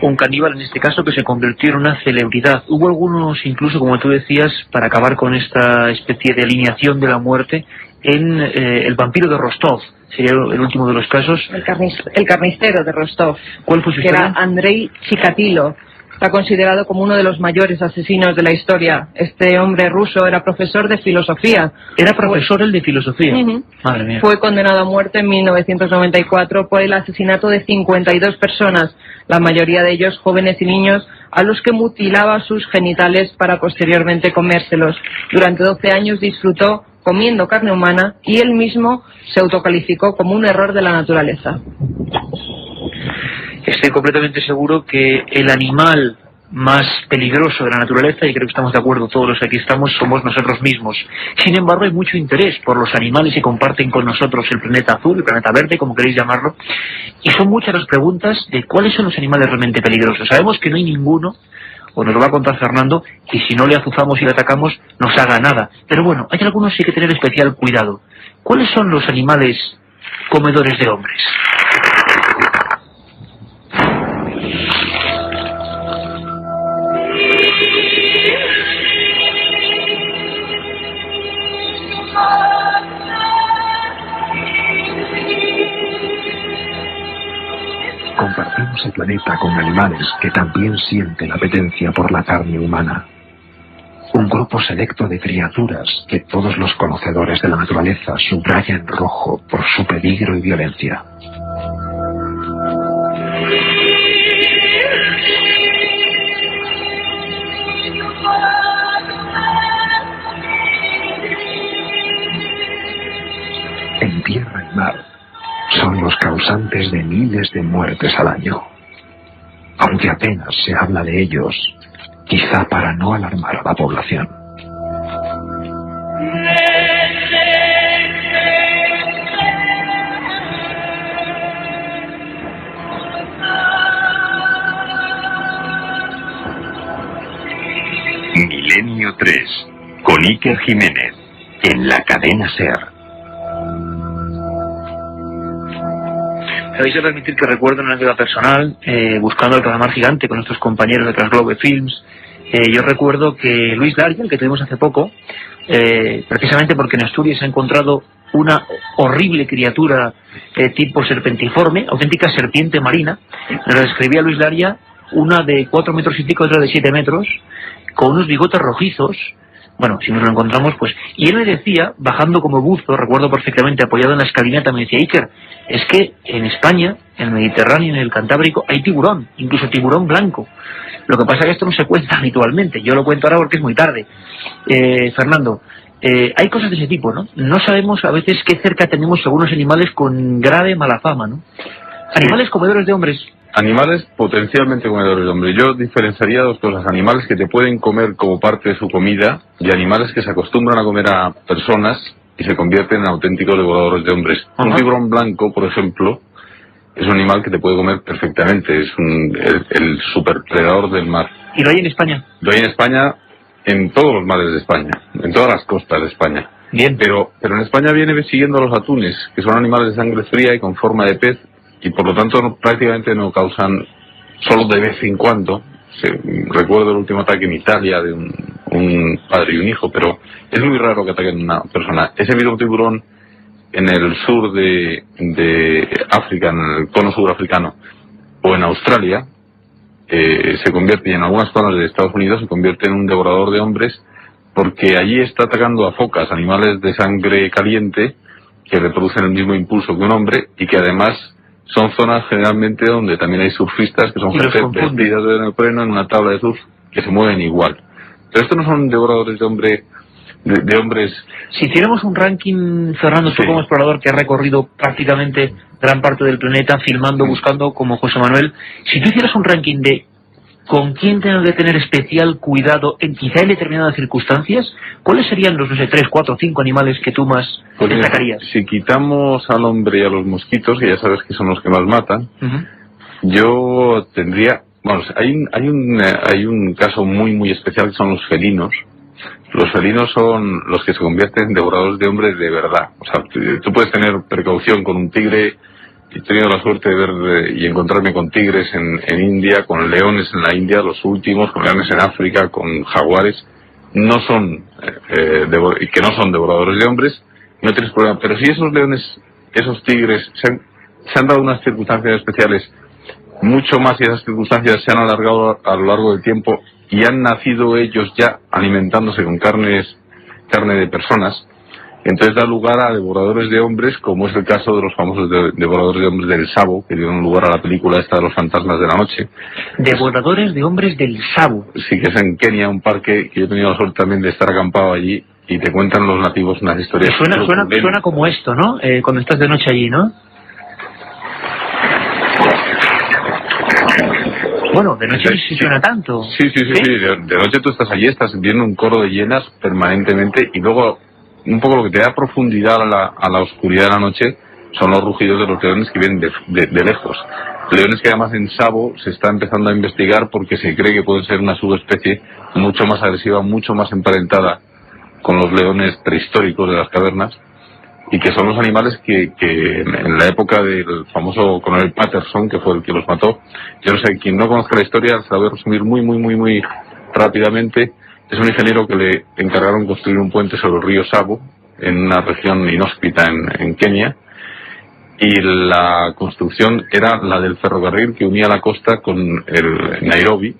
Un caníbal, en este caso, que se convirtió en una celebridad. Hubo algunos, incluso, como tú decías, para acabar con esta especie de alineación de la muerte, en El vampiro de Rostov. Sería el último de los casos. El carnicero de Rostov. ¿Cuál fue su historia? Que era Andrei Chikatilo. Está considerado como uno de los mayores asesinos de la historia. Este hombre ruso era profesor de filosofía. ¿Era profesor el de filosofía? Madre mía. Fue condenado a muerte en 1994 por el asesinato de 52 personas, la mayoría de ellos jóvenes y niños, a los que mutilaba sus genitales para posteriormente comérselos. Durante 12 años disfrutó comiendo carne humana y él mismo se autocalificó como un error de la naturaleza. Estoy completamente seguro que el animal más peligroso de la naturaleza, y creo que estamos de acuerdo todos los que aquí estamos, somos nosotros mismos. Sin embargo, hay mucho interés por los animales que comparten con nosotros el planeta azul, el planeta verde, como queréis llamarlo, y son muchas las preguntas de cuáles son los animales realmente peligrosos. Sabemos que no hay ninguno, o nos lo va a contar Fernando, que si no le azuzamos y le atacamos, nos haga nada. Pero bueno, hay algunos que hay que tener especial cuidado. ¿Cuáles son los animales comedores de hombres? Compartimos el planeta con animales que también sienten apetencia por la carne humana. Un grupo selecto de criaturas que todos los conocedores de la naturaleza subrayan en rojo por su peligro y violencia. En tierra y mar son los causantes de miles de muertes al año. Aunque apenas se habla de ellos, quizá para no alarmar a la población. Milenio 3, con Iker Jiménez, en la cadena SER. Me vais a permitir que recuerde una anécdota personal, buscando el calamar gigante con nuestros compañeros de Transglobe Films. Yo recuerdo que Luis Daria, el que tuvimos hace poco, precisamente porque en Asturias se ha encontrado una horrible criatura tipo serpentiforme, auténtica serpiente marina, nos la describía Luis Daria, una de 4 metros y pico, otra de 7 metros, con unos bigotes rojizos. Bueno, si nos lo encontramos, pues... Y él me decía, bajando como buzo, recuerdo perfectamente, apoyado en la escalinata, me decía, Iker, es que en España, en el Mediterráneo, en el Cantábrico, hay tiburón, incluso tiburón blanco. Lo que pasa es que esto no se cuenta habitualmente. Yo lo cuento ahora porque es muy tarde. Fernando, hay cosas de ese tipo, ¿no? No sabemos a veces qué cerca tenemos algunos animales con grave mala fama, ¿no? Animales comedores de hombres. Animales potencialmente comedores de hombres. Yo diferenciaría dos cosas. Animales que te pueden comer como parte de su comida y animales que se acostumbran a comer a personas y se convierten en auténticos devoradores de hombres. Ajá. Un tiburón blanco, por ejemplo, es un animal que te puede comer perfectamente. Es el superpredador del mar. ¿Y lo hay en España? Lo hay en España, en todos los mares de España, en todas las costas de España. Bien. Pero en España viene siguiendo a los atunes, que son animales de sangre fría y con forma de pez, y por lo tanto prácticamente no causan, solo de vez en cuando. Recuerdo el último ataque en Italia de un padre y un hijo, pero es muy raro que ataquen a una persona. Ese mismo tiburón en el sur de África, en el cono surafricano, o en Australia, se convierte, y en algunas zonas de Estados Unidos se convierte en un devorador de hombres, porque allí está atacando a focas, animales de sangre caliente, que reproducen el mismo impulso que un hombre, y que además son zonas generalmente donde también hay surfistas, que son gente vestidas de neopreno en una tabla de surf, que se mueven igual. Pero estos no son devoradores de hombres. Si hiciéramos un ranking, Fernando, tú como explorador que ha recorrido prácticamente gran parte del planeta, filmando, buscando, como José Manuel, si tú hicieras un ranking de con quién tengo que tener especial cuidado quizá en determinadas circunstancias? ¿Cuáles serían los, no sé, 3, 4, 5 animales que tú más destacarías? Si quitamos al hombre y a los mosquitos, que ya sabes que son los que más matan, yo tendría... Bueno, hay un caso muy especial que son los felinos. Los felinos son los que se convierten en devoradores de hombres de verdad. O sea, tú puedes tener precaución con un tigre. He tenido la suerte de ver y encontrarme con tigres en India, con leones en la India, los últimos, con leones en África, con jaguares. No son, que no son devoradores de hombres, no tienes problema. Pero si esos leones, esos tigres, se han dado unas circunstancias especiales, mucho más, y esas circunstancias se han alargado a lo largo del tiempo y han nacido ellos ya alimentándose con carne de personas, entonces da lugar a devoradores de hombres, como es el caso de los famosos devoradores de hombres del Sabo, que dieron lugar a la película esta de los fantasmas de la noche. Devoradores de hombres del Sabo. Sí, que es en Kenia, un parque que yo he tenido la suerte también de estar acampado allí, y te cuentan los nativos unas historias. Suena como esto, ¿no? Cuando estás de noche allí, ¿no? Bueno, de noche sí suena tanto. Sí. De noche tú estás allí, estás viendo un coro de hienas permanentemente, y luego un poco lo que te da profundidad a la oscuridad de la noche son los rugidos de los leones que vienen de lejos. Leones que además en Sabo se está empezando a investigar porque se cree que pueden ser una subespecie mucho más agresiva, mucho más emparentada con los leones prehistóricos de las cavernas, y que son los animales que en la época del famoso coronel Patterson, que fue el que los mató, yo no sé, quien no conozca la historia se la voy a resumir muy rápidamente. Es un ingeniero que le encargaron construir un puente sobre el río Sabo, en una región inhóspita en Kenia, y la construcción era la del ferrocarril que unía la costa con el Nairobi,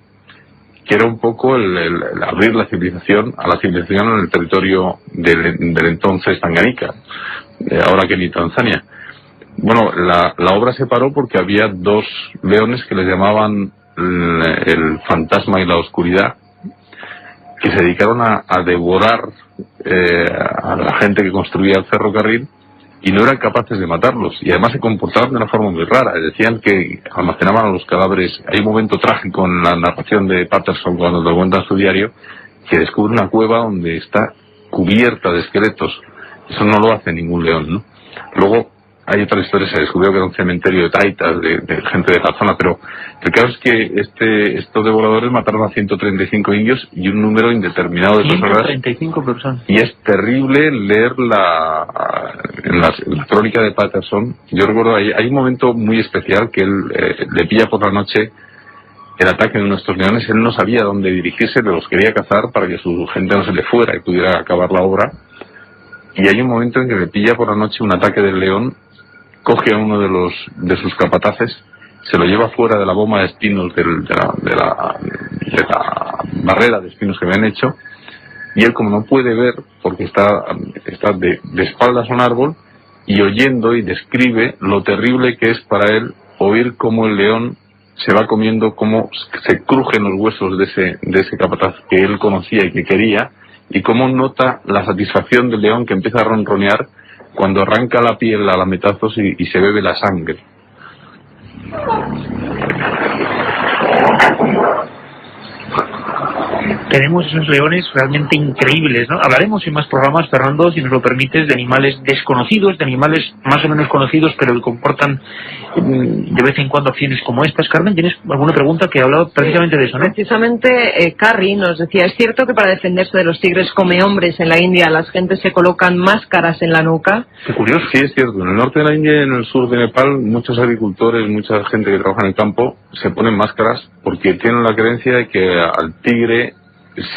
que era un poco el abrir la civilización a la civilización en el territorio del entonces Tanganica, ahora Kenia y Tanzania. Bueno, la obra se paró porque había dos leones que les llamaban el fantasma y la oscuridad, que se dedicaron a devorar a la gente que construía el ferrocarril, y no eran capaces de matarlos, y además se comportaban de una forma muy rara. Decían que almacenaban a los cadáveres. Hay un momento trágico en la narración de Patterson cuando lo cuenta en su diario, que descubre una cueva donde está cubierta de esqueletos. Eso no lo hace ningún león, ¿no? Luego hay otra historia, se descubrió que era un cementerio de taitas, de gente de la zona, pero el caso es que estos devoradores mataron a 135 indios y un número indeterminado de personas. 135 personas. Y es terrible leer en la crónica de Patterson. Yo recuerdo, hay un momento muy especial que él le pilla por la noche el ataque de uno de estos leones. Él no sabía dónde dirigirse, pero los quería cazar para que su gente no se le fuera y pudiera acabar la obra. Y hay un momento en que le pilla por la noche un ataque del león, coge a uno de sus capataces, se lo lleva fuera de la bomba de espinos de la barrera de espinos que habían hecho, y él, como no puede ver porque está de espaldas a un árbol, y oyendo, y describe lo terrible que es para él oír cómo el león se va comiendo, cómo se crujen los huesos de ese capataz que él conocía y que quería, y cómo nota la satisfacción del león que empieza a ronronear cuando arranca la piel a lametazos y se bebe la sangre. Tenemos esos leones realmente increíbles, ¿no? Hablaremos en más programas, Fernando, si nos lo permites, de animales desconocidos, de animales más o menos conocidos, pero que comportan de vez en cuando acciones como estas. Carmen, ¿tienes alguna pregunta que ha hablado precisamente de eso, no? Precisamente, Carrie nos decía, ¿es cierto que para defenderse de los tigres come hombres en la India las gentes se colocan máscaras en la nuca? Qué curioso. Sí, es cierto. En el norte de la India y en el sur de Nepal, muchos agricultores, mucha gente que trabaja en el campo, se ponen máscaras porque tienen la creencia de que al tigre,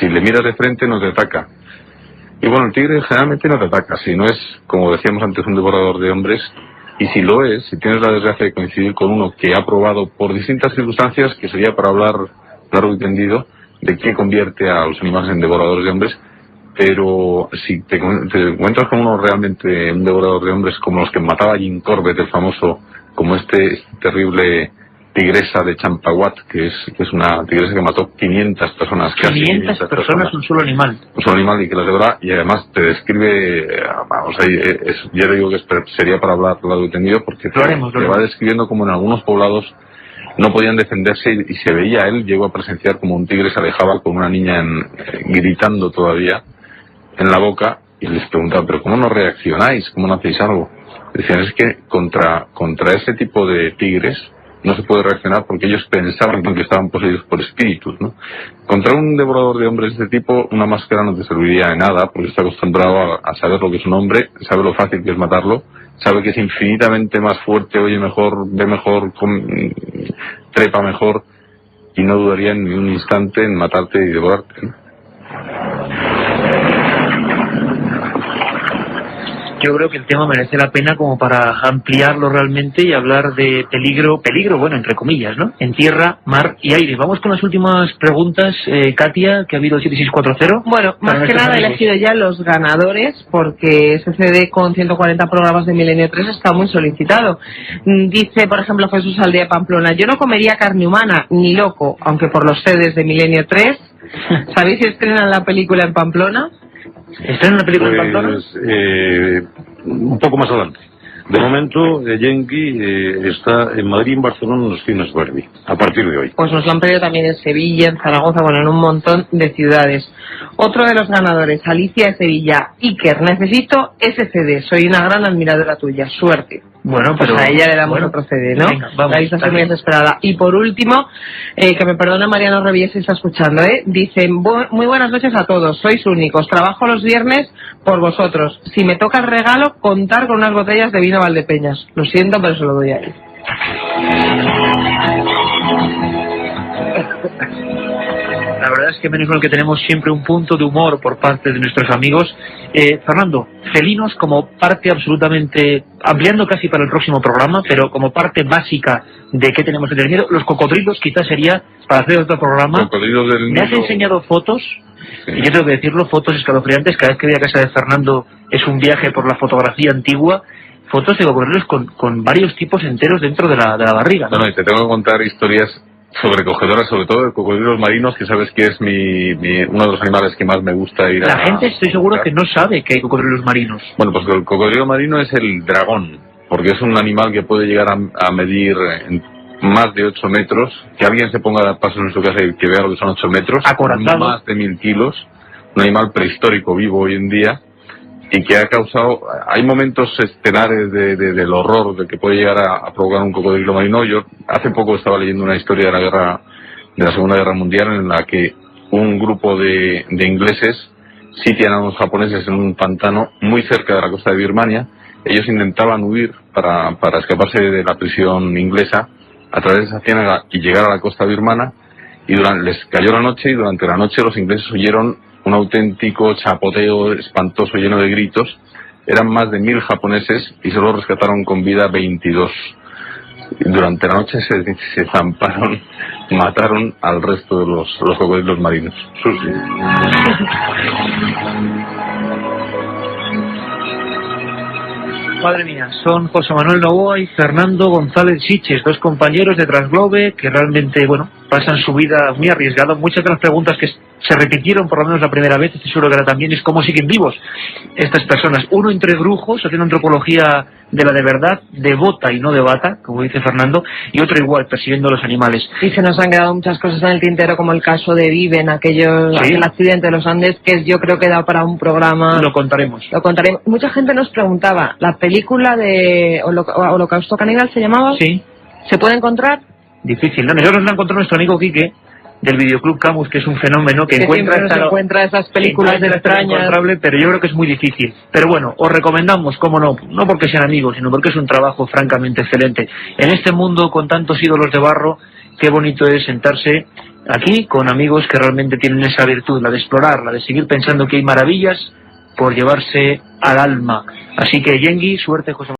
si le miras de frente, no te ataca. Y bueno, el tigre generalmente no te ataca, si no es, como decíamos antes, un devorador de hombres. Y si lo es, si tienes la desgracia de coincidir con uno que ha probado por distintas circunstancias, que sería para hablar largo y tendido, de qué convierte a los animales en devoradores de hombres, pero si te encuentras con uno realmente, un devorador de hombres, como los que mataba a Jim Corbett, el famoso, como este terrible tigresa de Champawat, que es una tigresa que mató 500 personas. 500 personas, un solo animal. Un solo animal, y que las devora, y además te describe, vamos, ya te digo que sería para hablar largo y tendido, porque te va describiendo como en algunos poblados no podían defenderse y se veía, él llegó a presenciar como un tigre se alejaba con una niña gritando todavía en la boca, y les preguntaba, pero ¿cómo no reaccionáis? ¿Cómo no hacéis algo? Decían, es que contra ese tipo de tigres no se puede reaccionar porque ellos pensaban que estaban poseídos por espíritus, ¿no? Contra un devorador de hombres de este tipo, una máscara no te serviría de nada, porque está acostumbrado a saber lo que es un hombre, sabe lo fácil que es matarlo, sabe que es infinitamente más fuerte, oye mejor, ve mejor, trepa mejor, y no dudaría ni un instante en matarte y devorarte, ¿no? Yo creo que el tema merece la pena como para ampliarlo realmente y hablar de peligro, bueno, entre comillas, ¿no? En tierra, mar y aire. Vamos con las últimas preguntas, Katia, que ha habido 7640. Bueno, más que nada he elegido ya los ganadores, porque ese CD con 140 programas de Milenio 3 está muy solicitado. Dice, por ejemplo, Jesús Aldea de Pamplona, yo no comería carne humana, ni loco, aunque por los CDs de Milenio 3. ¿Sabéis si estrenan la película en Pamplona? ¿Están en la película en Pamplona? Un poco más adelante. De momento, Yankee está en Madrid y en Barcelona en los cines Verdi, a partir de hoy. Pues nos lo han pedido también en Sevilla, en Zaragoza, bueno, en un montón de ciudades. Otro de los ganadores, Alicia de Sevilla. Iker, necesito ese CD, soy una gran admiradora tuya, suerte. Bueno, pues a ella le damos otro CD, ¿no? Venga, vamos, la lista está muy desesperada. Y por último, que me perdone Mariano Revies si está escuchando, dice, muy buenas noches a todos, sois únicos, trabajo los viernes por vosotros. Si me toca el regalo, contar con unas botellas de vino Valdepeñas. Lo siento, pero se lo doy a él. La verdad es que menos mal que tenemos siempre un punto de humor por parte de nuestros amigos. Fernando, felinos como parte absolutamente, ampliando casi para el próximo programa, pero como parte básica de qué tenemos que tener miedo. Los cocodrilos quizás sería para hacer otro programa. Cocodrilos del Me has enseñado fotos, y yo tengo que decirlo, fotos escalofriantes. Cada vez que voy a casa de Fernando es un viaje por la fotografía antigua. Fotos de cocodrilos con varios tipos enteros dentro de la barriga, ¿no? No, y te tengo que contar historias sobrecogedoras, sobre todo de cocodrilos marinos, que sabes que es uno de los animales que más me gusta ir a... La gente estoy seguro que no sabe que hay cocodrilos marinos. Bueno, pues el cocodrilo marino es el dragón, porque es un animal que puede llegar a medir más de 8 metros, que alguien se ponga a pasos en su casa y que vea lo que son 8 metros, acorazado, más de 1000 kilos, un animal prehistórico vivo hoy en día, y que ha causado, hay momentos estelares del horror de que puede llegar a provocar un cocodrilo marino. Yo hace poco estaba leyendo una historia de la Segunda Guerra Mundial, en la que un grupo de ingleses sitian a unos japoneses en un pantano muy cerca de la costa de Birmania. Ellos intentaban huir para escaparse de la prisión inglesa a través de esa ciénaga y llegar a la costa birmana, y les cayó la noche, y durante la noche los ingleses oyeron un auténtico chapoteo espantoso lleno de gritos. Eran más de 1000 japoneses y solo rescataron con vida 22. Durante la noche se zamparon, mataron al resto de los cocodrilos marinos. Sushi. Madre mía, son José Manuel Novoa y Fernando González Siches, dos compañeros de Transglobe que realmente, bueno, pasan su vida muy arriesgada. Muchas de las preguntas que se repitieron, por lo menos la primera vez, estoy seguro que ahora también, es cómo siguen vivos estas personas. Uno entre brujos, haciendo antropología de la de verdad, de bota y no de bata, como dice Fernando, y otro igual, persiguiendo a los animales. Y se nos han quedado muchas cosas en el tintero, como el caso de Viven, aquel accidente de los Andes, que yo creo que da para un programa. Lo contaremos. Mucha gente nos preguntaba, ¿la película de Holocausto Caníbal se llamaba? Sí. ¿Se puede encontrar? Difícil, ¿no? Nosotros la encontró nuestro amigo Quique, del Videoclub Camus, que es un fenómeno que encuentra esas películas extrañas, pero yo creo que es muy difícil. Pero bueno, os recomendamos, cómo no porque sean amigos, sino porque es un trabajo francamente excelente. En este mundo con tantos ídolos de barro, qué bonito es sentarse aquí con amigos que realmente tienen esa virtud, la de explorar, la de seguir pensando que hay maravillas por llevarse al alma. Así que, Yengi, suerte, José.